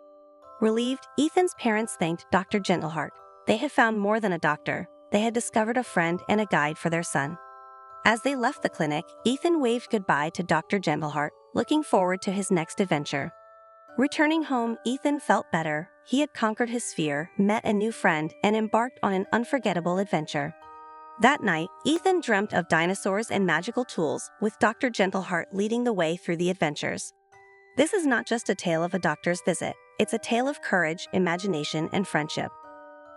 S1: Relieved, Ethan's parents thanked Dr. Gentleheart. They had found more than a doctor. They had discovered a friend and a guide for their son. As they left the clinic, Ethan waved goodbye to Dr. Gentleheart, looking forward to his next adventure. Returning home, Ethan felt better. He had conquered his fear, met a new friend, and embarked on an unforgettable adventure. That night, Ethan dreamt of dinosaurs and magical tools, with Dr. Gentleheart leading the way through the adventures. This is not just a tale of a doctor's visit. It's a tale of courage, imagination, and friendship.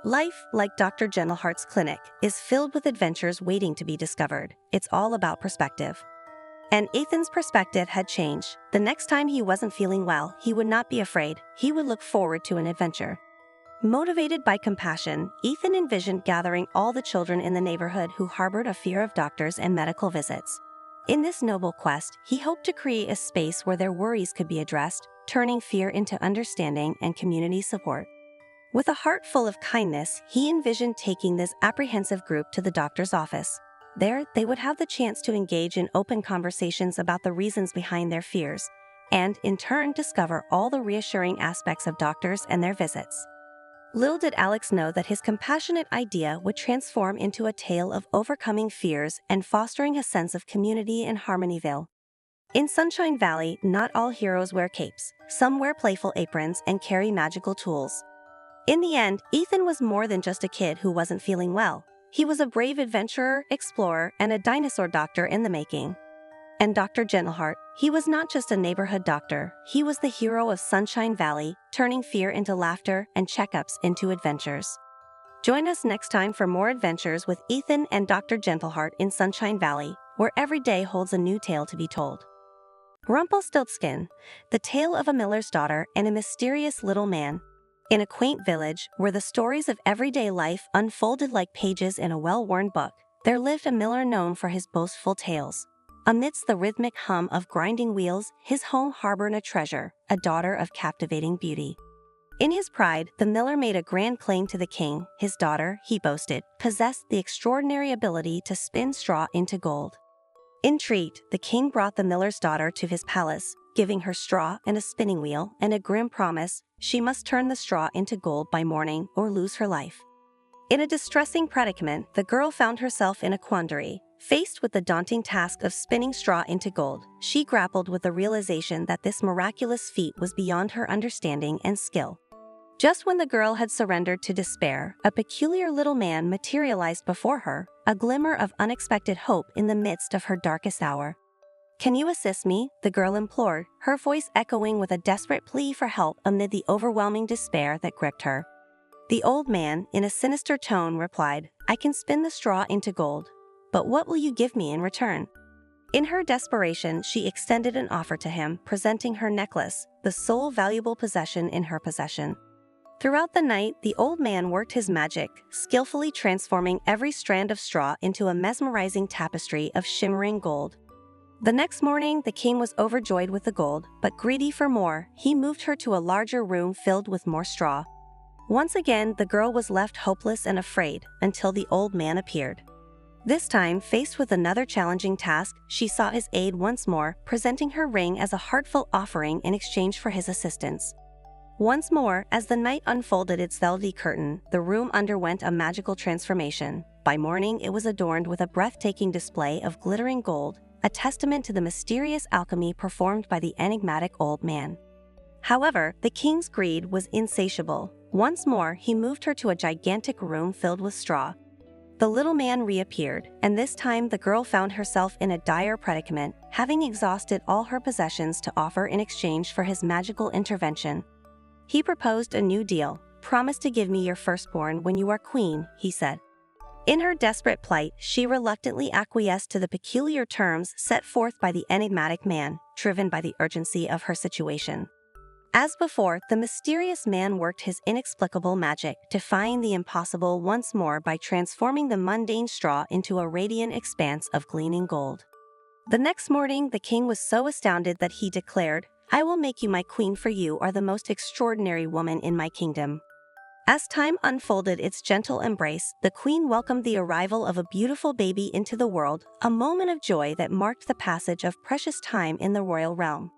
S1: Life, like Dr. Gentleheart's clinic, is filled with adventures waiting to be discovered. It's all about perspective. And Ethan's perspective had changed. The next time he wasn't feeling well, he would not be afraid. He would look forward to an adventure. Motivated by compassion, Ethan envisioned gathering all the children in the neighborhood who harbored a fear of doctors and medical visits. In this noble quest, he hoped to create a space where their worries could be addressed, turning fear into understanding and community support. With a heart full of kindness, he envisioned taking this apprehensive group to the doctor's office. There, they would have the chance to engage in open conversations about the reasons behind their fears, and in turn discover all the reassuring aspects of doctors and their visits. Little did Alex know that his compassionate idea would transform into a tale of overcoming fears and fostering a sense of community in Harmonyville. In Sunshine Valley, not all heroes wear capes. Some wear playful aprons and carry magical tools. In the end, Ethan was more than just a kid who wasn't feeling well. He was a brave adventurer, explorer, and a dinosaur doctor in the making. And Dr. Gentleheart, he was not just a neighborhood doctor. He was the hero of Sunshine Valley, turning fear into laughter and checkups into adventures. Join us next time for more adventures with Ethan and Dr. Gentleheart in Sunshine Valley, where every day holds a new tale to be told. Rumpelstiltskin, the tale of a miller's daughter and a mysterious little man. In a quaint village, where the stories of everyday life unfolded like pages in a well-worn book, there lived a miller known for his boastful tales. Amidst the rhythmic hum of grinding wheels, his home harbored a treasure, a daughter of captivating beauty. In his pride, the miller made a grand claim to the king. His daughter, he boasted, possessed the extraordinary ability to spin straw into gold. Intrigued, the king brought the miller's daughter to his palace, giving her straw and a spinning wheel and a grim promise: she must turn the straw into gold by morning or lose her life. In a distressing predicament, the girl found herself in a quandary. Faced with the daunting task of spinning straw into gold, she grappled with the realization that this miraculous feat was beyond her understanding and skill. Just when the girl had surrendered to despair, a peculiar little man materialized before her, a glimmer of unexpected hope in the midst of her darkest hour. "Can you assist me?" the girl implored, her voice echoing with a desperate plea for help amid the overwhelming despair that gripped her. The old man, in a sinister tone, replied, "I can spin the straw into gold. But what will you give me in return?" In her desperation, she extended an offer to him, presenting her necklace, the sole valuable possession in her possession. Throughout the night, the old man worked his magic, skillfully transforming every strand of straw into a mesmerizing tapestry of shimmering gold. The next morning, the king was overjoyed with the gold, but greedy for more, he moved her to a larger room filled with more straw. Once again, the girl was left hopeless and afraid, until the old man appeared. This time, faced with another challenging task, she sought his aid once more, presenting her ring as a heartfelt offering in exchange for his assistance. Once more, as the night unfolded its velvety curtain, the room underwent a magical transformation. By morning, it was adorned with a breathtaking display of glittering gold, a testament to the mysterious alchemy performed by the enigmatic old man. However, the king's greed was insatiable. Once more, he moved her to a gigantic room filled with straw. The little man reappeared, and this time the girl found herself in a dire predicament, having exhausted all her possessions to offer in exchange for his magical intervention. He proposed a new deal. "Promise to give me your firstborn when you are queen," he said. In her desperate plight, she reluctantly acquiesced to the peculiar terms set forth by the enigmatic man, driven by the urgency of her situation. As before, the mysterious man worked his inexplicable magic, defying the impossible once more by transforming the mundane straw into a radiant expanse of gleaming gold. The next morning, the king was so astounded that he declared, "I will make you my queen, for you are the most extraordinary woman in my kingdom." As time unfolded its gentle embrace, the queen welcomed the arrival of a beautiful baby into the world, a moment of joy that marked the passage of precious time in the royal realm.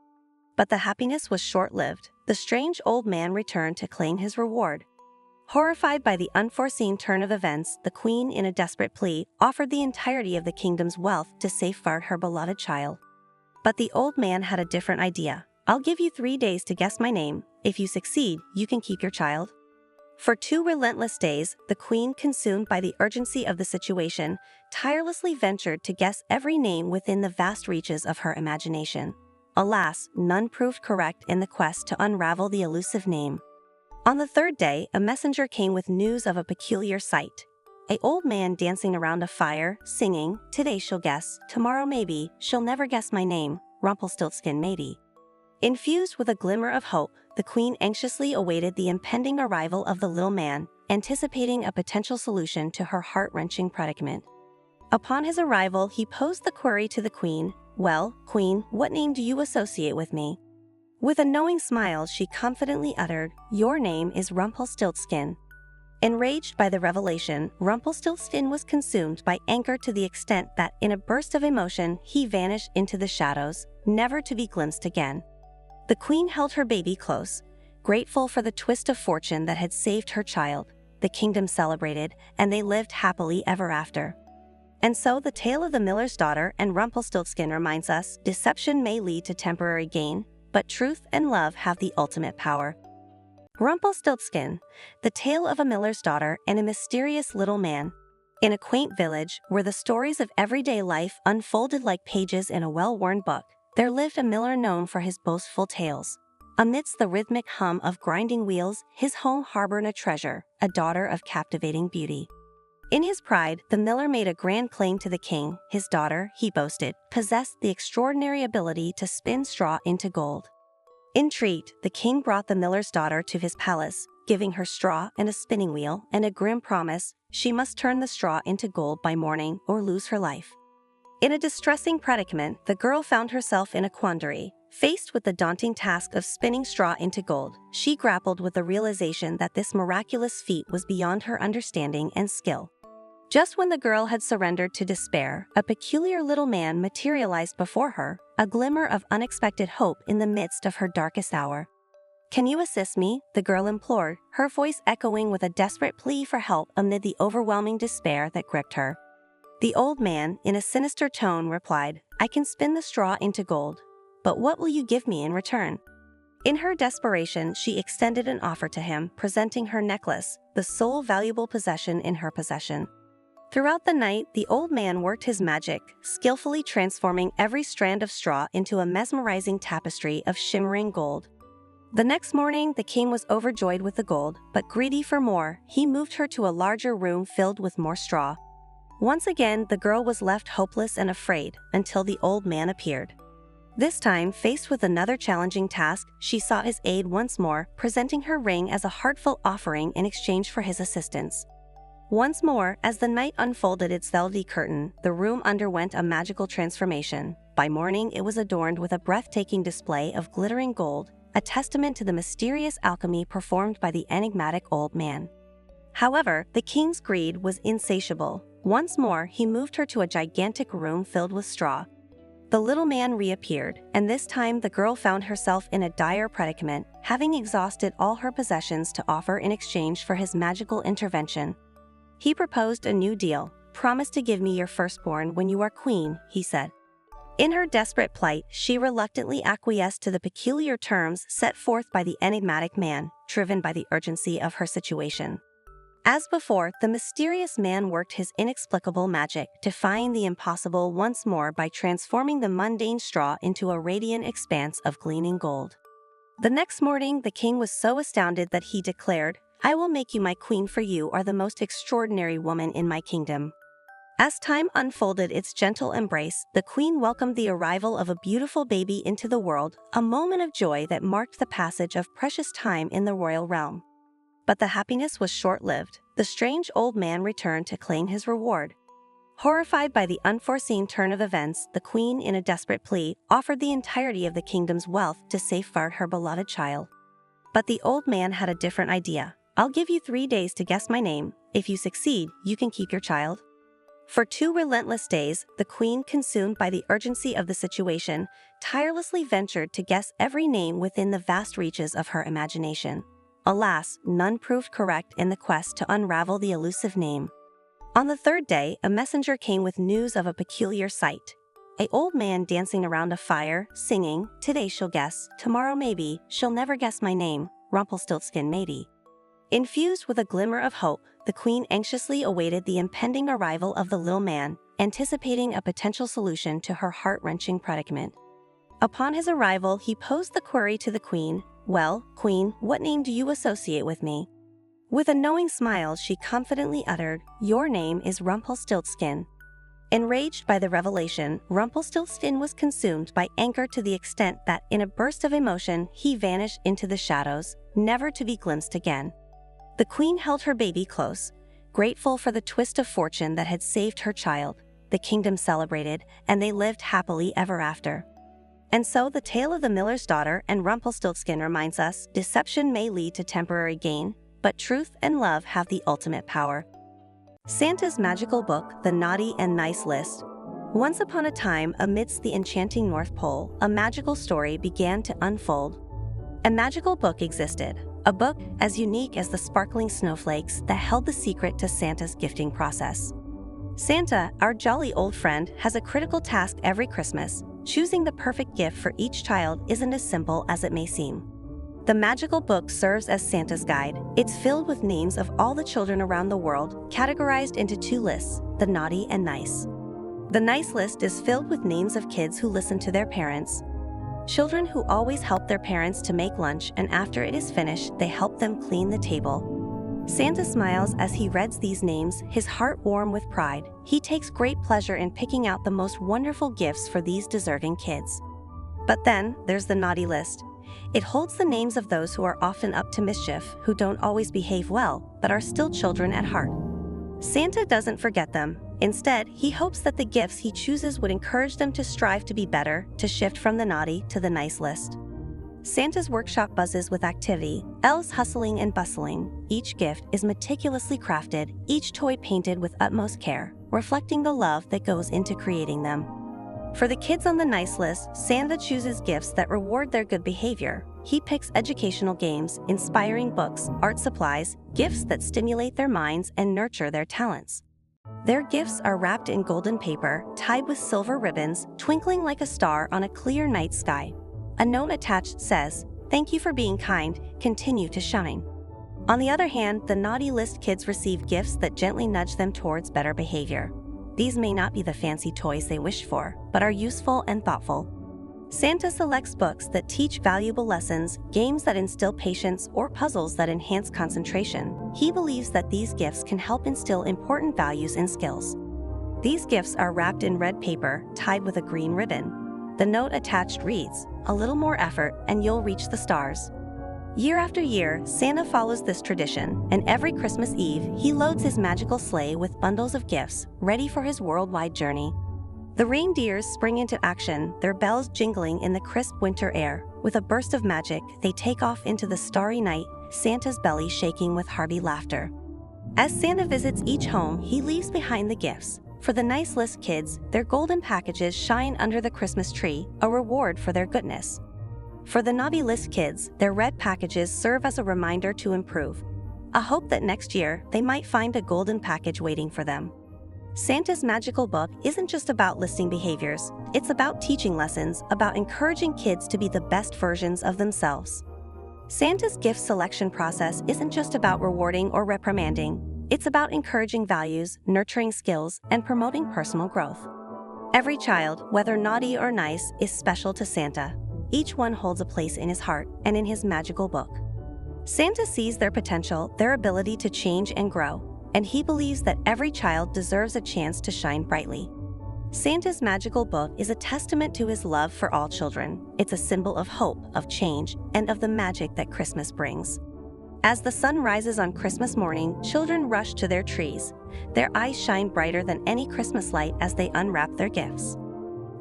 S1: But the happiness was short-lived. The strange old man returned to claim his reward. Horrified by the unforeseen turn of events, the queen, in a desperate plea, offered the entirety of the kingdom's wealth to safeguard her beloved child. But the old man had a different idea. "I'll give you 3 days to guess my name. If you succeed, you can keep your child." For 2 relentless days, the queen, consumed by the urgency of the situation, tirelessly ventured to guess every name within the vast reaches of her imagination. Alas, none proved correct in the quest to unravel the elusive name. On the 3rd day, a messenger came with news of a peculiar sight. An old man dancing around a fire, singing, "Today she'll guess, tomorrow maybe, she'll never guess my name, Rumpelstiltskin maybe." Infused with a glimmer of hope, the queen anxiously awaited the impending arrival of the little man, anticipating a potential solution to her heart-wrenching predicament. Upon his arrival, he posed the query to the queen, "Well, queen, what name do you associate with me?" With a knowing smile, she confidently uttered, "Your name is Rumpelstiltskin." Enraged by the revelation, Rumpelstiltskin was consumed by anger to the extent that, in a burst of emotion, he vanished into the shadows, never to be glimpsed again. The queen held her baby close, grateful for the twist of fortune that had saved her child. The kingdom celebrated, and they lived happily ever after. And so the tale of the miller's daughter and Rumpelstiltskin reminds us, deception may lead to temporary gain, but truth and love have the ultimate power. Rumpelstiltskin, the tale of a miller's daughter and a mysterious little man. In a quaint village, where the stories of everyday life unfolded like pages in a well-worn book, there lived a miller known for his boastful tales. Amidst the rhythmic hum of grinding wheels, his home harbored a treasure, a daughter of captivating beauty. In his pride, the miller made a grand claim to the king. His daughter, he boasted, possessed the extraordinary ability to spin straw into gold. Intrigued, the king brought the miller's daughter to his palace, giving her straw and a spinning wheel and a grim promise: she must turn the straw into gold by morning or lose her life. In a distressing predicament, the girl found herself in a quandary. Faced with the daunting task of spinning straw into gold, she grappled with the realization that this miraculous feat was beyond her understanding and skill. Just when the girl had surrendered to despair, a peculiar little man materialized before her, a glimmer of unexpected hope in the midst of her darkest hour. "Can you assist me?" the girl implored, her voice echoing with a desperate plea for help amid the overwhelming despair that gripped her. The old man, in a sinister tone, replied, "I can spin the straw into gold. But what will you give me in return?" In her desperation, she extended an offer to him, presenting her necklace, the sole valuable possession in her possession. Throughout the night, the old man worked his magic, skillfully transforming every strand of straw into a mesmerizing tapestry of shimmering gold. The next morning, the king was overjoyed with the gold, but greedy for more, he moved her to a larger room filled with more straw. Once again, the girl was left hopeless and afraid, until the old man appeared. This time, faced with another challenging task, she sought his aid once more, presenting her ring as a heartfelt offering in exchange for his assistance. Once more, as the night unfolded its velvety curtain, the room underwent a magical transformation. By morning, it was adorned with a breathtaking display of glittering gold, a testament to the mysterious alchemy performed by the enigmatic old man. However, the king's greed was insatiable. Once more, he moved her to a gigantic room filled with straw. The little man reappeared, and this time the girl found herself in a dire predicament, having exhausted all her possessions to offer in exchange for his magical intervention. He proposed a new deal. "Promise to give me your firstborn when you are queen," he said. In her desperate plight, she reluctantly acquiesced to the peculiar terms set forth by the enigmatic man, driven by the urgency of her situation. As before, the mysterious man worked his inexplicable magic, defying the impossible once more by transforming the mundane straw into a radiant expanse of gleaming gold. The next morning, the king was so astounded that he declared, "I will make you my queen, for you are the most extraordinary woman in my kingdom." As time unfolded its gentle embrace, the queen welcomed the arrival of a beautiful baby into the world, a moment of joy that marked the passage of precious time in the royal realm. But the happiness was short-lived. The strange old man returned to claim his reward. Horrified by the unforeseen turn of events, the queen, in a desperate plea, offered the entirety of the kingdom's wealth to safeguard her beloved child. But the old man had a different idea. "I'll give you 3 days to guess my name. If you succeed, you can keep your child." For 2 relentless days, the queen, consumed by the urgency of the situation, tirelessly ventured to guess every name within the vast reaches of her imagination. Alas, none proved correct in the quest to unravel the elusive name. On the 3rd day, a messenger came with news of a peculiar sight. An old man dancing around a fire, singing, "Today she'll guess, tomorrow maybe, she'll never guess my name, Rumpelstiltskin matey." Infused with a glimmer of hope, the queen anxiously awaited the impending arrival of the little man, anticipating a potential solution to her heart-wrenching predicament. Upon his arrival, he posed the query to the queen, "Well, queen, what name do you associate with me?" With a knowing smile, she confidently uttered, "Your name is Rumpelstiltskin." Enraged by the revelation, Rumpelstiltskin was consumed by anger to the extent that, in a burst of emotion, he vanished into the shadows, never to be glimpsed again. The queen held her baby close, grateful for the twist of fortune that had saved her child. The kingdom celebrated, and they lived happily ever after. And so the tale of the miller's daughter and Rumpelstiltskin reminds us, deception may lead to temporary gain, but truth and love have the ultimate power. Santa's magical book, The Naughty and Nice List. Once upon a time, amidst the enchanting North Pole, a magical story began to unfold. A magical book existed, a book as unique as the sparkling snowflakes that held the secret to Santa's gifting process. Santa, our jolly old friend, has a critical task every Christmas. Choosing the perfect gift for each child isn't as simple as it may seem. The magical book serves as Santa's guide. It's filled with names of all the children around the world, categorized into 2 lists, the naughty and nice. The nice list is filled with names of kids who listen to their parents. Children who always help their parents to make lunch, and after it is finished, they help them clean the table. Santa smiles as he reads these names, his heart warm with pride. He takes great pleasure in picking out the most wonderful gifts for these deserving kids. But then, there's the naughty list. It holds the names of those who are often up to mischief, who don't always behave well, but are still children at heart. Santa doesn't forget them. Instead, he hopes that the gifts he chooses would encourage them to strive to be better, to shift from the naughty to the nice list. Santa's workshop buzzes with activity, elves hustling and bustling. Each gift is meticulously crafted, each toy painted with utmost care, reflecting the love that goes into creating them. For the kids on the nice list, Santa chooses gifts that reward their good behavior. He picks educational games, inspiring books, art supplies, gifts that stimulate their minds and nurture their talents. Their gifts are wrapped in golden paper, tied with silver ribbons, twinkling like a star on a clear night sky. A note attached says, "Thank you for being kind, continue to shine." On the other hand, the naughty list kids receive gifts that gently nudge them towards better behavior. These may not be the fancy toys they wished for, but are useful and thoughtful. Santa selects books that teach valuable lessons, games that instill patience, or puzzles that enhance concentration. He believes that these gifts can help instill important values and skills. These gifts are wrapped in red paper, tied with a green ribbon. The note attached reads, "A little more effort, and you'll reach the stars." Year after year, Santa follows this tradition, and every Christmas Eve, he loads his magical sleigh with bundles of gifts, ready for his worldwide journey. The reindeers spring into action, their bells jingling in the crisp winter air. With a burst of magic, they take off into the starry night, Santa's belly shaking with hearty laughter. As Santa visits each home, he leaves behind the gifts. For the nice list kids, their golden packages shine under the Christmas tree, a reward for their goodness. For the naughty list kids, their red packages serve as a reminder to improve, a hope that next year they might find a golden package waiting for them. Santa's magical book isn't just about listing behaviors, it's about teaching lessons, about encouraging kids to be the best versions of themselves. Santa's gift selection process isn't just about rewarding or reprimanding, it's about encouraging values, nurturing skills, and promoting personal growth. Every child, whether naughty or nice, is special to Santa. Each one holds a place in his heart and in his magical book. Santa sees their potential, their ability to change and grow, and he believes that every child deserves a chance to shine brightly. Santa's magical book is a testament to his love for all children. It's a symbol of hope, of change, and of the magic that Christmas brings. As the sun rises on Christmas morning, children rush to their trees. Their eyes shine brighter than any Christmas light as they unwrap their gifts.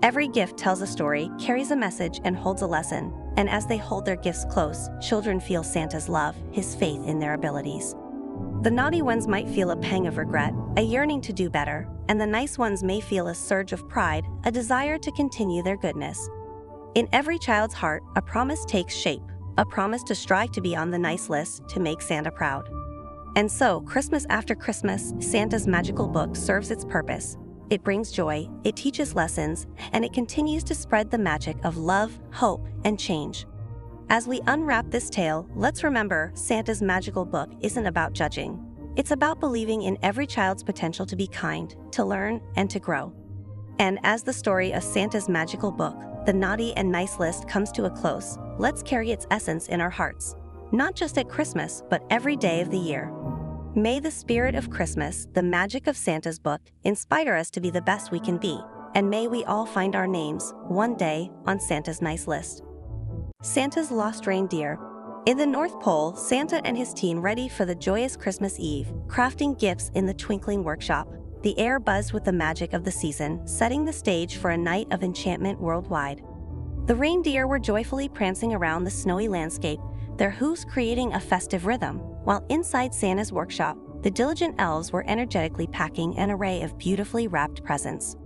S1: Every gift tells a story, carries a message, and holds a lesson. And as they hold their gifts close, children feel Santa's love, his faith in their abilities. The naughty ones might feel a pang of regret, a yearning to do better, and the nice ones may feel a surge of pride, a desire to continue their goodness. In every child's heart, a promise takes shape, a promise to strive to be on the nice list to make Santa proud. And so, Christmas after Christmas, Santa's magical book serves its purpose. It brings joy, it teaches lessons, and it continues to spread the magic of love, hope, and change. As we unwrap this tale, let's remember Santa's magical book isn't about judging. It's about believing in every child's potential to be kind, to learn, and to grow. And as the story of Santa's magical book, the naughty and nice list, comes to a close, let's carry its essence in our hearts, not just at Christmas, but every day of the year. May the spirit of Christmas, the magic of Santa's book, inspire us to be the best we can be, and may we all find our names, one day, on Santa's nice list. Santa's Lost Reindeer. In the North Pole, Santa and his team ready for the joyous Christmas Eve, crafting gifts in the twinkling workshop. The air buzzed with the magic of the season, setting the stage for a night of enchantment worldwide. The reindeer were joyfully prancing around the snowy landscape, their hooves creating a festive rhythm, while inside Santa's workshop, the diligent elves were energetically packing an array of beautifully wrapped presents.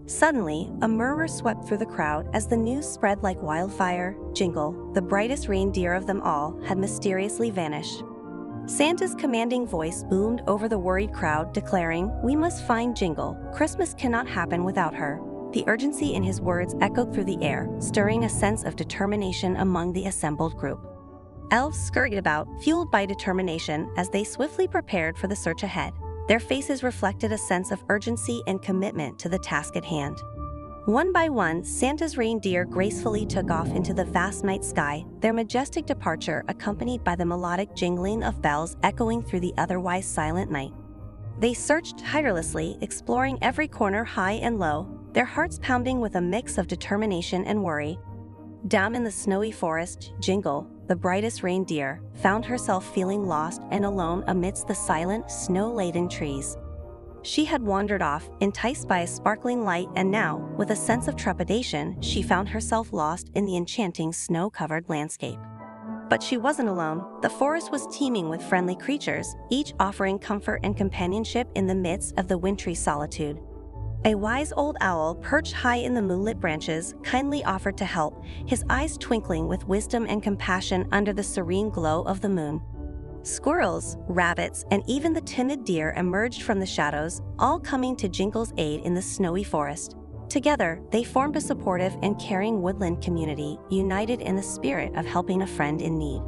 S1: Suddenly, a murmur swept through the crowd as the news spread like wildfire. Jingle, the brightest reindeer of them all, had mysteriously vanished. Santa's commanding voice boomed over the worried crowd, declaring, "We must find Jingle. Christmas cannot happen without her." The urgency in his words echoed through the air, stirring a sense of determination among the assembled group. Elves scurried about, fueled by determination, as they swiftly prepared for the search ahead. Their faces reflected a sense of urgency and commitment to the task at hand. One by one, Santa's reindeer gracefully took off into the vast night sky, their majestic departure accompanied by the melodic jingling of bells echoing through the otherwise silent night. They searched tirelessly, exploring every corner high and low, their hearts pounding with a mix of determination and worry. Down in the snowy forest, Jingle, the brightest reindeer, found herself feeling lost and alone amidst the silent, snow-laden trees. She had wandered off, enticed by a sparkling light, and now, with a sense of trepidation, she found herself lost in the enchanting snow-covered landscape. But she wasn't alone. The forest was teeming with friendly creatures, each offering comfort and companionship in the midst of the wintry solitude. A wise old owl, perched high in the moonlit branches, kindly offered to help, his eyes twinkling with wisdom and compassion under the serene glow of the moon. Squirrels, rabbits, and even the timid deer emerged from the shadows, all coming to Jingle's aid in the snowy forest. Together, they formed a supportive and caring woodland community, united in the spirit of helping a friend in need.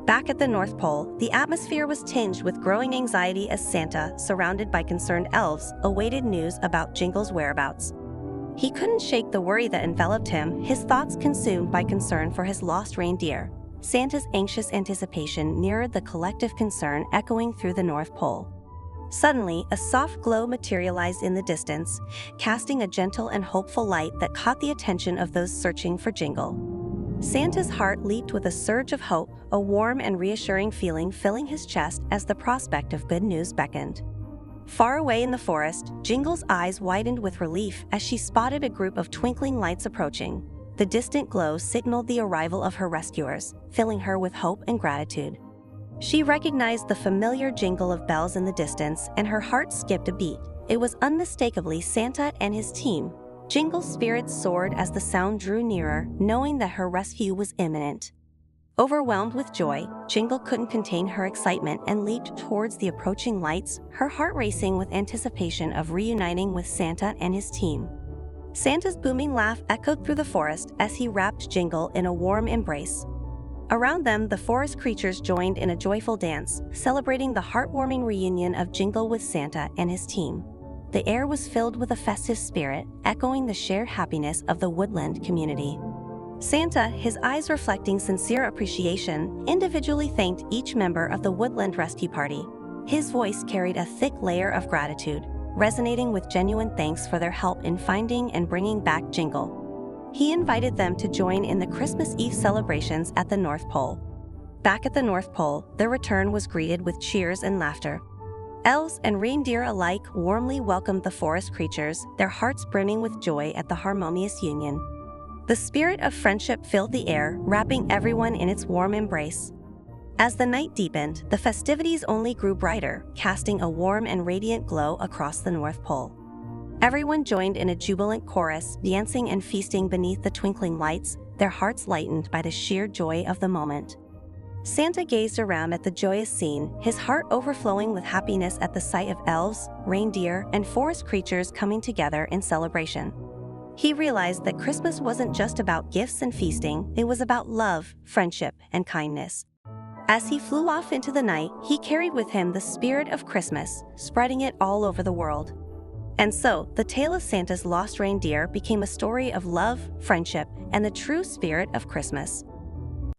S1: Back at the North Pole, the atmosphere was tinged with growing anxiety as Santa, surrounded by concerned elves, awaited news about Jingle's whereabouts. He couldn't shake the worry that enveloped him, his thoughts consumed by concern for his lost reindeer. Santa's anxious anticipation mirrored the collective concern echoing through the North Pole. Suddenly, a soft glow materialized in the distance, casting a gentle and hopeful light that caught the attention of those searching for Jingle. Santa's heart leaped with a surge of hope, a warm and reassuring feeling filling his chest as the prospect of good news beckoned. Far away in the forest, Jingle's eyes widened with relief as she spotted a group of twinkling lights approaching. The distant glow signaled the arrival of her rescuers, filling her with hope and gratitude. She recognized the familiar jingle of bells in the distance, and her heart skipped a beat. It was unmistakably Santa and his team. Jingle's spirits soared as the sound drew nearer, knowing that her rescue was imminent. Overwhelmed with joy, Jingle couldn't contain her excitement and leaped towards the approaching lights, her heart racing with anticipation of reuniting with Santa and his team. Santa's booming laugh echoed through the forest as he wrapped Jingle in a warm embrace. Around them, the forest creatures joined in a joyful dance, celebrating the heartwarming reunion of Jingle with Santa and his team. The air was filled with a festive spirit, echoing the shared happiness of the woodland community. Santa, his eyes reflecting sincere appreciation, individually thanked each member of the Woodland Rescue Party. His voice carried a thick layer of gratitude, resonating with genuine thanks for their help in finding and bringing back Jingle. He invited them to join in the Christmas Eve celebrations at the North Pole. Back at the North Pole, their return was greeted with cheers and laughter. Elves and reindeer alike warmly welcomed the forest creatures, their hearts brimming with joy at the harmonious union. The spirit of friendship filled the air, wrapping everyone in its warm embrace. As the night deepened, the festivities only grew brighter, casting a warm and radiant glow across the North Pole. Everyone joined in a jubilant chorus, dancing and feasting beneath the twinkling lights, their hearts lightened by the sheer joy of the moment. Santa gazed around at the joyous scene, his heart overflowing with happiness at the sight of elves, reindeer, and forest creatures coming together in celebration. He realized that Christmas wasn't just about gifts and feasting, it was about love, friendship, and kindness. As he flew off into the night, he carried with him the spirit of Christmas, spreading it all over the world. And so, the tale of Santa's lost reindeer became a story of love, friendship, and the true spirit of Christmas.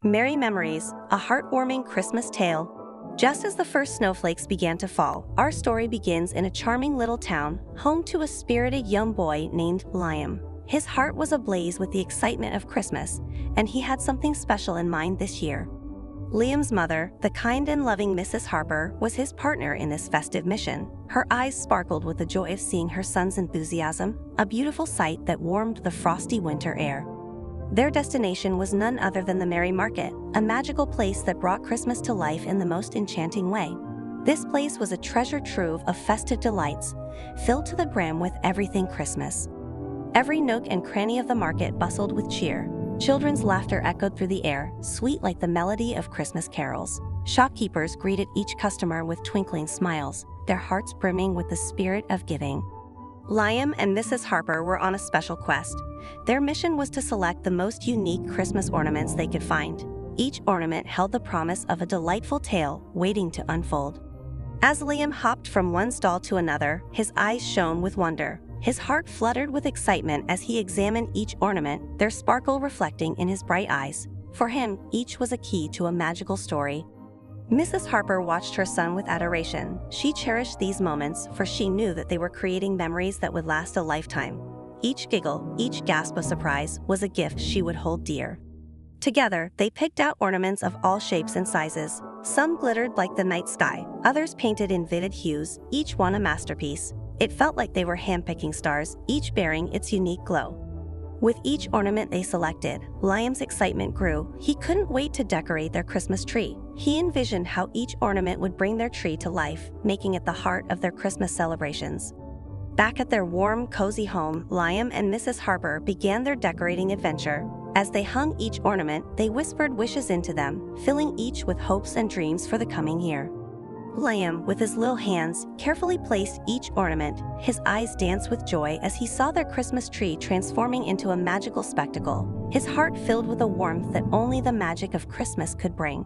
S1: Merry Memories, a heartwarming Christmas tale. Just as the first snowflakes began to fall, our story begins in a charming little town, home to a spirited young boy named Liam. His heart was ablaze with the excitement of Christmas, and he had something special in mind this year. Liam's mother, the kind and loving Mrs. Harper, was his partner in this festive mission. Her eyes sparkled with the joy of seeing her son's enthusiasm, a beautiful sight that warmed the frosty winter air. Their destination was none other than the Merry Market, a magical place that brought Christmas to life in the most enchanting way. This place was a treasure trove of festive delights, filled to the brim with everything Christmas. Every nook and cranny of the market bustled with cheer. Children's laughter echoed through the air, sweet like the melody of Christmas carols. Shopkeepers greeted each customer with twinkling smiles, their hearts brimming with the spirit of giving. Liam and Mrs. Harper were on a special quest. Their mission was to select the most unique Christmas ornaments they could find. Each ornament held the promise of a delightful tale waiting to unfold. As Liam hopped from one stall to another, his eyes shone with wonder. His heart fluttered with excitement as he examined each ornament, their sparkle reflecting in his bright eyes. For him, each was a key to a magical story. Mrs. Harper watched her son with adoration. She cherished these moments, for she knew that they were creating memories that would last a lifetime. Each giggle, each gasp of surprise, was a gift she would hold dear. Together, they picked out ornaments of all shapes and sizes. Some glittered like the night sky, others painted in vivid hues, each one a masterpiece. It felt like they were handpicking stars, each bearing its unique glow. With each ornament they selected, Liam's excitement grew. He couldn't wait to decorate their Christmas tree. He envisioned how each ornament would bring their tree to life, making it the heart of their Christmas celebrations. Back at their warm, cozy home, Liam and Mrs. Harper began their decorating adventure. As they hung each ornament, they whispered wishes into them, filling each with hopes and dreams for the coming year. Liam, with his little hands, carefully placed each ornament. His eyes danced with joy as he saw their Christmas tree transforming into a magical spectacle, his heart filled with a warmth that only the magic of Christmas could bring.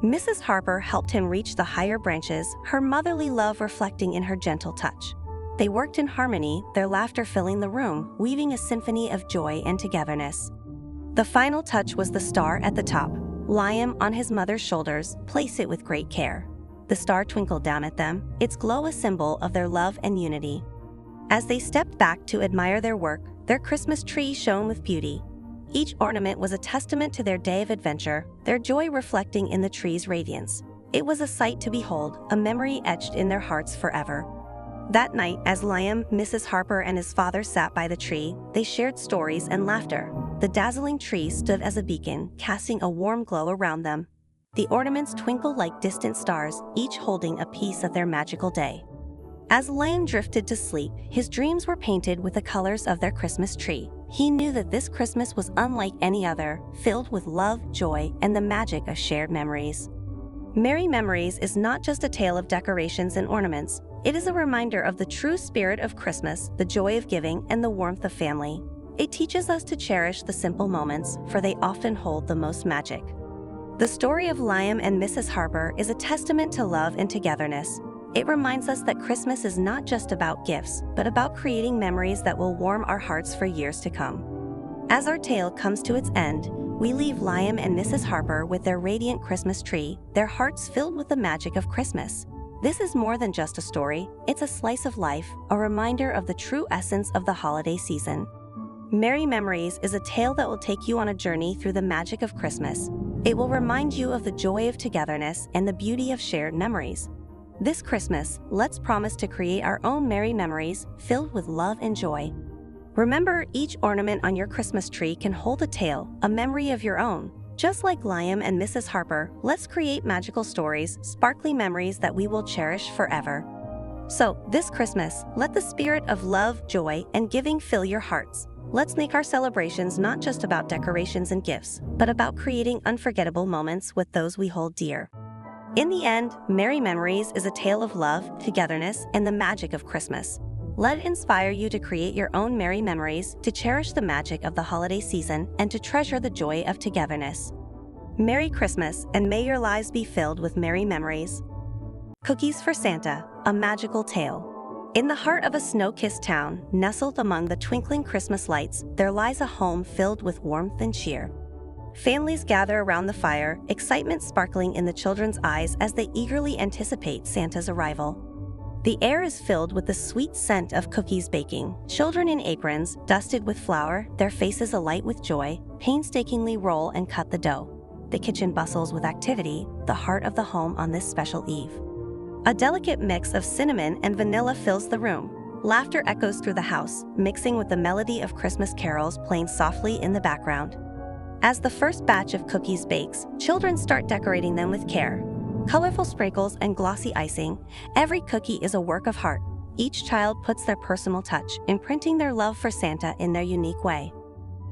S1: Mrs. Harper helped him reach the higher branches, her motherly love reflecting in her gentle touch. They worked in harmony, their laughter filling the room, weaving a symphony of joy and togetherness. The final touch was the star at the top. Liam, on his mother's shoulders, placed it with great care. The star twinkled down at them, its glow a symbol of their love and unity. As they stepped back to admire their work, their Christmas tree shone with beauty. Each ornament was a testament to their day of adventure, their joy reflecting in the tree's radiance. It was a sight to behold, a memory etched in their hearts forever. That night, as Liam, Mrs. Harper, and his father sat by the tree, they shared stories and laughter. The dazzling tree stood as a beacon, casting a warm glow around them. The ornaments twinkle like distant stars, each holding a piece of their magical day. As Liam drifted to sleep, his dreams were painted with the colors of their Christmas tree. He knew that this Christmas was unlike any other, filled with love, joy, and the magic of shared memories. Merry Memories is not just a tale of decorations and ornaments. It is a reminder of the true spirit of Christmas, the joy of giving, and the warmth of family. It teaches us to cherish the simple moments, for they often hold the most magic. The story of Liam and Mrs. Harper is a testament to love and togetherness. It reminds us that Christmas is not just about gifts, but about creating memories that will warm our hearts for years to come. As our tale comes to its end, we leave Liam and Mrs. Harper with their radiant Christmas tree, their hearts filled with the magic of Christmas. This is more than just a story, it's a slice of life, a reminder of the true essence of the holiday season. Merry Memories is a tale that will take you on a journey through the magic of Christmas. It will remind you of the joy of togetherness and the beauty of shared memories. This Christmas, let's promise to create our own merry memories filled with love and joy. Remember, each ornament on your Christmas tree can hold a tale, a memory of your own. Just like Liam and Mrs. Harper, let's create magical stories, sparkly memories that we will cherish forever. So, this Christmas, let the spirit of love, joy, and giving fill your hearts. Let's make our celebrations not just about decorations and gifts, but about creating unforgettable moments with those we hold dear. In the end, Merry Memories is a tale of love, togetherness, and the magic of Christmas. Let it inspire you to create your own merry memories, to cherish the magic of the holiday season, and to treasure the joy of togetherness. Merry Christmas, and may your lives be filled with merry memories. Cookies for Santa, a magical tale. In the heart of a snow-kissed town, nestled among the twinkling Christmas lights, there lies a home filled with warmth and cheer. Families gather around the fire, excitement sparkling in the children's eyes as they eagerly anticipate Santa's arrival. The air is filled with the sweet scent of cookies baking. Children in aprons, dusted with flour, their faces alight with joy, painstakingly roll and cut the dough. The kitchen bustles with activity, the heart of the home on this special eve. A delicate mix of cinnamon and vanilla fills the room. Laughter echoes through the house, mixing with the melody of Christmas carols playing softly in the background. As the first batch of cookies bakes, children start decorating them with care. Colorful sprinkles and glossy icing, every cookie is a work of art. Each child puts their personal touch, imprinting their love for Santa in their unique way.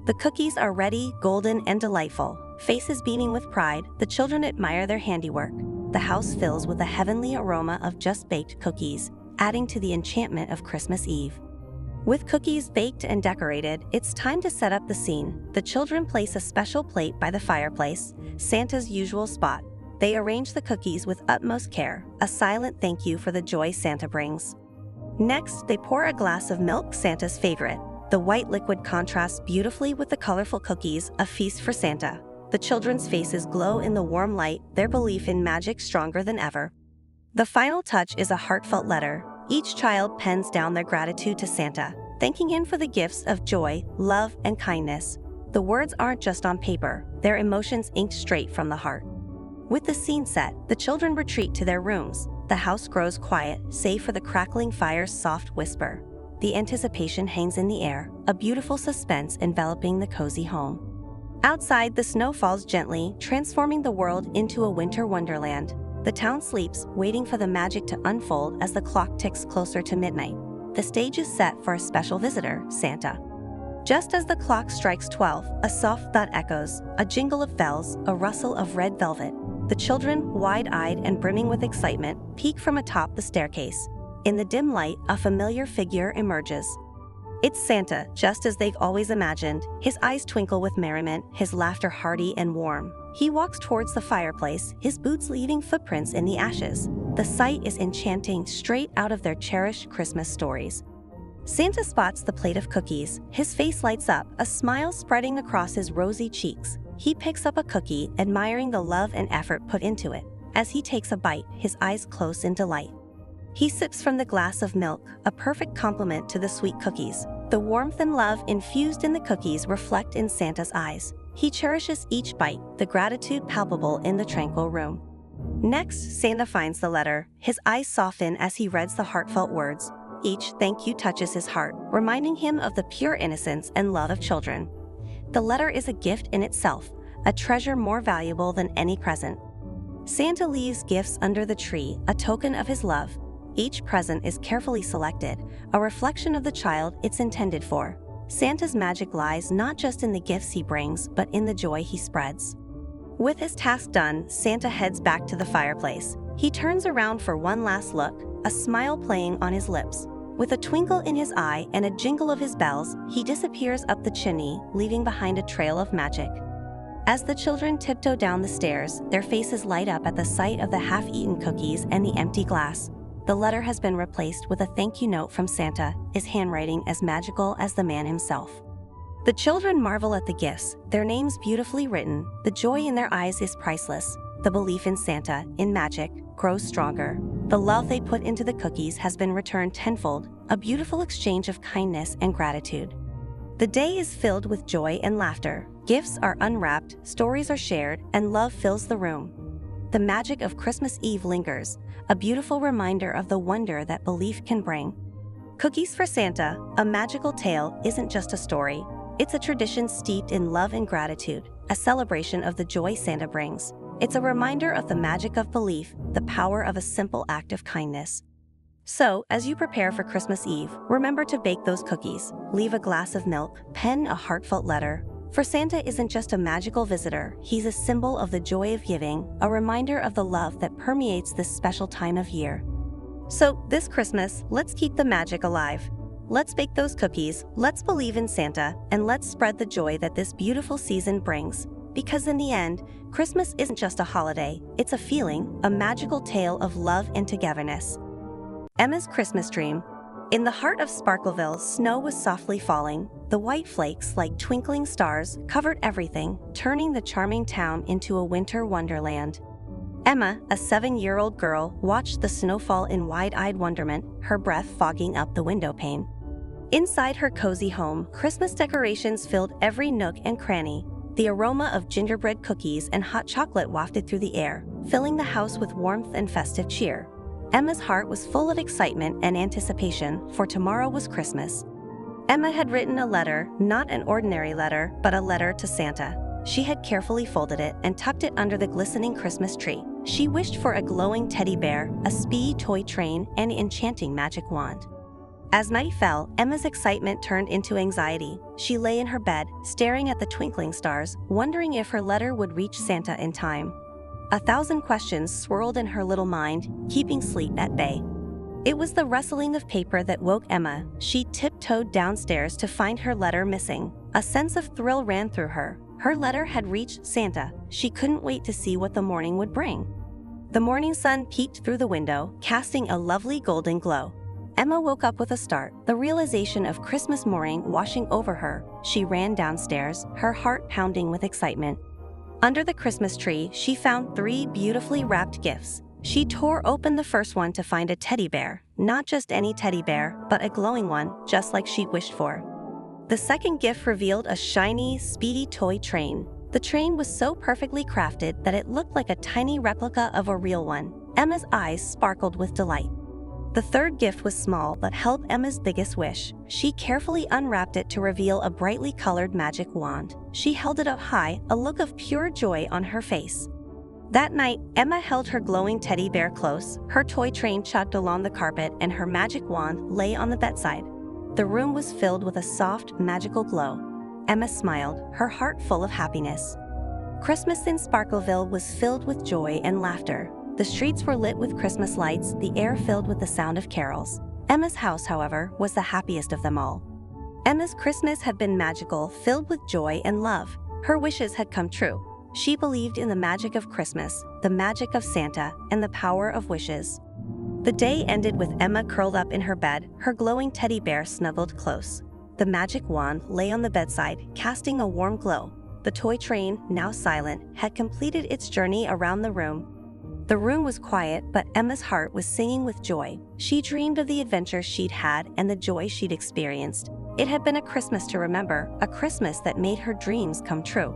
S1: The cookies are ready, golden, and delightful. Faces beaming with pride, the children admire their handiwork. The house fills with a heavenly aroma of just-baked cookies, adding to the enchantment of Christmas Eve. With cookies baked and decorated, it's time to set up the scene. The children place a special plate by the fireplace, Santa's usual spot. They arrange the cookies with utmost care, a silent thank you for the joy Santa brings. Next, they pour a glass of milk, Santa's favorite. The white liquid contrasts beautifully with the colorful cookies, a feast for Santa. The children's faces glow in the warm light, their belief in magic stronger than ever. The final touch is a heartfelt letter. Each child pens down their gratitude to Santa, thanking him for the gifts of joy, love, and kindness. The words aren't just on paper, they're emotions inked straight from the heart. With the scene set, the children retreat to their rooms. The house grows quiet, save for the crackling fire's soft whisper. The anticipation hangs in the air, a beautiful suspense enveloping the cozy home. Outside, the snow falls gently, transforming the world into a winter wonderland. The town sleeps, waiting for the magic to unfold as the clock ticks closer to midnight. The stage is set for a special visitor, Santa. Just as the clock strikes 12, a soft thud echoes, a jingle of bells, a rustle of red velvet. The children, wide-eyed and brimming with excitement, peek from atop the staircase. In the dim light, a familiar figure emerges. It's Santa, just as they've always imagined. His eyes twinkle with merriment, his laughter hearty and warm. He walks towards the fireplace, his boots leaving footprints in the ashes. The sight is enchanting, straight out of their cherished Christmas stories. Santa spots the plate of cookies. His face lights up, a smile spreading across his rosy cheeks. He picks up a cookie, admiring the love and effort put into it. As he takes a bite, his eyes close in delight. He sips from the glass of milk, a perfect complement to the sweet cookies. The warmth and love infused in the cookies reflect in Santa's eyes. He cherishes each bite, the gratitude palpable in the tranquil room. Next, Santa finds the letter. His eyes soften as he reads the heartfelt words. Each thank you touches his heart, reminding him of the pure innocence and love of children. The letter is a gift in itself, a treasure more valuable than any present. Santa leaves gifts under the tree, a token of his love. Each present is carefully selected, a reflection of the child it's intended for. Santa's magic lies not just in the gifts he brings, but in the joy he spreads. With his task done, Santa heads back to the fireplace. He turns around for one last look, a smile playing on his lips. With a twinkle in his eye and a jingle of his bells, he disappears up the chimney, leaving behind a trail of magic. As the children tiptoe down the stairs, their faces light up at the sight of the half-eaten cookies and the empty glass. The letter has been replaced with a thank you note from Santa, his handwriting as magical as the man himself. The children marvel at the gifts, their names beautifully written. The joy in their eyes is priceless. The belief in Santa, in magic, grows stronger. The love they put into the cookies has been returned tenfold, a beautiful exchange of kindness and gratitude. The day is filled with joy and laughter. Gifts are unwrapped, stories are shared, and love fills the room. The magic of Christmas Eve lingers, a beautiful reminder of the wonder that belief can bring. Cookies for Santa, a magical tale, isn't just a story. It's a tradition steeped in love and gratitude, a celebration of the joy Santa brings. It's a reminder of the magic of belief, the power of a simple act of kindness. So, as you prepare for Christmas Eve, remember to bake those cookies, leave a glass of milk, pen a heartfelt letter. For Santa isn't just a magical visitor, he's a symbol of the joy of giving, a reminder of the love that permeates this special time of year. So, this Christmas, let's keep the magic alive. Let's bake those cookies, let's believe in Santa, and let's spread the joy that this beautiful season brings. Because in the end, Christmas isn't just a holiday, it's a feeling, a magical tale of love and togetherness. Emma's Christmas Dream. In the heart of Sparkleville, snow was softly falling. The white flakes, like twinkling stars, covered everything, turning the charming town into a winter wonderland. Emma, a 7-year-old girl, watched the snowfall in wide-eyed wonderment, her breath fogging up the windowpane. Inside her cozy home, Christmas decorations filled every nook and cranny. The aroma of gingerbread cookies and hot chocolate wafted through the air, filling the house with warmth and festive cheer. Emma's heart was full of excitement and anticipation, for tomorrow was Christmas. Emma had written a letter, not an ordinary letter, but a letter to Santa. She had carefully folded it and tucked it under the glistening Christmas tree. She wished for a glowing teddy bear, a speedy toy train, and an enchanting magic wand. As night fell, Emma's excitement turned into anxiety. She lay in her bed, staring at the twinkling stars, wondering if her letter would reach Santa in time. 1,000 questions swirled in her little mind, keeping sleep at bay. It was the rustling of paper that woke Emma. She tiptoed downstairs to find her letter missing. A sense of thrill ran through her. Her letter had reached Santa. She couldn't wait to see what the morning would bring. The morning sun peeked through the window, casting a lovely golden glow. Emma woke up with a start, the realization of Christmas morning washing over her. She ran downstairs, her heart pounding with excitement. Under the Christmas tree, she found 3 beautifully wrapped gifts. She tore open the first one to find a teddy bear, not just any teddy bear, but a glowing one, just like she'd wished for. The second gift revealed a shiny, speedy toy train. The train was so perfectly crafted that it looked like a tiny replica of a real one. Emma's eyes sparkled with delight. The third gift was small but held Emma's biggest wish. She carefully unwrapped it to reveal a brightly colored magic wand. She held it up high, a look of pure joy on her face. That night, Emma held her glowing teddy bear close, her toy train chugged along the carpet, and her magic wand lay on the bedside. The room was filled with a soft, magical glow. Emma smiled, her heart full of happiness. Christmas in Sparkleville was filled with joy and laughter. The streets were lit with Christmas lights, the air filled with the sound of carols. Emma's house, however, was the happiest of them all. Emma's Christmas had been magical, filled with joy and love. Her wishes had come true. She believed in the magic of Christmas, the magic of Santa, and the power of wishes. The day ended with Emma curled up in her bed, her glowing teddy bear snuggled close. The magic wand lay on the bedside, casting a warm glow. The toy train, now silent, had completed its journey around the room. The room was quiet, but Emma's heart was singing with joy. She dreamed of the adventures she'd had and the joy she'd experienced. It had been a Christmas to remember, a Christmas that made her dreams come true.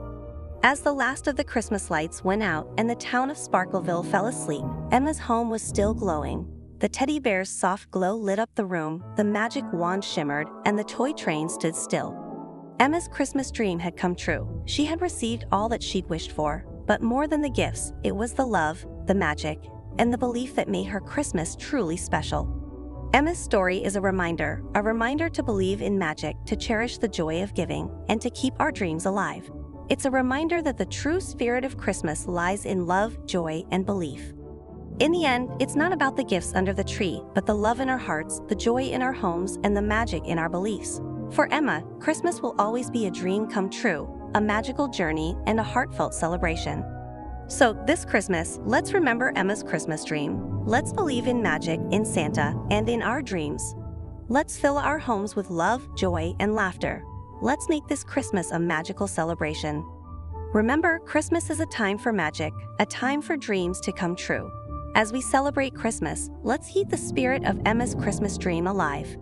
S1: As the last of the Christmas lights went out and the town of Sparkleville fell asleep, Emma's home was still glowing. The teddy bear's soft glow lit up the room, the magic wand shimmered, and the toy train stood still. Emma's Christmas dream had come true. She had received all that she'd wished for, but more than the gifts, it was the love, the magic, and the belief that made her Christmas truly special. Emma's story is a reminder to believe in magic, to cherish the joy of giving, and to keep our dreams alive. It's a reminder that the true spirit of Christmas lies in love, joy, and belief. In the end, it's not about the gifts under the tree, but the love in our hearts, the joy in our homes, and the magic in our beliefs. For Emma, Christmas will always be a dream come true, a magical journey, and a heartfelt celebration. So this Christmas, let's remember Emma's Christmas dream. Let's believe in magic, in Santa, and in our dreams. Let's fill our homes with love, joy, and laughter. Let's make this Christmas a magical celebration. Remember, Christmas is a time for magic, a time for dreams to come true. As we celebrate Christmas, let's keep the spirit of Emma's Christmas dream alive.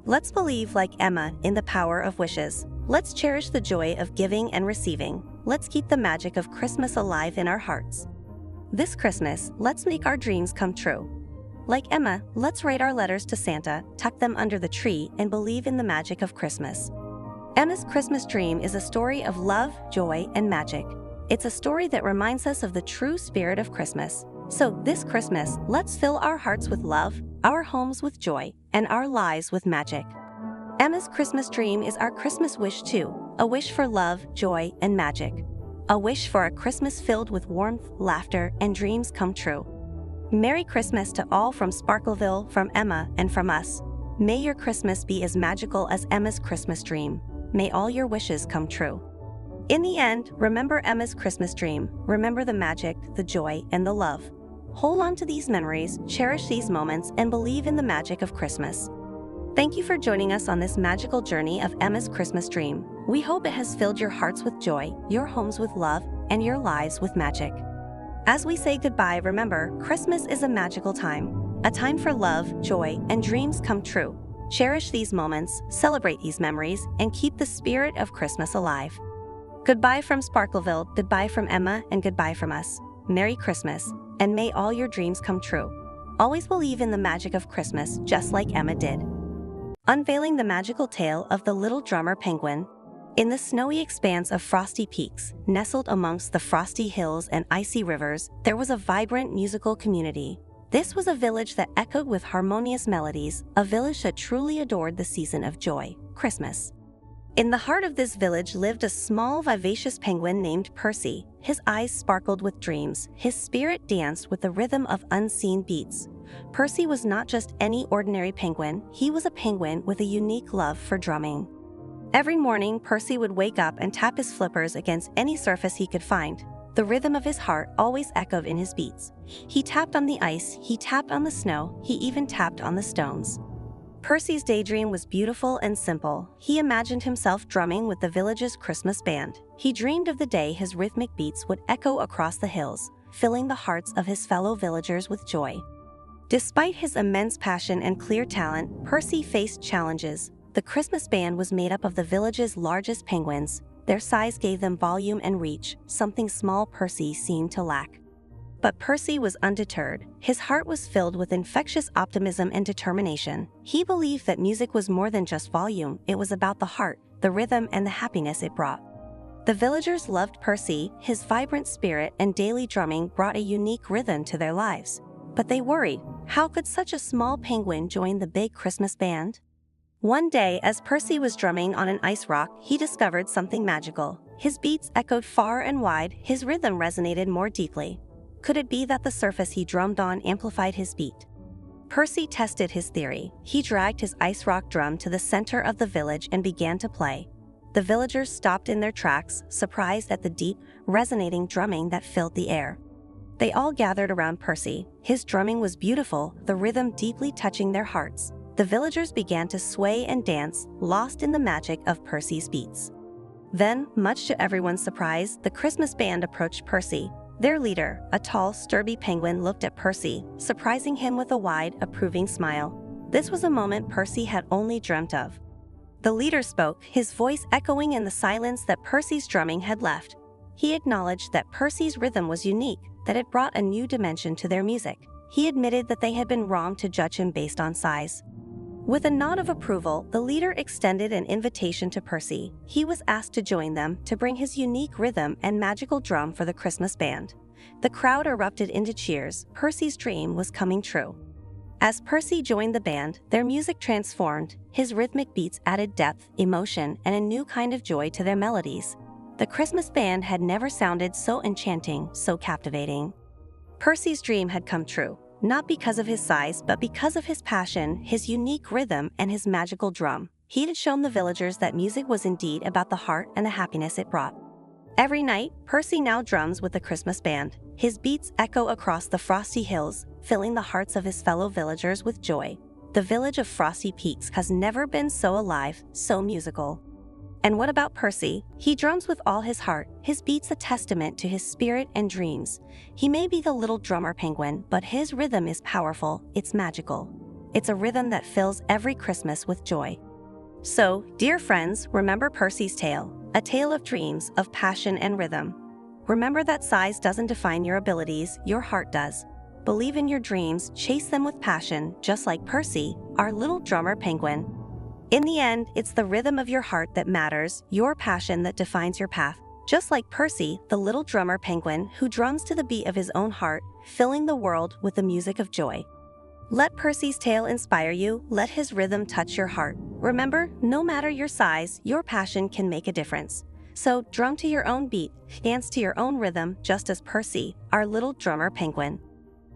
S1: Let's believe like Emma in the power of wishes. Let's cherish the joy of giving and receiving. Let's keep the magic of Christmas alive in our hearts. This Christmas, let's make our dreams come true. Like Emma, let's write our letters to Santa, tuck them under the tree, and believe in the magic of Christmas. Emma's Christmas dream is a story of love, joy, and magic. It's a story that reminds us of the true spirit of Christmas. So this Christmas, let's fill our hearts with love, our homes with joy, and our lives with magic. Emma's Christmas dream is our Christmas wish too, a wish for love, joy, and magic. A wish for a Christmas filled with warmth, laughter, and dreams come true. Merry Christmas to all from Sparkleville, from Emma, and from us. May your Christmas be as magical as Emma's Christmas dream. May all your wishes come true. In the end, remember Emma's Christmas dream. Remember the magic, the joy, and the love. Hold on to these memories, cherish these moments, and believe in the magic of Christmas. Thank you for joining us on this magical journey of Emma's Christmas dream. We hope it has filled your hearts with joy, your homes with love, and your lives with magic. As we say goodbye, remember, Christmas is a magical time. A time for love, joy, and dreams come true. Cherish these moments, celebrate these memories, and keep the spirit of Christmas alive. Goodbye from Sparkleville, goodbye from Emma, and goodbye from us. Merry Christmas, and may all your dreams come true. Always believe in the magic of Christmas, just like Emma did. Unveiling the magical tale of the little drummer penguin. In the snowy expanse of frosty peaks, nestled amongst the frosty hills and icy rivers, there was a vibrant musical community. This was a village that echoed with harmonious melodies, a village that truly adored the season of joy, Christmas. In the heart of this village lived a small, vivacious penguin named Percy. His eyes sparkled with dreams, his spirit danced with the rhythm of unseen beats. Percy was not just any ordinary penguin, he was a penguin with a unique love for drumming. Every morning, Percy would wake up and tap his flippers against any surface he could find. The rhythm of his heart always echoed in his beats. He tapped on the ice, he tapped on the snow, he even tapped on the stones. Percy's daydream was beautiful and simple. He imagined himself drumming with the village's Christmas band. He dreamed of the day his rhythmic beats would echo across the hills, filling the hearts of his fellow villagers with joy. Despite his immense passion and clear talent, Percy faced challenges. The Christmas band was made up of the village's largest penguins. Their size gave them volume and reach, something small Percy seemed to lack. But Percy was undeterred. His heart was filled with infectious optimism and determination. He believed that music was more than just volume, it was about the heart, the rhythm, and the happiness it brought. The villagers loved Percy. His vibrant spirit and daily drumming brought a unique rhythm to their lives. But they worried, how could such a small penguin join the big Christmas band? One day, as Percy was drumming on an ice rock, he discovered something magical. His beats echoed far and wide, his rhythm resonated more deeply. Could it be that the surface he drummed on amplified his beat? Percy tested his theory. He dragged his ice rock drum to the center of the village and began to play. The villagers stopped in their tracks, surprised at the deep, resonating drumming that filled the air. They all gathered around Percy. His drumming was beautiful, the rhythm deeply touching their hearts. The villagers began to sway and dance, lost in the magic of Percy's beats. Then, much to everyone's surprise, the Christmas band approached Percy. Their leader, a tall, sturdy penguin, looked at Percy, surprising him with a wide, approving smile. This was a moment Percy had only dreamt of. The leader spoke, his voice echoing in the silence that Percy's drumming had left. He acknowledged that Percy's rhythm was unique, that it brought a new dimension to their music. He admitted that they had been wrong to judge him based on size. With a nod of approval, the leader extended an invitation to Percy. He was asked to join them, to bring his unique rhythm and magical drum for the Christmas band. The crowd erupted into cheers. Percy's dream was coming true. As Percy joined the band, their music transformed. His rhythmic beats added depth, emotion, and a new kind of joy to their melodies. The Christmas band had never sounded so enchanting, so captivating. Percy's dream had come true, not because of his size, but because of his passion, his unique rhythm, and his magical drum. He had shown the villagers that music was indeed about the heart and the happiness it brought. Every night, Percy now drums with the Christmas band. His beats echo across the frosty hills, filling the hearts of his fellow villagers with joy. The village of Frosty Peaks has never been so alive, so musical. And what about Percy? He drums with all his heart, his beats a testament to his spirit and dreams. He may be the little drummer penguin, but his rhythm is powerful, it's magical. It's a rhythm that fills every Christmas with joy. So, dear friends, remember Percy's tale, a tale of dreams, of passion and rhythm. Remember that size doesn't define your abilities, your heart does. Believe in your dreams, chase them with passion, just like Percy, our little drummer penguin. In the end, it's the rhythm of your heart that matters, your passion that defines your path. Just like Percy, the little drummer penguin who drums to the beat of his own heart, filling the world with the music of joy. Let Percy's tale inspire you, let his rhythm touch your heart. Remember, no matter your size, your passion can make a difference. So drum to your own beat, dance to your own rhythm, just as Percy, our little drummer penguin.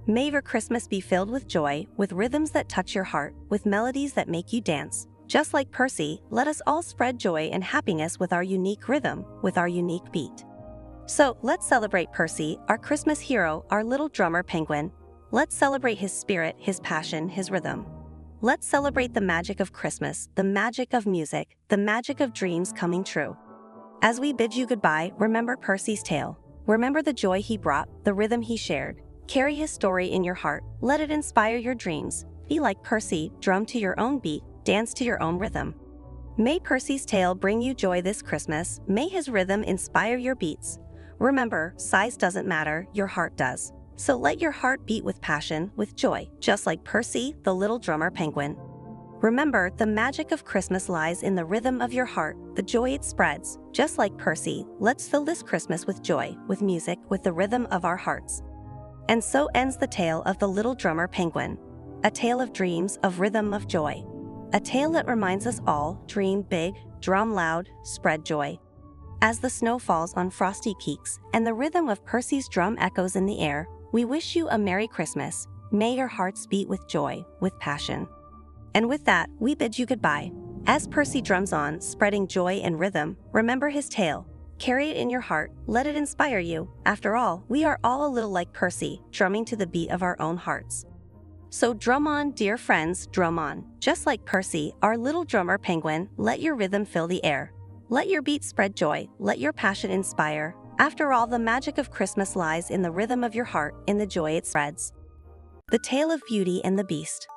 S1: May your Christmas be filled with joy, with rhythms that touch your heart, with melodies that make you dance. Just like Percy, let us all spread joy and happiness with our unique rhythm, with our unique beat. So let's celebrate Percy, our Christmas hero, our little drummer penguin. Let's celebrate his spirit, his passion, his rhythm. Let's celebrate the magic of Christmas, the magic of music, the magic of dreams coming true. As we bid you goodbye, remember Percy's tale. Remember the joy he brought, the rhythm he shared. Carry his story in your heart. Let it inspire your dreams. Be like Percy, drum to your own beat, dance to your own rhythm. May Percy's tale bring you joy this Christmas. May his rhythm inspire your beats. Remember, size doesn't matter, your heart does. So let your heart beat with passion, with joy, just like Percy, the little drummer penguin. Remember, the magic of Christmas lies in the rhythm of your heart, the joy it spreads. Just like Percy, let's fill this Christmas with joy, with music, with the rhythm of our hearts. And so ends the tale of the little drummer penguin. A tale of dreams, of rhythm, of joy. A tale that reminds us all, dream big, drum loud, spread joy. As the snow falls on frosty peaks and the rhythm of Percy's drum echoes in the air, we wish you a Merry Christmas. May your hearts beat with joy, with passion. And with that, we bid you goodbye. As Percy drums on, spreading joy and rhythm, remember his tale. Carry it in your heart, let it inspire you. After all, we are all a little like Percy, drumming to the beat of our own hearts. So drum on, dear friends, drum on. Just like Percy, our little drummer penguin, let your rhythm fill the air. Let your beat spread joy, let your passion inspire. After all, the magic of Christmas lies in the rhythm of your heart, in the joy it spreads. The Tale of Beauty and the Beast.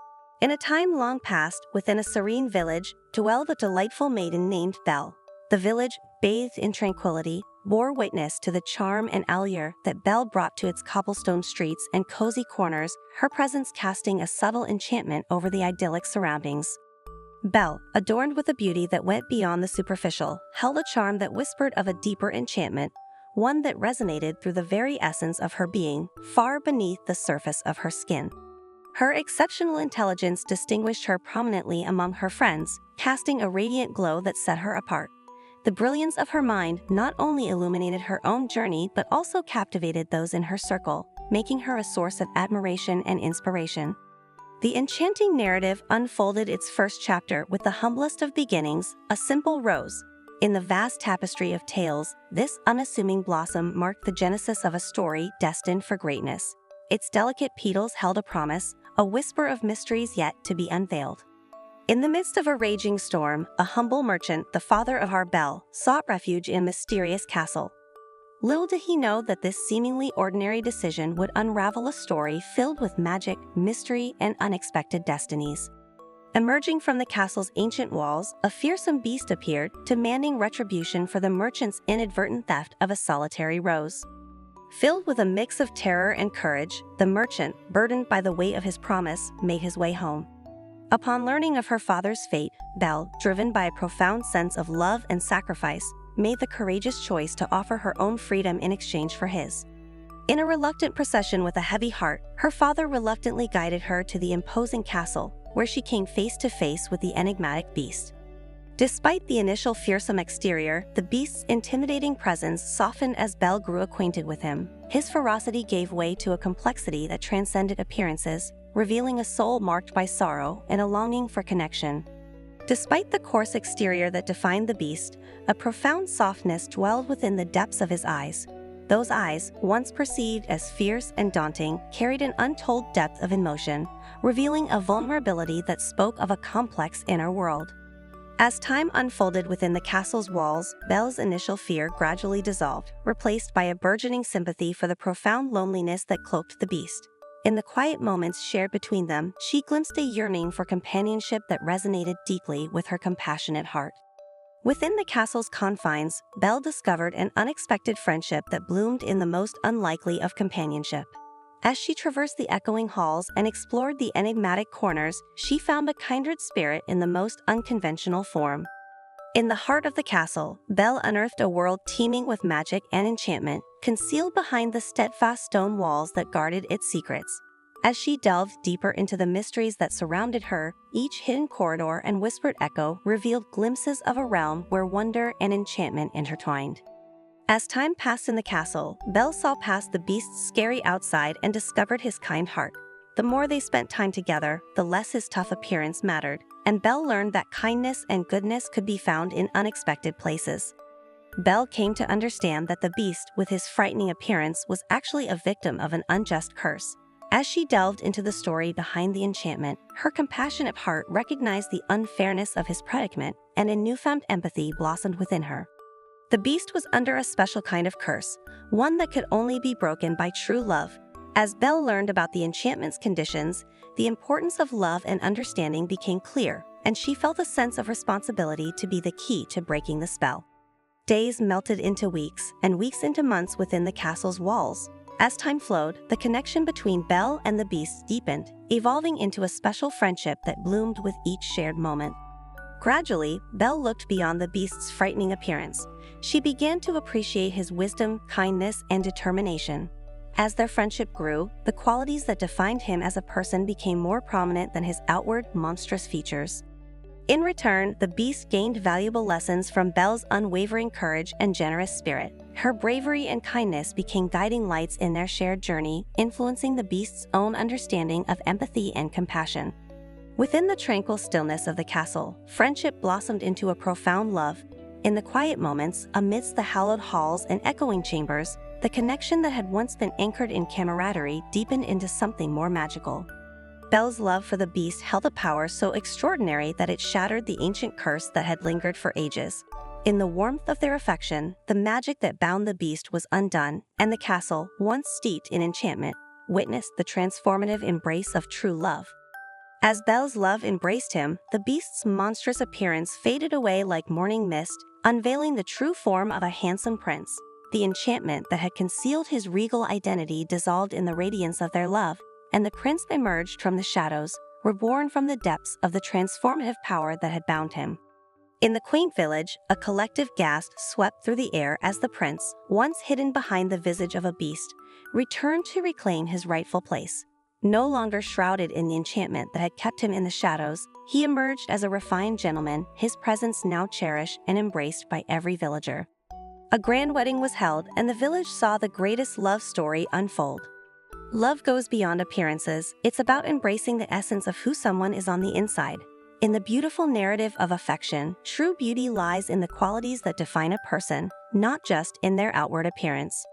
S1: In a time long past, within a serene village, dwelled a delightful maiden named Belle. The village, bathed in tranquility, bore witness to the charm and allure that Belle brought to its cobblestone streets and cozy corners, her presence casting a subtle enchantment over the idyllic surroundings. Belle, adorned with a beauty that went beyond the superficial, held a charm that whispered of a deeper enchantment, one that resonated through the very essence of her being, far beneath the surface of her skin. Her exceptional intelligence distinguished her prominently among her friends, casting a radiant glow that set her apart. The brilliance of her mind not only illuminated her own journey but also captivated those in her circle, making her a source of admiration and inspiration. The enchanting narrative unfolded its first chapter with the humblest of beginnings, a simple rose. In the vast tapestry of tales, this unassuming blossom marked the genesis of a story destined for greatness. Its delicate petals held a promise, a whisper of mysteries yet to be unveiled. In the midst of a raging storm, a humble merchant, the father of our Belle, sought refuge in a mysterious castle. Little did he know that this seemingly ordinary decision would unravel a story filled with magic, mystery, and unexpected destinies. Emerging from the castle's ancient walls, a fearsome beast appeared, demanding retribution for the merchant's inadvertent theft of a solitary rose. Filled with a mix of terror and courage, the merchant, burdened by the weight of his promise, made his way home. Upon learning of her father's fate, Belle, driven by a profound sense of love and sacrifice, made the courageous choice to offer her own freedom in exchange for his. In a reluctant procession with a heavy heart, her father reluctantly guided her to the imposing castle, where she came face to face with the enigmatic beast. Despite the initial fearsome exterior, the beast's intimidating presence softened as Belle grew acquainted with him. His ferocity gave way to a complexity that transcended appearances, revealing a soul marked by sorrow and a longing for connection. Despite the coarse exterior that defined the beast, a profound softness dwelled within the depths of his eyes. Those eyes, once perceived as fierce and daunting, carried an untold depth of emotion, revealing a vulnerability that spoke of a complex inner world. As time unfolded within the castle's walls, Belle's initial fear gradually dissolved, replaced by a burgeoning sympathy for the profound loneliness that cloaked the beast. In the quiet moments shared between them, she glimpsed a yearning for companionship that resonated deeply with her compassionate heart. Within the castle's confines, Belle discovered an unexpected friendship that bloomed in the most unlikely of companionship. As she traversed the echoing halls and explored the enigmatic corners, she found a kindred spirit in the most unconventional form. In the heart of the castle, Belle unearthed a world teeming with magic and enchantment, concealed behind the steadfast stone walls that guarded its secrets. As she delved deeper into the mysteries that surrounded her, each hidden corridor and whispered echo revealed glimpses of a realm where wonder and enchantment intertwined. As time passed in the castle, Belle saw past the beast's scary outside and discovered his kind heart. The more they spent time together, the less his tough appearance mattered, and Belle learned that kindness and goodness could be found in unexpected places. Belle came to understand that the beast, with his frightening appearance, was actually a victim of an unjust curse. As she delved into the story behind the enchantment, her compassionate heart recognized the unfairness of his predicament, and a newfound empathy blossomed within her. The beast was under a special kind of curse, one that could only be broken by true love. As Belle learned about the enchantment's conditions, the importance of love and understanding became clear, and she felt a sense of responsibility to be the key to breaking the spell. Days melted into weeks, and weeks into months within the castle's walls. As time flowed, the connection between Belle and the beast deepened, evolving into a special friendship that bloomed with each shared moment. Gradually, Belle looked beyond the beast's frightening appearance. She began to appreciate his wisdom, kindness, and determination. As their friendship grew, the qualities that defined him as a person became more prominent than his outward, monstrous features. In return, the beast gained valuable lessons from Belle's unwavering courage and generous spirit. Her bravery and kindness became guiding lights in their shared journey, influencing the beast's own understanding of empathy and compassion. Within the tranquil stillness of the castle, friendship blossomed into a profound love. In the quiet moments, amidst the hallowed halls and echoing chambers, the connection that had once been anchored in camaraderie deepened into something more magical. Belle's love for the beast held a power so extraordinary that it shattered the ancient curse that had lingered for ages. In the warmth of their affection, the magic that bound the beast was undone, and the castle, once steeped in enchantment, witnessed the transformative embrace of true love. As Belle's love embraced him, the beast's monstrous appearance faded away like morning mist, unveiling the true form of a handsome prince. The enchantment that had concealed his regal identity dissolved in the radiance of their love, and the prince emerged from the shadows, reborn from the depths of the transformative power that had bound him. In the quaint village, a collective gasp swept through the air as the prince, once hidden behind the visage of a beast, returned to reclaim his rightful place. No longer shrouded in the enchantment that had kept him in the shadows, he emerged as a refined gentleman, his presence now cherished and embraced by every villager. A grand wedding was held, and the village saw the greatest love story unfold. Love goes beyond appearances. It's about embracing the essence of who someone is on the inside. In the beautiful narrative of affection, true beauty lies in the qualities that define a person, not just in their outward appearance.